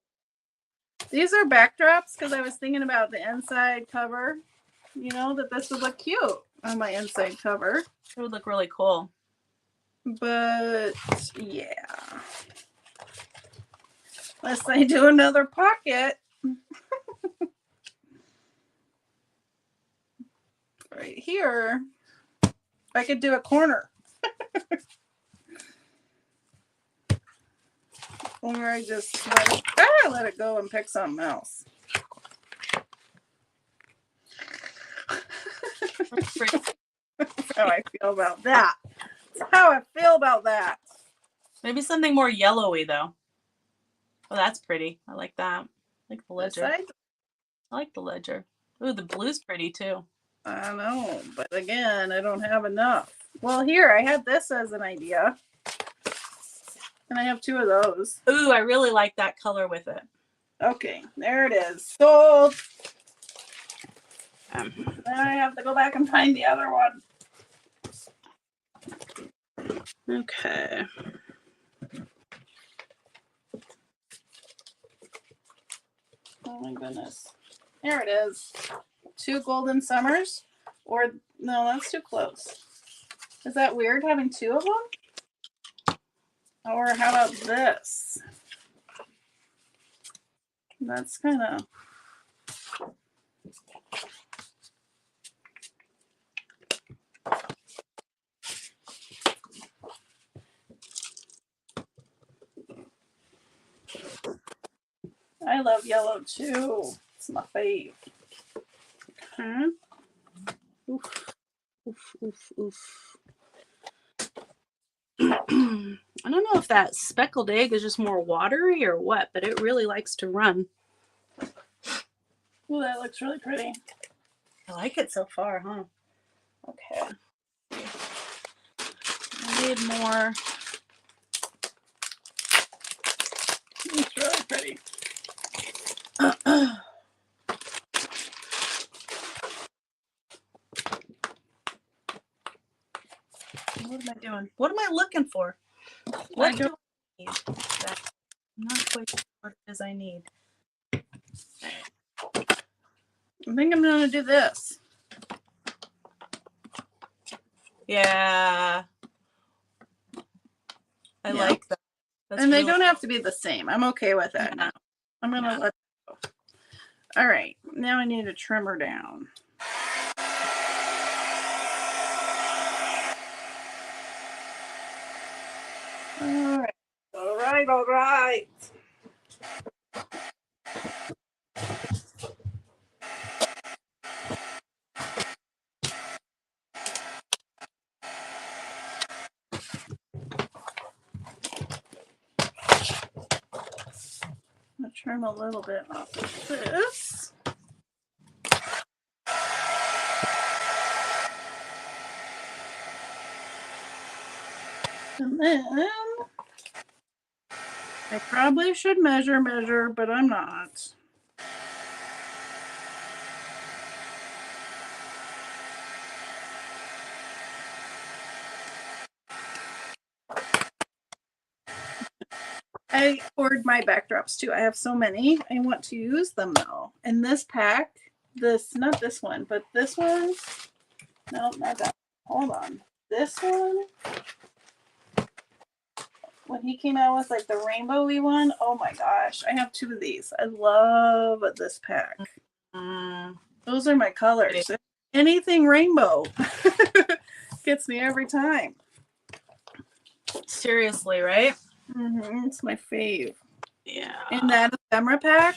These are backdrops because I was thinking about the inside cover. You know, that this would look cute on my inside cover. It would look really cool. But yeah. Unless I do another pocket. Right here. I could do a corner. Or I just let it go and pick something else. That's how I feel about that. That's how I feel about that. Maybe something more yellowy though. Oh, that's pretty. I like that. I like the ledger. I like the ledger. Ooh, the blue's pretty too. I know, but again, I don't have enough. Well, here, I had this as an idea. And I have two of those. Ooh, I really like that color with it. Okay, there it is. Sold. Then I have to go back and find the other one. Okay. Oh my goodness. There it is. 2 golden summers. Or, no, that's too close. Is that weird having 2 of them? Or how about this? That's kind of... I love yellow too. It's my fave. Okay. Oof, oof, oof, oof. I don't know if that speckled egg is just more watery or what, but it really likes to run. Oh, that looks really pretty. I like it so far, huh? Okay. I need more. It's really pretty. What am I doing? What am I looking for? What do I need? I'm not quite sure what it is I need. I think I'm going to do this. Yeah. I like that. That's and they really don't have to be the same. I'm okay with that now. I'm going to let it go. All right. Now I need a trimmer down. All right. All right. All right. I'm going to trim a little bit off of this. And then I probably should measure, but I'm not. I ordered my backdrops too. I have so many. I want to use them though. In this pack, not this one, but this one. No, not that. Hold on. This one. When he came out with like the rainbowy one, oh my gosh. I have 2 of these. I love this pack. Those are my colors. Anything rainbow gets me every time. Seriously, right? It's my fave. Yeah. And that ephemera pack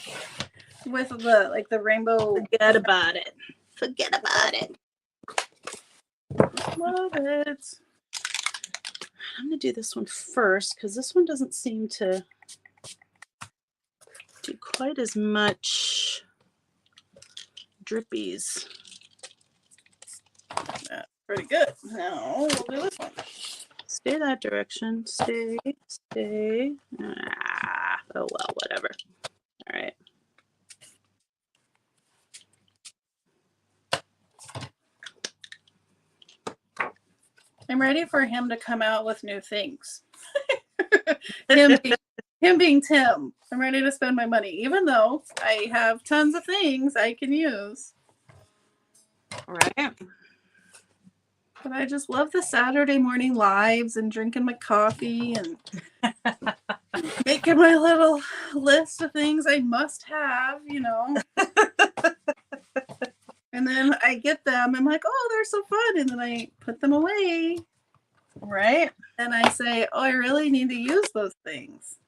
with the rainbow. Forget about it. Forget about it. Love it. I'm going to do this one first because this one doesn't seem to do quite as much drippies. That's pretty good. Now we'll do this one. Stay that direction. Stay. Oh, well, whatever. All right. I'm ready for him to come out with new things. him being Tim. I'm ready to spend my money, even though I have tons of things I can use. All right. But I just love the Saturday morning lives and drinking my coffee and making my little list of things I must have, And then I get them. I'm like, oh, they're so fun. And then I put them away. Right. And I say, oh, I really need to use those things.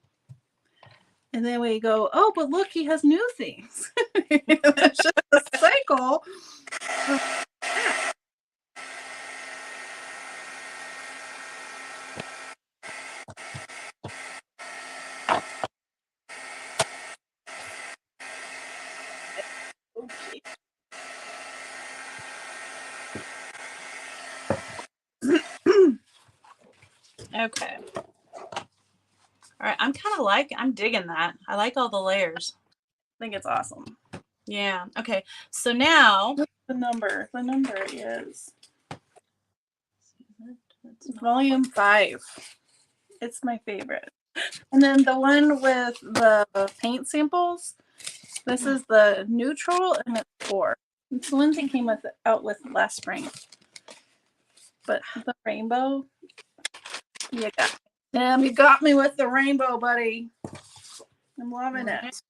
And then we go, oh, but look, he has new things. It's just a cycle. Okay. Okay. All right. I'm digging that. I like all the layers. I think it's awesome. Yeah. Okay. So now The number is volume 5. It's my favorite. And then the one with the paint samples, This is the neutral, and it's 4. It's the Lindsay came out with last spring. But the rainbow, you got me. Damn, you got me with the rainbow, buddy. I'm loving it.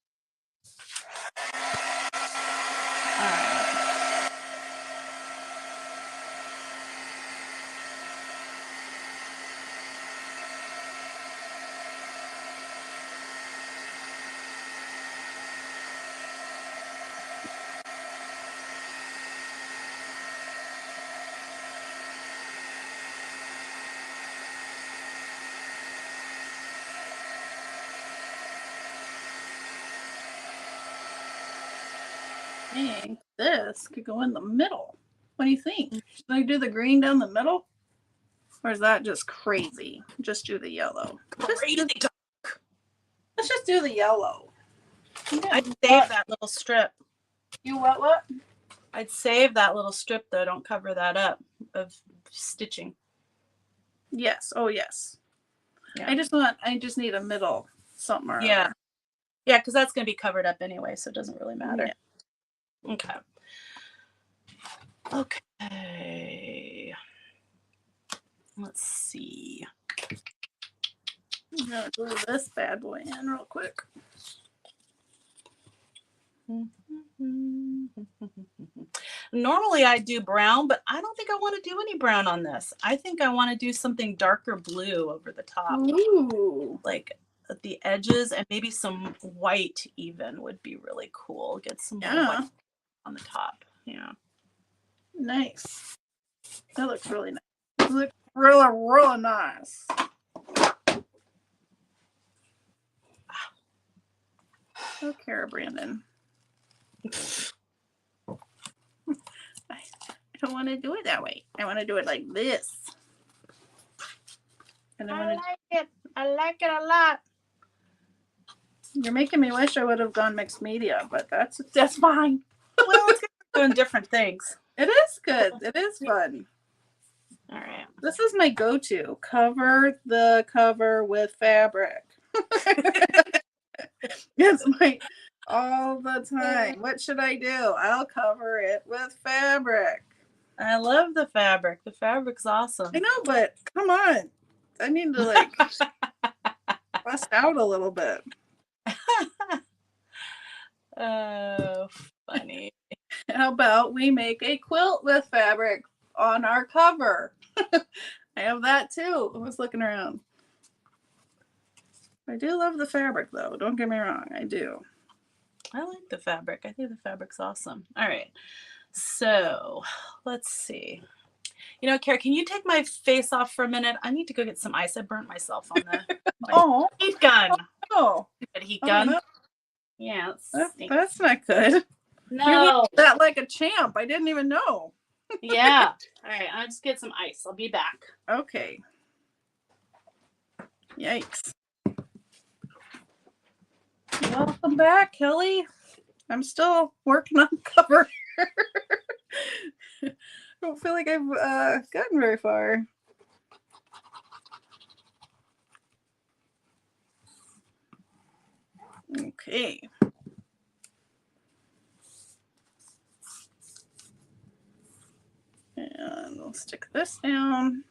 I think this could go in the middle. What do you think? Should I do the green down the middle? Or is that just crazy? Just do the yellow. Let's just do the yellow. I'd save that little strip. You what? I'd save that little strip though. Don't cover that up of stitching. Yes. Oh yes. Yeah. I just need a middle something or Yeah. other. Yeah, because that's going to be covered up anyway, so it doesn't really matter. Yeah. Okay. Okay. Let's see. I'm gonna glue this bad boy in real quick. Normally I do brown, but I don't think I want to do any brown on this. I think I want to do something darker blue over the top. Ooh. Like at the edges, and maybe some white even would be really cool. Get some more white on the top. Yeah. Nice. That looks really nice. It looks really, really nice. Oh, Cara, Brandon. I don't want to do it that way. I want to do it like this. And I like it. I like it a lot. You're making me wish I would have gone mixed media, but that's fine. Well, it's doing different things. It is good. It is fun. All right. This is my go-to. Cover the cover with fabric. It's my all the time. What should I do? I'll cover it with fabric. I love the fabric. The fabric's awesome. I know, but come on. I need to like bust out a little bit. Oh, funny. How about we make a quilt with fabric on our cover? I have that too. I was looking around. I do love the fabric though. Don't get me wrong. I do. I like the fabric. I think the fabric's awesome. All right. So let's see. You know, Cara, can you take my face off for a minute? I need to go get some ice. I burnt myself on the heat gun. Oh. Heat gun. No. Yeah. That's not good. No. You did that like a champ. I didn't even know. Yeah. All right. I'll just get some ice. I'll be back. Okay. Yikes. Welcome back, Kelly. I'm still working on cover. I don't feel like I've gotten very far. Okay. And we'll stick this down.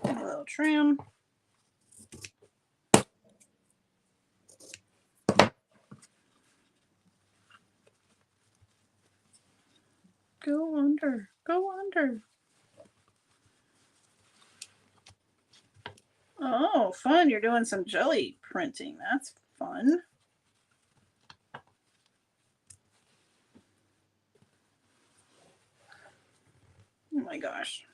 A little trim. Go under. Go under. Oh, fun. You're doing some jelly printing. That's fun. Oh my gosh.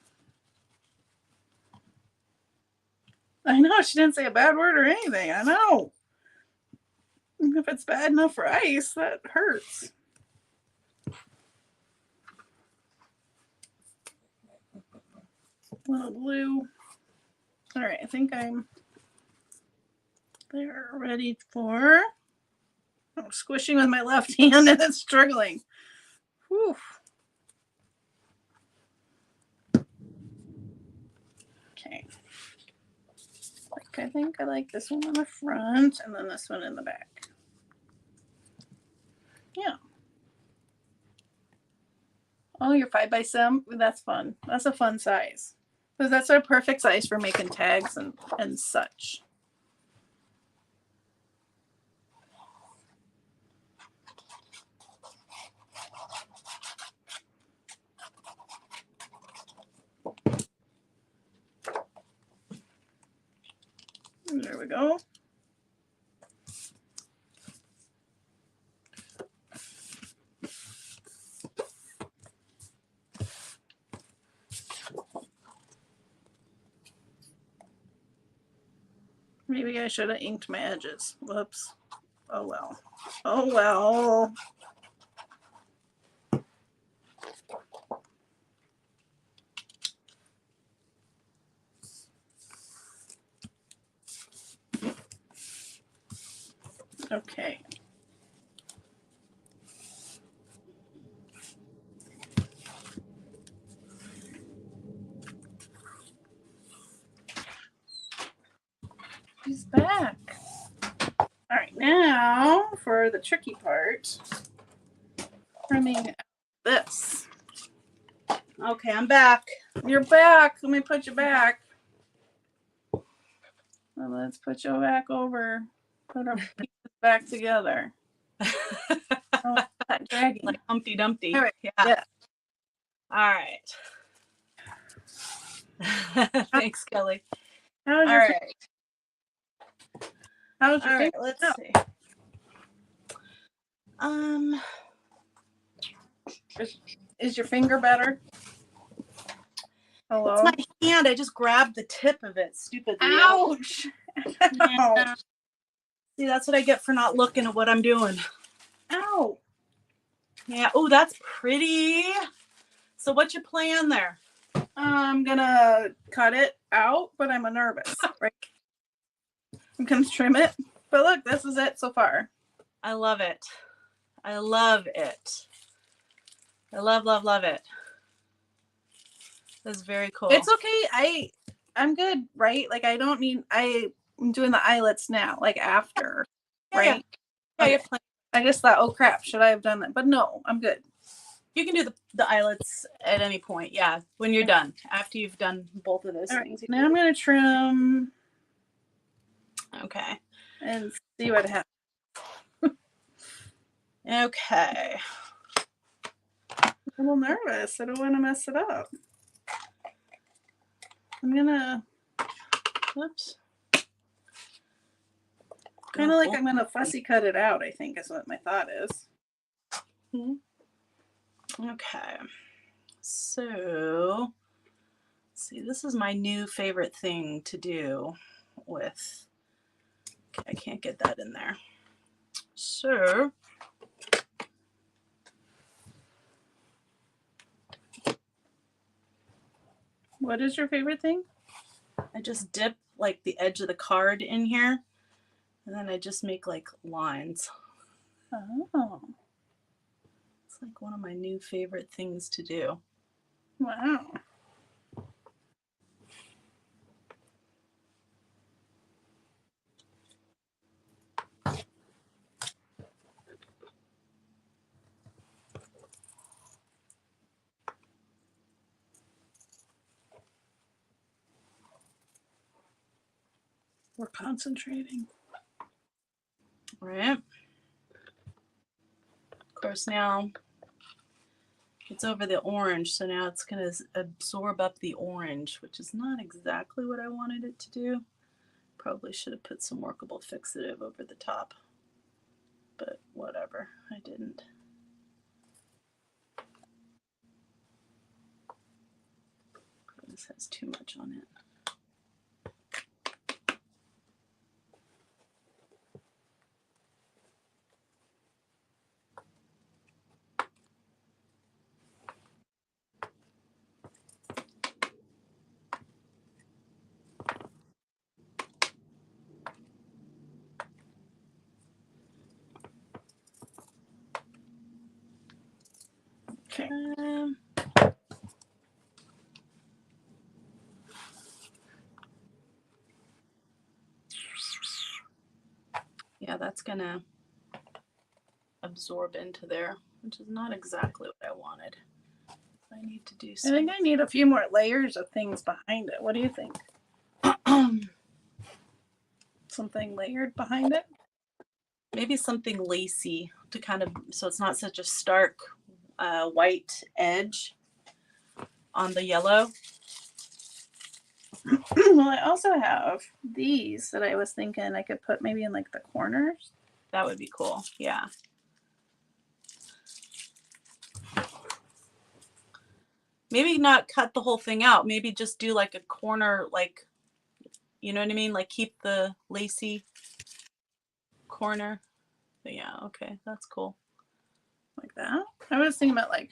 I know, she didn't say a bad word or anything. I know. If it's bad enough for ice, that hurts. A little blue. All right, I think I'm there ready for squishing with my left hand and it's struggling. Whew. Okay. Like, I think I like this one on the front and then this one in the back. Yeah. Oh, your 5x7. That's fun. That's a fun size. Because that's a perfect size for making tags and such. There we go. Maybe I should have inked my edges. Whoops. Oh well. Oh well. Okay. He's back. All right, now for the tricky part, trimming this. Okay, I'm back. You're back. Let me put you back. Well, let's put you back over. Put our pieces back together. Oh, not dragging. Like Humpty Dumpty. All right. Yeah. Yeah. All right. Thanks, Kelly. How's All your right. How's your All right. finger? Let's Oh, see. is your finger better? Hello. It's my hand. I just grabbed the tip of it stupidly. Ouch. Yeah. See, that's what I get for not looking at what I'm doing. Ow. Yeah. Oh, that's pretty. So what's your plan there? I'm gonna cut it out, but I'm nervous. Right. I'm gonna trim it. But look, this is it so far. I love it. I love it. I love it. That's very cool. It's okay. I'm good, right? Like I don't need I'm doing the eyelets now, like after. Yeah, right? Yeah, Okay. you're playing. I just thought, oh crap, should I have done that? But no, I'm good. You can do the eyelets at any point. Yeah, when you're done. After you've done both of those things. Now I'm gonna trim. Okay. And see what happens. Okay. I'm a little nervous. I don't want to mess it up. I'm gonna. Whoops. Kind of like I'm gonna fussy cut it out. I think is what my thought is. Okay. So, let's see. This is my new favorite thing to do with. Okay, I can't get that in there. So. What is your favorite thing? I just dip like the edge of the card in here, and then I just make like lines. Oh. It's like one of my new favorite things to do. Wow. We're concentrating. Right. Of course, now it's over the orange, so now it's going to absorb up the orange, which is not exactly what I wanted it to do. Probably should have put some workable fixative over the top, but whatever, I didn't. This has too much on it. Okay. gonna absorb into there, which is not exactly what I wanted. I need to do I some. think I need a few more layers of things behind it. What do you think? Something layered behind it? Maybe something lacy to kind of, so it's not such a stark white edge on the yellow. Well, I also have these that I was thinking I could put maybe in like the corners. That would be cool. Yeah. Maybe not cut the whole thing out. Maybe just do like a corner, like, you know what I mean? Like keep the lacy corner. But yeah, okay, that's cool. Like that. I was thinking about like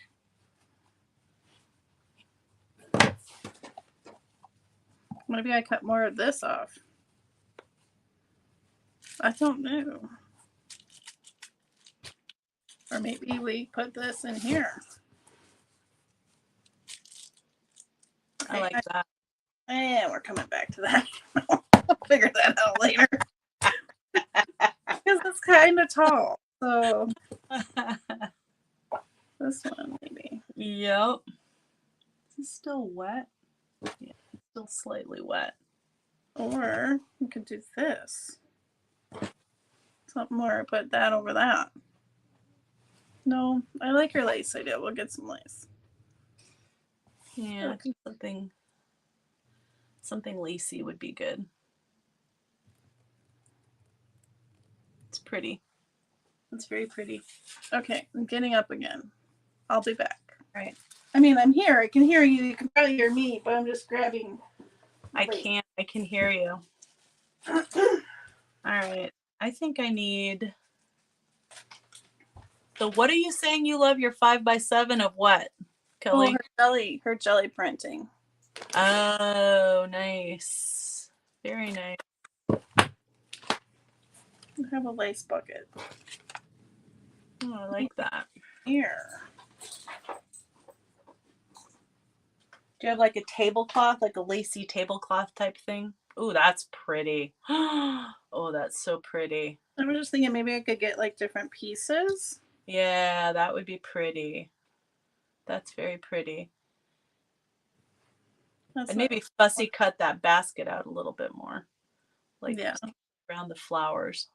maybe I cut more of this off. I don't know. Or maybe we put this in here. I like that. Yeah, we're coming back to that. I'll figure that out later. Because it's kind of tall. So this one maybe. Yep. Is it still wet? Yeah, still slightly wet. Or we could do this. Something more, put that over that. No, I like your lace idea. We'll get some lace. Yeah, I think something lacy would be good. It's pretty. It's very pretty. Okay, I'm getting up again. I'll be back. All right. I mean, I'm here. I can hear you. You can probably hear me, but I'm just grabbing. I can't. I can hear you. All right. I think I need. So what are you saying you love your 5x7 of what, Kelly? Oh, her jelly printing. Oh, nice. Very nice. I have a lace bucket. Oh, I like that. Here. Do you have like a tablecloth, like a lacy tablecloth type thing? Oh, that's pretty. Oh, that's so pretty. I was just thinking maybe I could get like different pieces. Yeah, that would be pretty. That's very pretty. And maybe fussy cut that basket out a little bit more. Like around the flowers.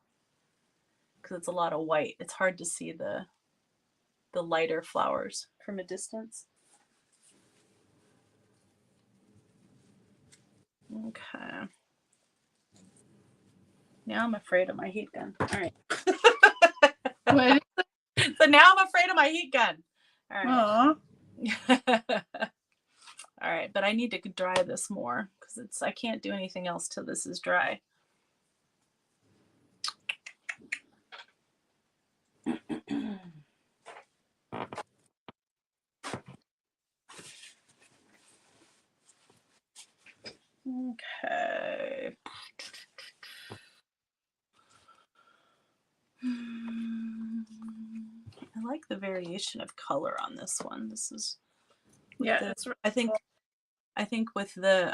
Because it's a lot of white. It's hard to see the lighter flowers from a distance. Okay. Now I'm afraid of my heat gun. All right. So now I'm afraid of my heat gun. All right. All right, but I need to dry this more because I can't do anything else till this is dry. Okay. I like the variation of color on this one. This is that's really I think with the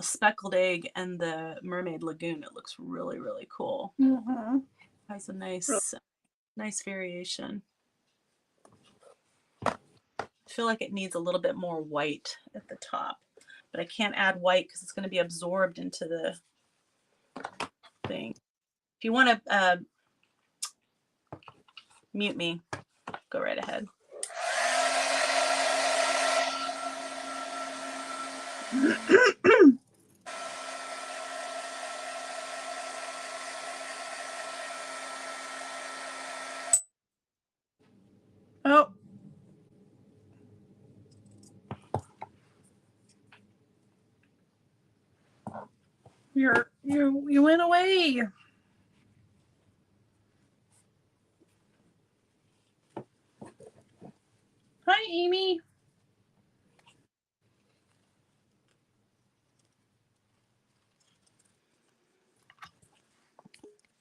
speckled egg and the mermaid lagoon, it looks really, really cool. Mm-hmm. Has a nice variation. I feel like it needs a little bit more white at the top, but I can't add white because it's going to be absorbed into the thing. If you want to mute me, go right ahead. Oh. You went away. Hi, Amy.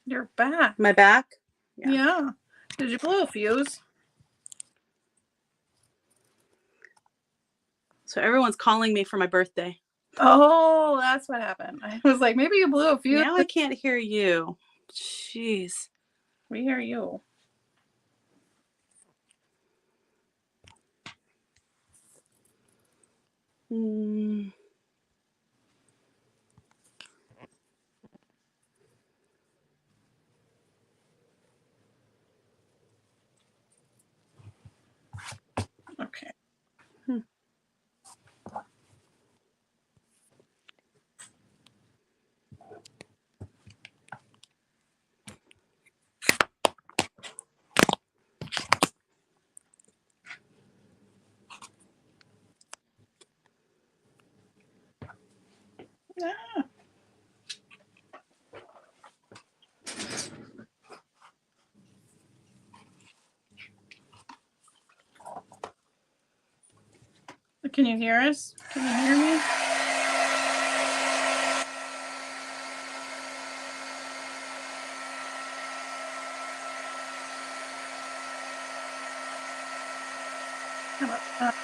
You're back. Am I back? Yeah. Did you blow a fuse? So everyone's calling me for my birthday. Oh, that's what happened. I was like, maybe you blew a fuse. Now I can't hear you. Jeez. We hear you. Okay. Ah. Can you hear us? Can you hear me? How about that?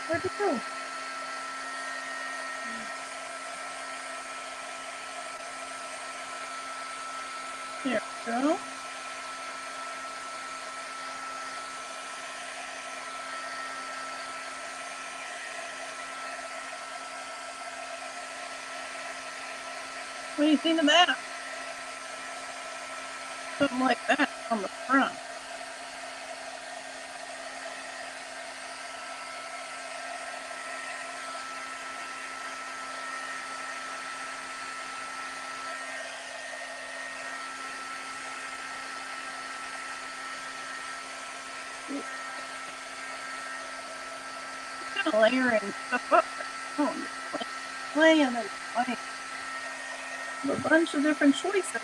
Where'd it go? There we go. What do you think of that? Something like that on the front. Kind of layering stuff up. Oh, playing and playing. A bunch of different choices.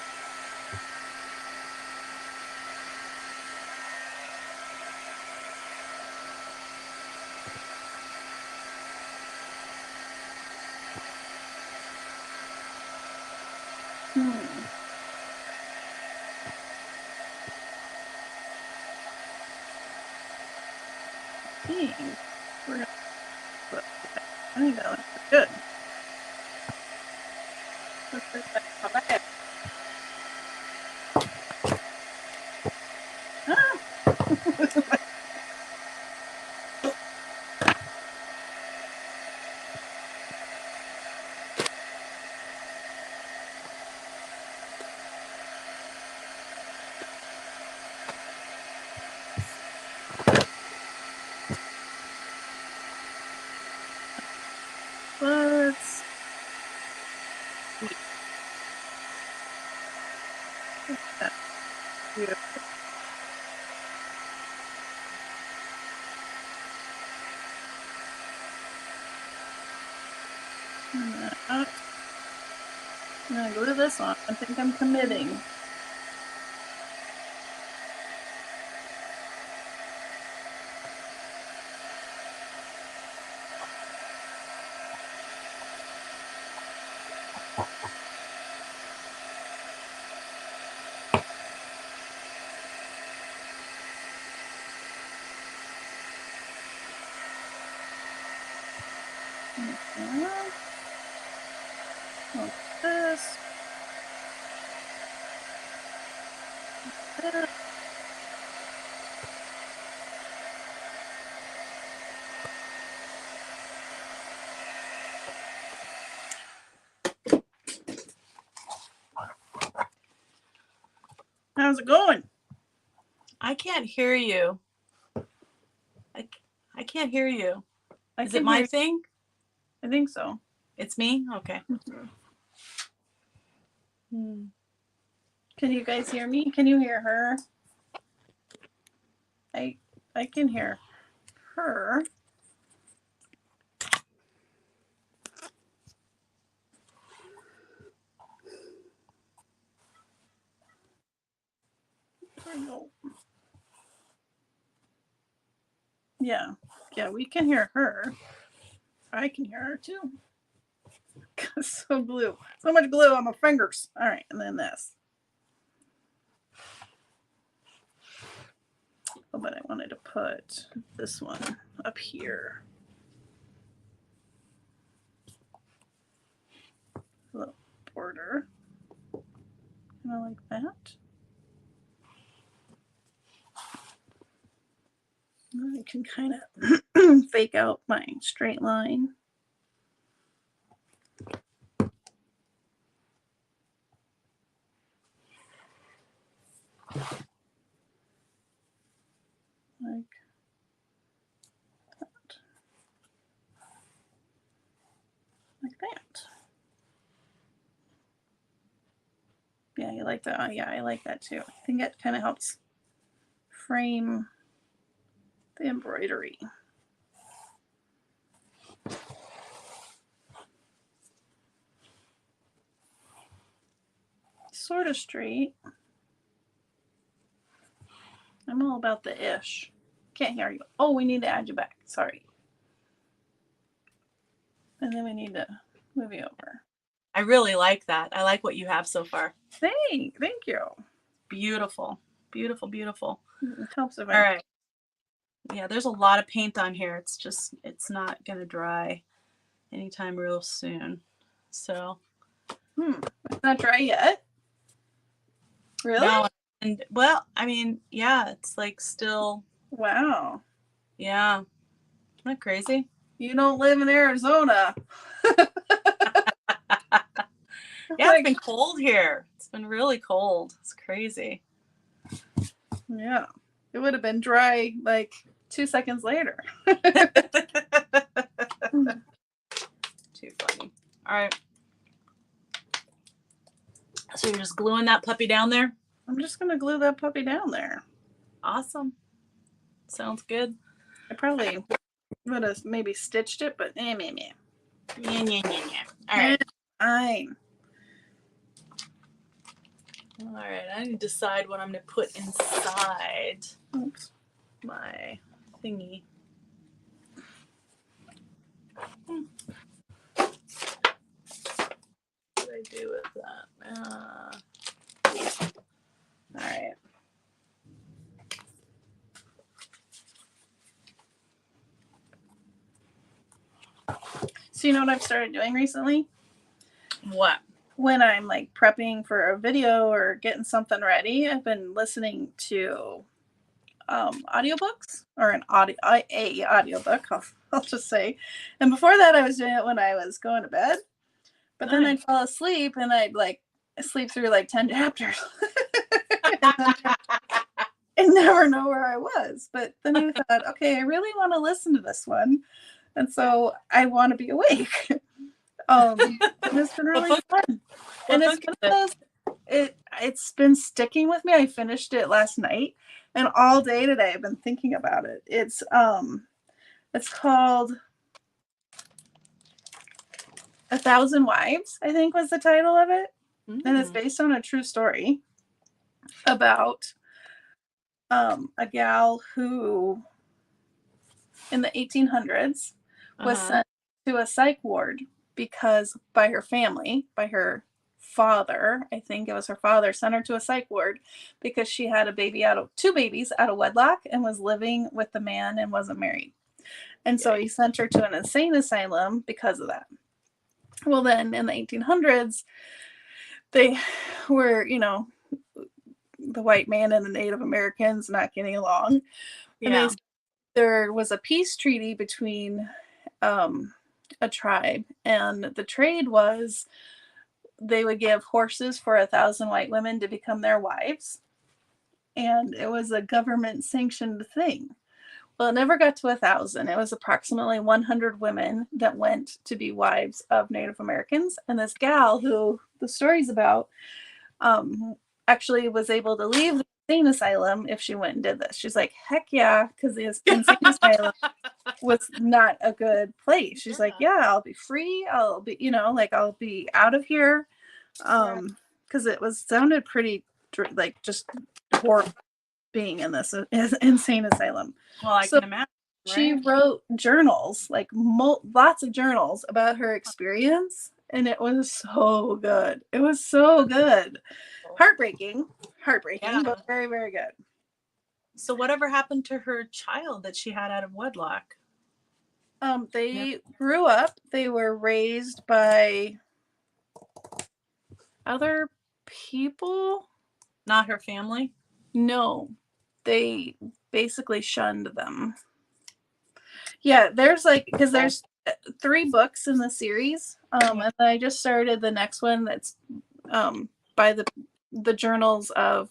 We're gonna put, I think that looks good. Let's put that on that. Ah. Let's see. That's beautiful. I'm gonna glue this on. I think I'm committing. Like this. That. How's it going? I can't hear you. I can't hear you. Is it can my hear- thing? I think so. It's me? Okay. Hmm. Can you guys hear me? Can you hear her? I can hear her. Yeah, we can hear her. I can hear her too. So blue. So much glue on my fingers. All right, and then this. Oh, but I wanted to put this one up here. A little border. Kind of like that. And I can kind of fake out my straight line. Like that. Like that. Yeah, you like that? Yeah, I like that too. I think it kind of helps frame the embroidery. Sort of straight. I'm all about the ish. Can't hear you. Oh, we need to add you back. Sorry. And then we need to move you over. I really like that. I like what you have so far. Thank you. Beautiful. Beautiful, beautiful. It helps if All right. Yeah, there's a lot of paint on here. It's not going to dry anytime real soon. So. It's not dry yet. Really? No. And well, I mean, yeah, it's like still. Wow. Yeah. Isn't that crazy? You don't live in Arizona. Yeah, it's been cold here. It's been really cold. It's crazy. Yeah. It would have been dry like 2 seconds later. Too funny. All right. So you're just gluing that puppy down there? I'm just going to glue that puppy down there. Awesome. Sounds good. I probably would have maybe stitched it, but Yeah. All right. Fine. All right. I need to decide what I'm going to put inside my thingy. What do I do with that? All right. So you know what I've started doing recently? What? When I'm like prepping for a video or getting something ready, I've been listening to audiobooks or an audiobook, I'll just say. And before that, I was doing it when I was going to bed. But then I'd fall asleep and I'd like sleep through like 10 chapters. And never know where I was. But then I thought, okay, I really want to listen to this one. And so I want to be awake. And it's been really fun. And it's one of those, it's been sticking with me. I finished it last night and all day today I've been thinking about it. It's called 1,000 Wives, I think was the title of it. And it's based on a true story about a gal who in the 1800s was sent to a psych ward because by her family, by her father, I think it was her father, sent her to a psych ward because she had two babies out of wedlock and was living with the man and wasn't married. And so he sent her to an insane asylum because of that. Well, then in the 1800s, they were, the white man and the Native Americans not getting along. Yeah. And there was a peace treaty between a tribe, and the trade was they would give horses for 1,000 white women to become their wives. And it was a government sanctioned thing. Well, it never got to 1,000. It was approximately 100 women that went to be wives of Native Americans. And this gal who the story's about, actually was able to leave the insane asylum if she went and did this. She's like, heck yeah, because the insane asylum was not a good place. She's like, yeah, I'll be free. I'll be, like I'll be out of here. Because it sounded pretty like just horrible being in this insane asylum. Well, I can imagine. Right? She wrote journals, like lots of journals about her experience, and it was so good. It was so good. Heartbreaking, but very, very good. So whatever happened to her child that she had out of wedlock? They grew up. They were raised by other people. Not her family? No. They basically shunned them. Yeah, there's because there's 3 books in the series. And I just started the next one that's by the journals of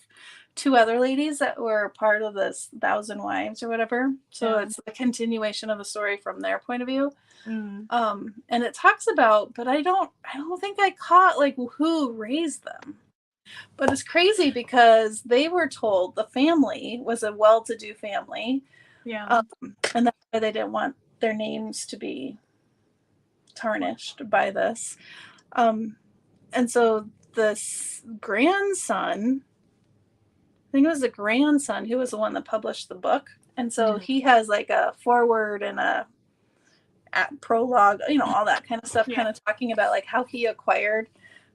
2 other ladies that were part of this 1,000 Wives or whatever. So it's a continuation of the story from their point of view. And it talks about, but I don't think I caught like who raised them. But it's crazy because they were told the family was a well-to-do family. Yeah. And that's why they didn't want their names to be tarnished by this. And so this grandson, I think it was the grandson who was the one that published the book. And so he has like a foreword and a prologue, all that kind of stuff, kind of talking about like how he acquired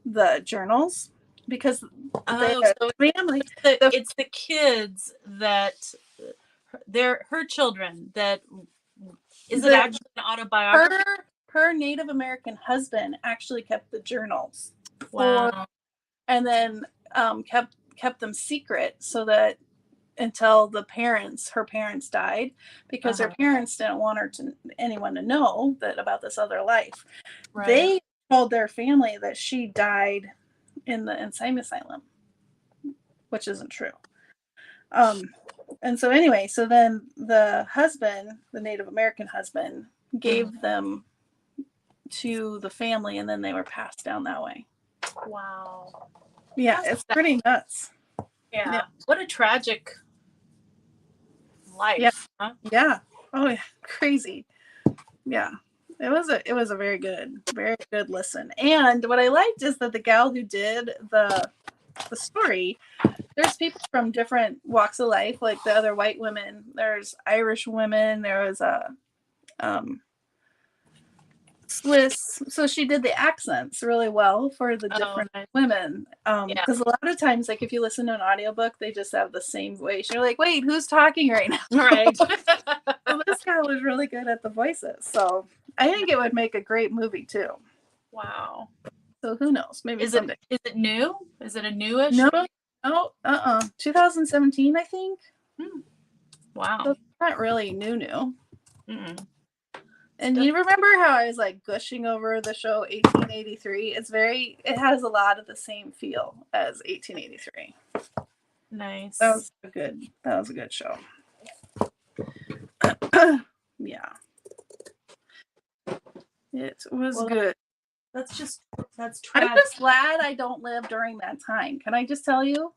the journals. Because so family, it's the kids that they're her children that is it actually an autobiography? Her Native American husband actually kept the journals. Wow. And then kept them secret so that until her parents died, because her parents didn't want anyone to know that about this other life. Right. They told their family that she died in the insane asylum, which isn't true. And so anyway, so then the husband, the Native American husband, gave them to the family, and then they were passed down that way. Wow. Yeah, it's pretty nuts. Yeah. What a tragic life. Yeah. Huh? Yeah. Oh, yeah. Crazy. Yeah. It was a very good listen. And what I liked is that the gal who did the story, there's people from different walks of life, like the other white women. There's Irish women. There was a Swiss. So she did the accents really well for the different women. Because a lot of times, like if you listen to an audiobook, they just have the same voice. You're like, wait, who's talking right now? Right. So this girl was really good at the voices. So I think it would make a great movie too. Wow. So who knows? Maybe someday. Is it new? Is it a newish? No. 2017, I think. Wow. So it's not really new. Mm-mm. And you remember how I was like gushing over the show 1883? It has a lot of the same feel as 1883. Nice. That was a good show. Yeah. It was good. That's tragic. I'm just glad I don't live during that time. Can I just tell you?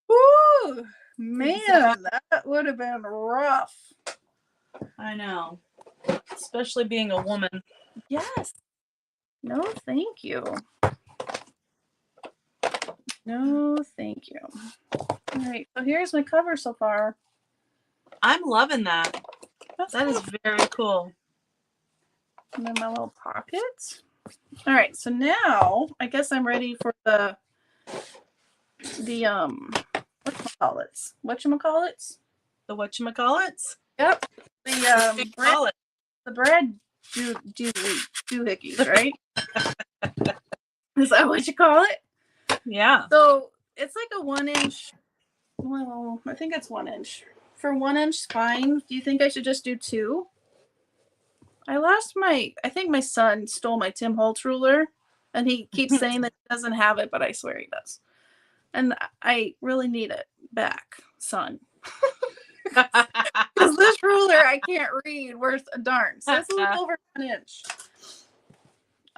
Woo, man, that would have been rough. I know. Especially being a woman. Yes. No, thank you. No, thank you. All right. So here's my cover so far. I'm loving that. That is very cool. And then my little pockets. All right. So now I guess I'm ready for the whatchamacallits. The whatchamacallits? Yep. The bread doohickeys, right? Is that what you call it? Yeah. So it's like a 1 inch. Well, I think it's 1 inch. For 1 inch spine, do you think I should just do 2? I think my son stole my Tim Holtz ruler, and he keeps saying that he doesn't have it, but I swear he does. And I really need it back, son. Because this ruler I can't read worth a darn. So it's a little over 1 inch.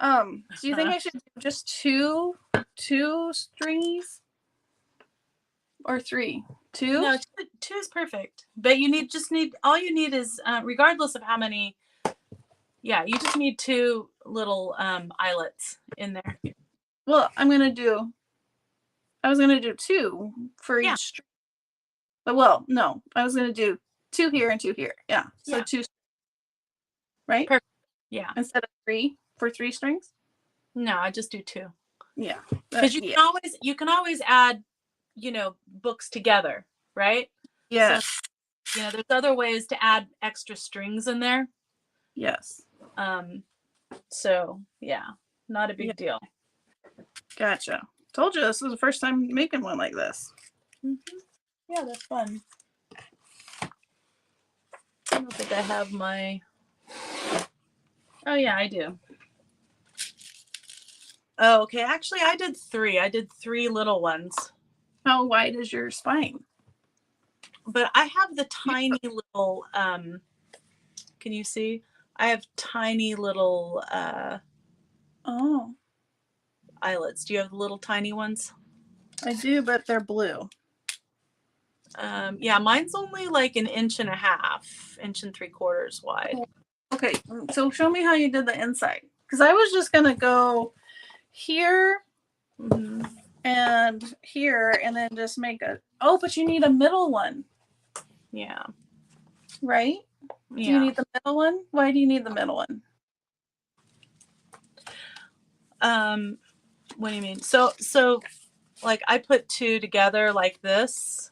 Do you think I should do just two strings or three? Two? No, two is perfect. But you need all you need is regardless of how many. Yeah, you just need two little eyelets in there. Well, I was gonna do two for each string. But well, no, I was gonna do two here and two here. Yeah. So two, right? Perfect. Yeah. Instead of three for three strings? No, I just do two. Yeah. Because you can always add, books together, right? Yes. So, there's other ways to add extra strings in there. Yes. So yeah, not a big deal. Gotcha. Told you this was the first time making one like this. Mm-hmm. Yeah, that's fun. I don't think I have my. Oh yeah, I do. Oh, okay. Actually, I did three. I did three little ones. How wide is your spine? But I have the tiny little. Can you see? I have tiny little eyelets. Do you have the little tiny ones? I do, but they're blue. Yeah, mine's only like 1.5 inches, 1 3/4 inches wide. Okay, so show me how you did the inside. Because I was just going to go here and here and then just make a... Oh, but you need a middle one. Yeah. Right? Yeah. Do you need the middle one? Why do you need the middle one? What do you mean? So like I put two together like this.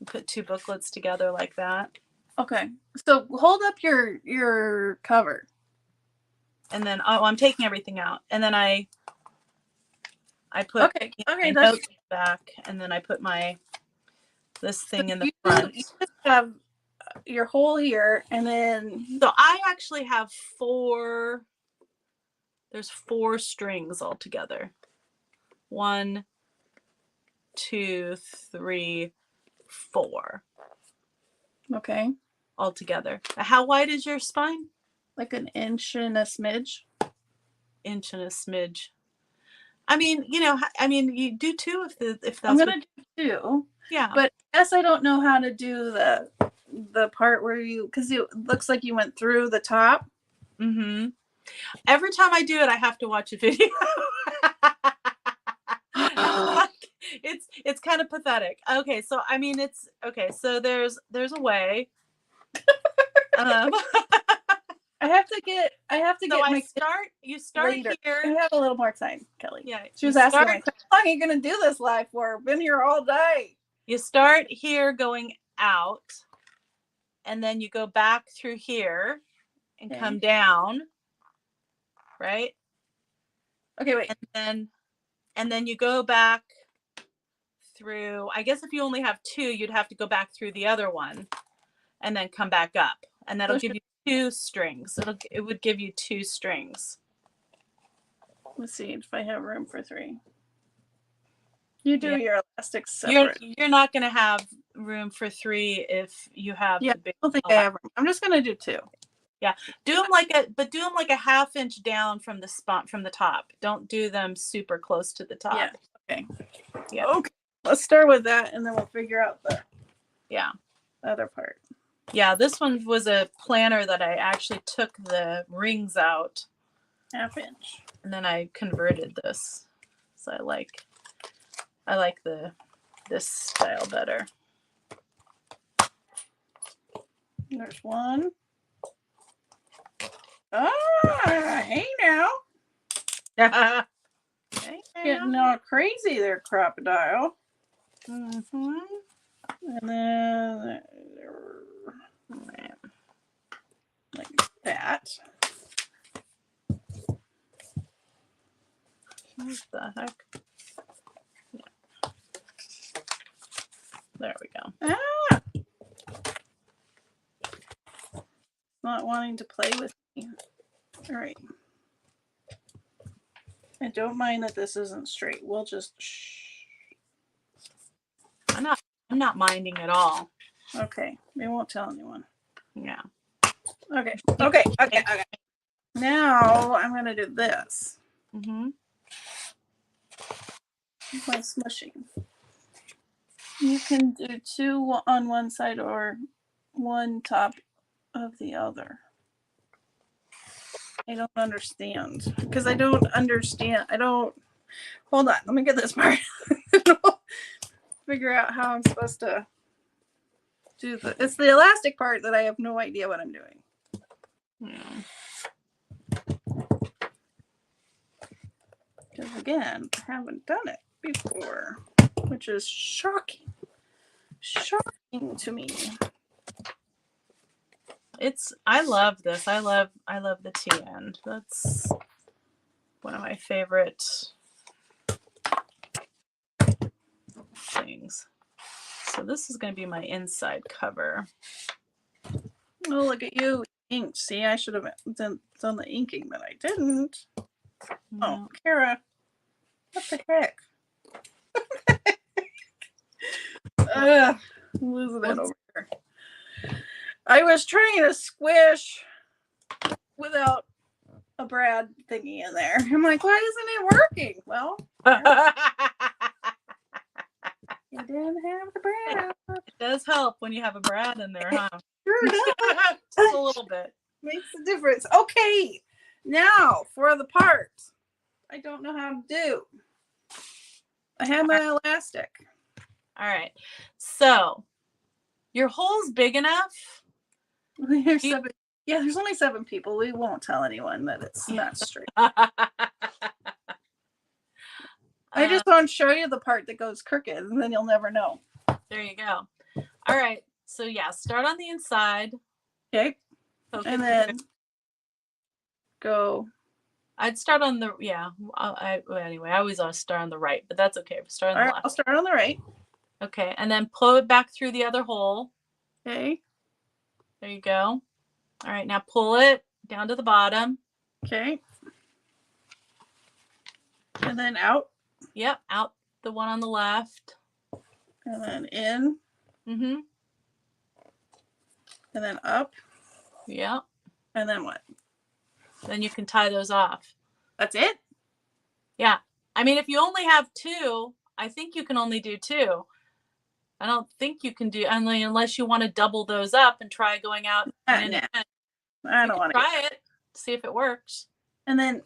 Put two booklets together like that. Okay. So hold up your cover. And then I'm taking everything out. And then I put my notes back, and then I put this thing in the front. You just have your hole here, and then so I actually have there's 4 strings all together. 1, 2, 3, 4. Okay. All together. How wide is your spine? Like 1 inch and a smidge. Inch and a smidge. I mean, you do 2 if that's. I'm gonna do 2. Yeah. But I guess I don't know how to do the part where because it looks like you went through the top. Mm-hmm. Every time I do it, I have to watch a video. It's kind of pathetic. Okay, so I mean it's okay. So there's a way. I have to get You start later. here. I have a little more time, Kelly. Yeah. She was asking like, how long are you gonna do this live for? Been here all day. You start here going out, and then you go back through here and come down. Right? Okay, wait. And then you go back through, I guess if you only have 2, you'd have to go back through the other one and then come back up. And that'll give you 2 strings. It would give you 2 strings. Let's see if I have room for 3. You do your elastics separate. You're not going to have room for 3 if you have the big. I don't think I have room. I'm just going to do 2. Yeah, do them like a 1/2 inch down from the spot from the top. Don't do them super close to the top. Yeah. Okay. Yeah. Okay. Let's start with that, and then we'll figure out the other part. Yeah, this one was a planner that I actually took the rings out. 1/2 inch. And then I converted this. So I like this style better. There's one. Hey now. Hey, getting all crazy there, crocodile. Mm-hmm. And then like that. What the heck? Yeah. There we go. Ah! Not wanting to play with me. All right. I don't mind that this isn't straight. We'll just shh. I'm not minding at all. Okay, we won't tell anyone. Yeah. Okay. Now I'm gonna do this. Mm-hmm. My smushing. You can do two on one side or one top of the other. I don't understand because I don't understand. I don't. Hold on. Let me get this part. Figure out how I'm supposed to do the. It's the elastic part that I have no idea what I'm doing. Because again, I haven't done it before, which is shocking. Shocking to me. I love this. I love the T-end. That's one of my favorite things. So this is going to be my inside cover. Oh, look at you, ink. See, I should have done the inking, but I didn't. Oh, Cara, what the heck? I'm losing it over here. I was trying to squish without a Brad thingy in there. I'm like, why isn't it working? Well, you didn't have the Brad. It does help when you have a Brad in there, huh? Sure does. Just a little bit. Makes a difference. Okay, now for the part. I don't know how to do. I have my elastic. All right. So your hole's big enough. There's only 7 people. We won't tell anyone that it's not straight. I just want to show you the part that goes crooked, and then you'll never know. There you go. All right. So yeah, start on the inside. Okay. And then go. I'd start on the anyway. I always start on the right, but that's okay. Start on the left. I'll start on the right. Okay, and then pull it back through the other hole. Okay. There you go. All right, now pull it down to the bottom. Okay. And then out. Yep, out the one on the left. And then in. Mm-hmm. And then up. Yep. And then what? Then you can tie those off. That's it? Yeah. I mean, if you only have 2, I think you can only do 2. I don't think you can do unless you want to double those up and try going out. I don't want to try it. See if it works. And then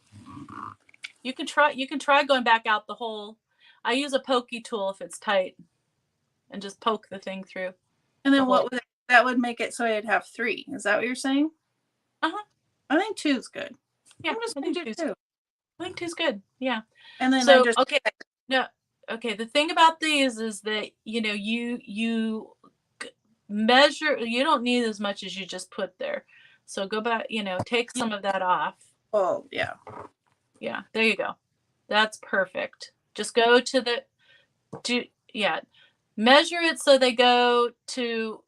you can try going back out the hole. I use a pokey tool if it's tight, and just poke the thing through. And then that would make it so I'd have 3. Is that what you're saying? Uh-huh. I think 2 is good. Yeah, I think 2 is good. I think 2 is good. Yeah. And then okay. The thing about these is that you measure. You don't need as much as you just put there. So go back. Take some of that off. Oh yeah. Yeah. There you go. That's perfect. Just go to measure it so they go to,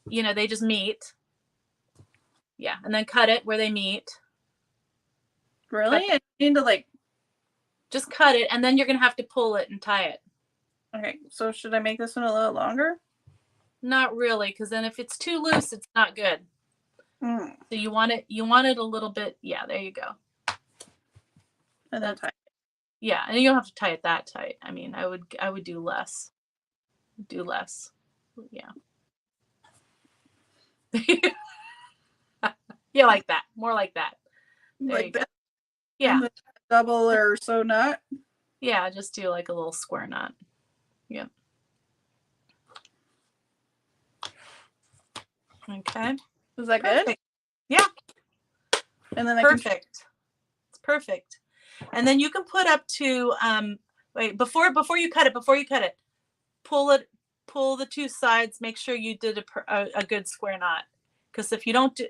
they just meet. Yeah, and then cut it where they meet. Really? I need to just cut it, and then you're gonna have to pull it and tie it. Okay, so should I make this one a little longer? Not really, because then if it's too loose, it's not good. So you want it a little bit. Yeah, there you go. And then tie it. Yeah, and you don't have to tie it that tight. I mean, I would do less. Do less. Yeah. Yeah, like that. More like that. Like that. Yeah. Double or so knot. Yeah, just do like a little square knot. Yep. Okay. Is that good? Yeah. And then perfect. It's perfect. And then you can put up to wait, before you cut it, pull the 2 sides, make sure you did a good square knot. Because if you don't do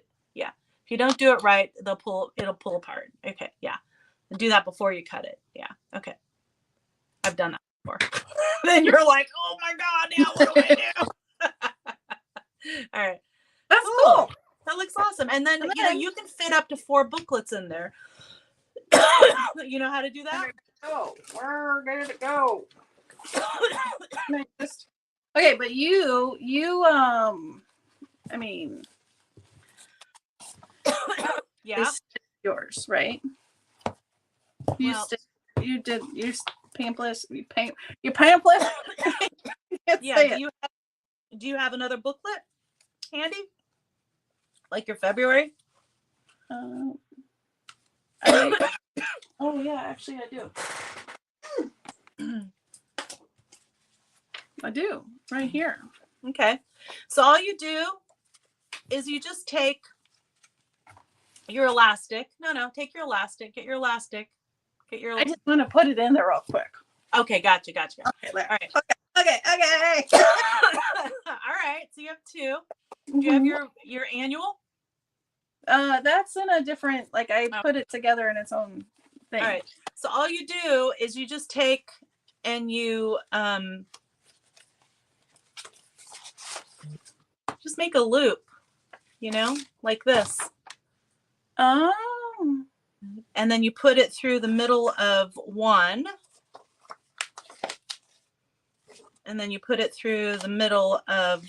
it right, it'll pull apart. Okay, yeah. And do that before you cut it. Yeah. Okay. I've done that before. Then you're like, oh my God, now what do I do? All right. That's cool. That looks awesome. And then, you can fit up to 4 booklets in there. You know how to do that? Where did it go? Okay, but you I mean, Yeah. it's yours, right? You Well, you did you pamphlet you pamphlet. yeah. Do you have another booklet handy? Like your February? Oh yeah, actually I do. I do right here. Okay. So all you do is you just take your elastic. No, take your elastic. Get your elastic. Get your. I just want to put it in there real quick. Okay, gotcha. Okay, there. All right. Okay. All right. So you have two. Do you have your annual? That's in a different. Like I put it together in its own thing. All right. So all you do is you just take and you just make a loop, like this. Oh. And then you put it through the middle of one. And then you put it through the middle of.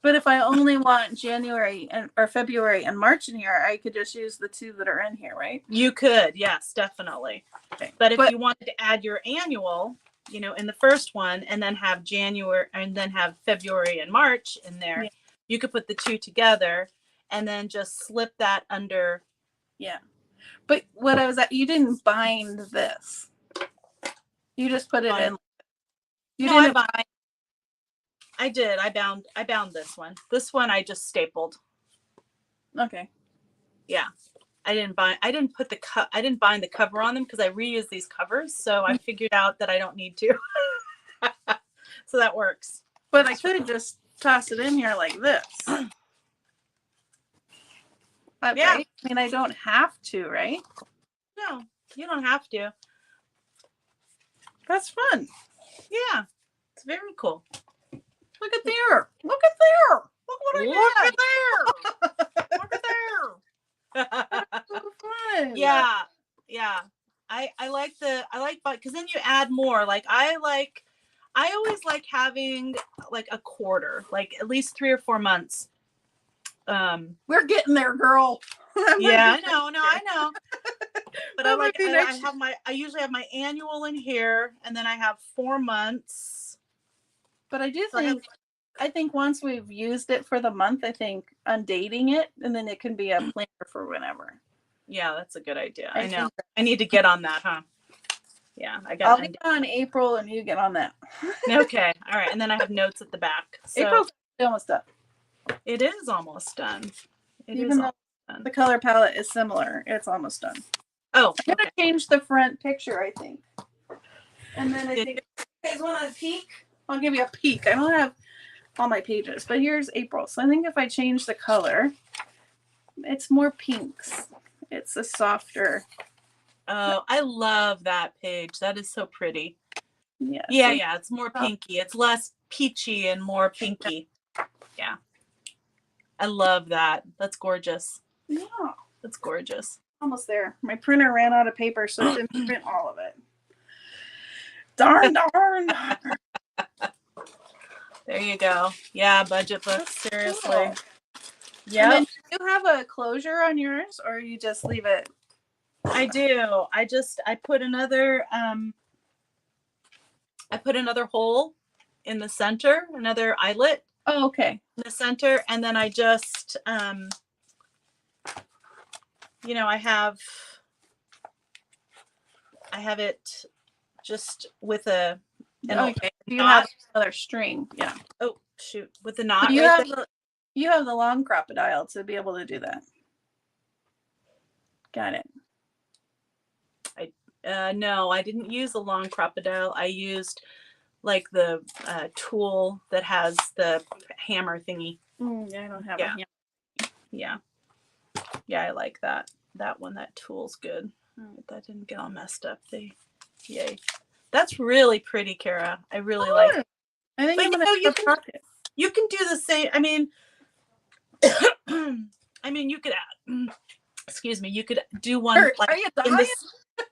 But if I only want January or February and March in here, I could just use the two that are in here, right? You could, yes, definitely. Okay. But if you wanted to add your annual, in the first one, and then have January, and then have February and March in there, yeah, you could put the two together, and then just slip that under. Yeah. But what I was at, you didn't bind this. You just put it in. You didn't bind. I did. I bound this one. This one I just stapled. Okay. Yeah. I didn't bind the cover on them because I reuse these covers. So I figured out that I don't need to. So that works. But I could have just tossed it in here like this. Okay. Yeah. I mean, I don't have to, right? No, you don't have to. That's fun. Yeah. It's very cool. Look at there. Look at there. Look what I did. Look at there. That's so fun. Yeah. I like because then you add more. Like I always like having like a quarter, like at least 3 or 4 months. We're getting there, girl. Yeah, I know. But I usually have my annual in here, and then I have 4 months. But I do think, I think once we've used it for the month, I think undating it, and then it can be a planner for whenever. Yeah, that's a good idea. I know. I need to get on that, huh? Yeah, I'll get on April, and you get on that. Okay. All right. And then I have notes at the back. So April's almost done. It is almost done. Even though the color palette is similar, it's almost done. Oh, I'm gonna change the front picture, I think. And then I think you guys want a peek? I'll give you a peek. I don't have all my pages, but here's April. So I think if I change the color, it's more pinks. It's a softer. Oh, I love that page. That is so pretty. Yeah. Yeah. It's more pinky. It's less peachy and more pinky. Yeah. I love that. That's gorgeous. Yeah. That's gorgeous. Almost there. My printer ran out of paper, so it didn't print all of it. Darn. There you go. Yeah, budget books. Seriously. Cool. Yeah. Do you have a closure on yours, or you just leave it? I do. I put another hole in the center, another eyelet. Oh, okay. In the center, and then I just I have it just with a okay. You have another string. Yeah. Oh shoot, with the knot. You have the long crocodile to be able to do that. Got it. No, I didn't use the long crocodile. I used like the tool that has the hammer thingy. Yeah, I don't have a hammer. Yeah, I like that one. That tool's good. That didn't get all messed up. Yay. That's really pretty, Cara. I really like it. I think you can do the same. I mean, you could add. Excuse me. You could do one. Are you dying?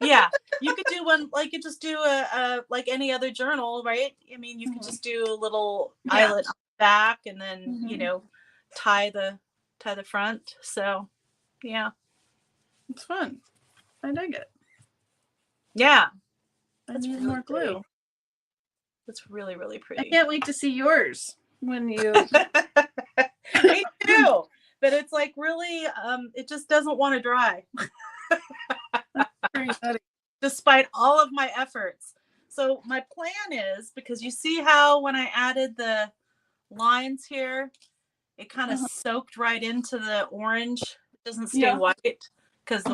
Yeah, You could do one, like you just do a like any other journal, right? I mean, you could just do a little eyelet on the back and then, you know, tie the front. So, yeah. It's fun. I dig it. Yeah. I need more glue. It's really, really I pretty. can't wait to see yours when you. Me too. But it's like really, it just doesn't want to dry. Despite all of my efforts. So my plan is, because you see how when I added the lines here, it kind of soaked right into the orange. It doesn't stay white because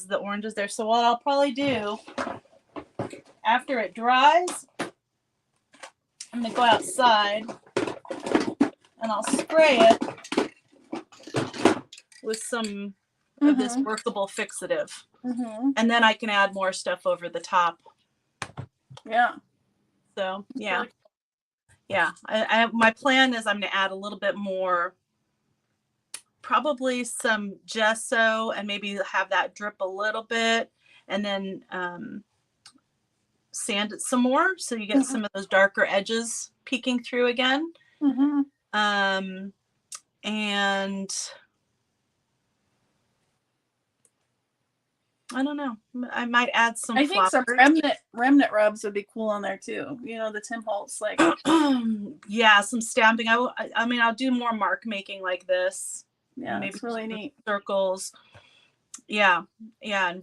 the orange is there. So what I'll probably do after it dries, I'm gonna go outside and I'll spray it with some of this workable fixative. And then I can add more stuff over the top. Yeah. So yeah. Yeah. My plan is I'm gonna add a little bit more, probably some gesso, and maybe have that drip a little bit, and then sand it some more so you get some of those darker edges peeking through again. And I don't know. I might add some. I think some remnant rubs would be cool on there too. You know, the Tim Holtz like. Yeah, some stamping. I mean, I'll do more mark making like this. Yeah, maybe it's really neat. Circles. Yeah, yeah, and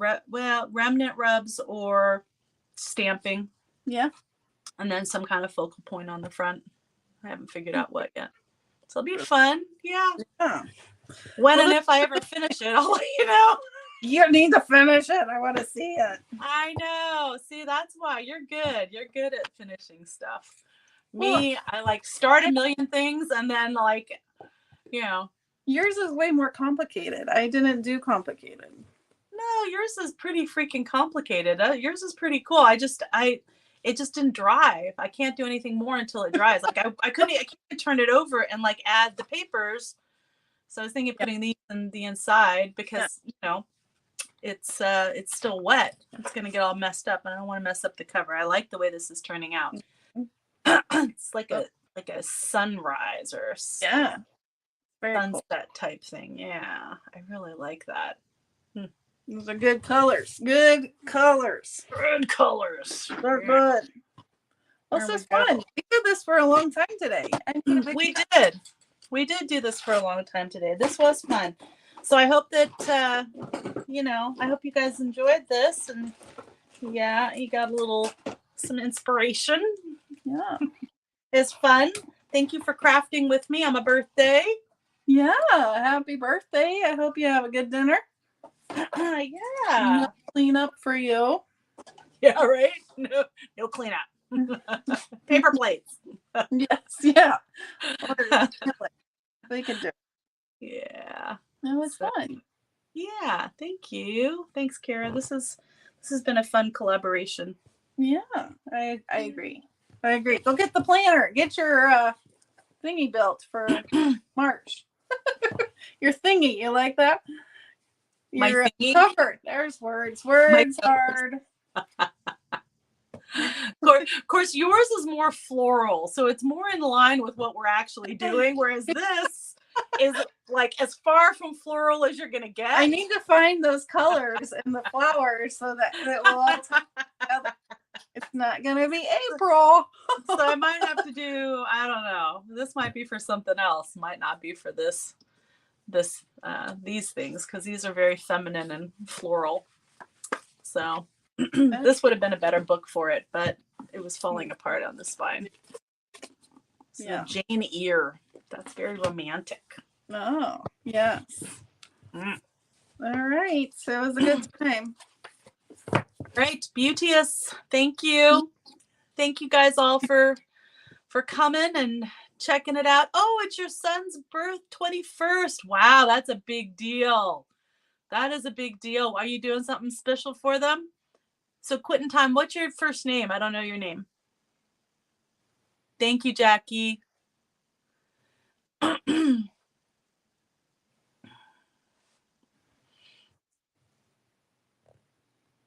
remnant rubs or stamping. Yeah. And then some kind of focal point on the front. I haven't figured out what yet. So it'll be fun. Yeah. When and if I ever finish it, I'll let you know. You need to finish it. I want to see it. I know. See, that's why you're good. You're good at finishing stuff. Me, I like start a million things and then like, you know. Yours is way more complicated. I didn't do complicated. No, yours is pretty freaking complicated. Yours is pretty cool. It just didn't dry. I can't do anything more until it dries. Like I can't turn it over and like add the papers. So I was thinking of putting these in the inside because you know it's still wet. It's gonna get all messed up, and I don't want to mess up the cover. I like the way this is turning out. It's like a sunrise or sunset type thing. Yeah, I really like that. Those are good colors. Good colors. Good colors. They're good. Well, this is fun. We did this for a long time today. We did do this for a long time today. This was fun. So I hope that, I hope you guys enjoyed this. And yeah, you got some inspiration. Yeah. It's fun. Thank you for crafting with me on my birthday. Yeah. Happy birthday. I hope you have a good dinner. Yeah. No clean up for you. Yeah, right? No clean up. Paper plates. Yes, yeah. We can do it. Yeah. That was fun. Yeah, thank you. Thanks, Cara. This has been a fun collaboration. Yeah, I agree. I agree. Go get the planner. Get your thingy built for March. Your thingy. You like that? Your cover. There's words. Words hard. Of course, yours is more floral, so it's more in line with what we're actually doing, whereas this is like as far from floral as you're gonna get. I need to find those colors and the flowers so that it will all tie together. It's not gonna be April. So I might have to do, I don't know. This might be for something else. Might not be for these things, because these are very feminine and floral. So this would have been a better book for it, but it was falling apart on the spine. So yeah. Jane Eyre. That's very romantic. Oh, yes. All right. So it was a good time. Great. Beauteous. Thank you. Thank you guys all for coming and checking it out. Oh, it's your son's birth, 21st. Wow, that's a big deal. That is a big deal. Are you doing something special for them? So Quitting Time, what's your first name? I don't know your name. Thank you, Jackie.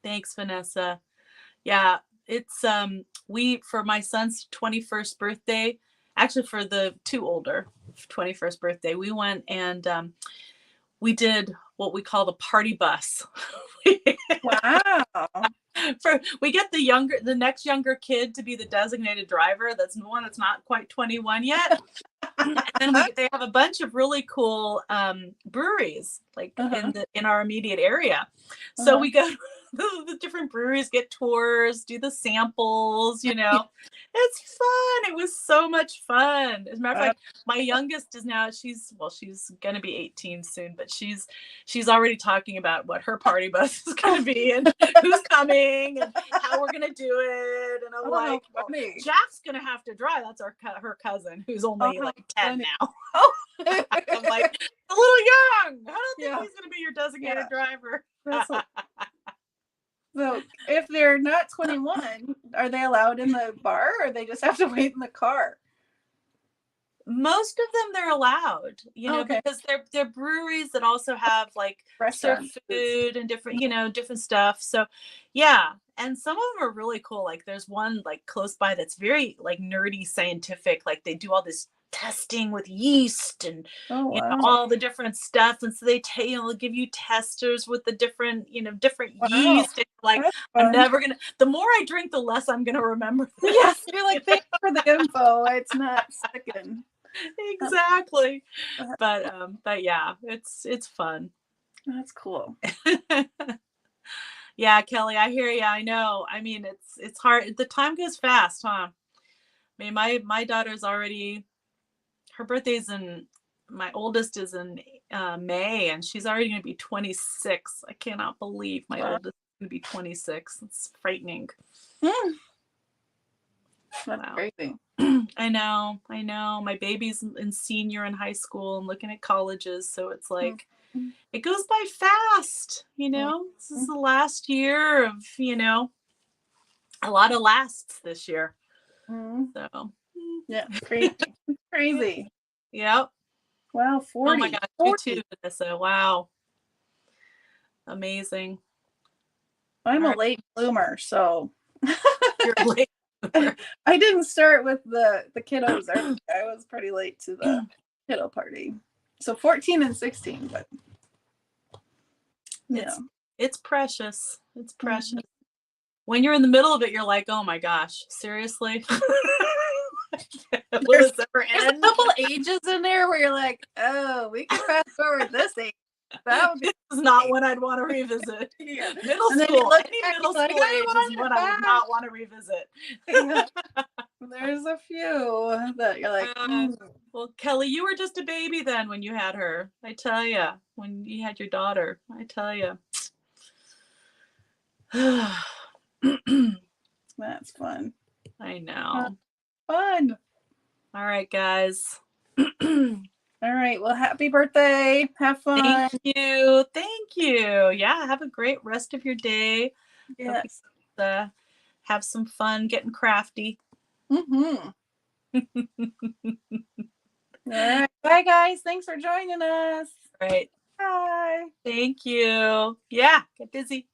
Thanks, Vanessa. Yeah, it's for my son's 21st birthday, actually for the two older 21st birthday, we went and we did what we call the party bus. Wow. We get the next younger kid to be the designated driver. That's the one that's not quite 21 yet. And then they have a bunch of really cool breweries like in our immediate area. So we go to the different breweries, get tours, do the samples, It's fun. It was so much fun. As a matter of fact, my youngest is now, she's gonna be 18 soon, but she's already talking about what her party bus is gonna be and who's coming and how we're gonna do it. And I'm like, well, Jack's gonna have to drive. That's her cousin who's only like 10 now. I'm like, a little young. I don't think he's gonna be your designated driver. So if they're not 21, are they allowed in the bar, or they just have to wait in the car? Most of them they're allowed, because they're breweries that also have like serve food and different, different stuff. So yeah. And some of them are really cool. Like there's one like close by that's very like nerdy scientific. Like they do all this testing with yeast and all the different stuff. And so they they'll give you testers with the different, different yeast. And like I'm never gonna. The more I drink, the less I'm gonna remember. Yes, you're like, thanks for the info. It's not sticking. Exactly. But yeah, it's fun. That's cool. Yeah, Kelly, I hear you. I know. I mean, it's hard. The time goes fast, huh? I mean, my daughter's already, her birthday's my oldest is in May, and she's already going to be 26. I cannot believe my oldest is going to be 26. It's frightening. That's crazy. I know. My baby's in senior in high school and looking at colleges. So it's like, it goes by fast, This is the last year of, a lot of lasts this year. So. Yeah, crazy. Yep. Wow, 40. Oh my gosh, 40. You too, Vanessa. Wow. Amazing. I'm a late bloomer, so. You're late. I didn't start with the kiddos. I was pretty late to the kiddo party. So 14 and 16, but it's precious. It's precious. When you're in the middle of it, you're like, oh my gosh, seriously? There's a couple ages in there where you're like, oh, we can fast forward this age. This is not one I'd want to revisit. Middle school. Any middle school age is one I would not want to revisit. There's a few that you're like, well, Kelly, you were just a baby then when you had her. I tell you, when you had your daughter, I tell you. That's fun. I know. Fun. All right, guys. All right. Well, happy birthday. Have fun. Thank you. Thank you. Yeah. Have a great rest of your day. Yes. Have some fun getting crafty. All right. Bye, guys. Thanks for joining us. All right. Bye. Thank you. Yeah. Get busy.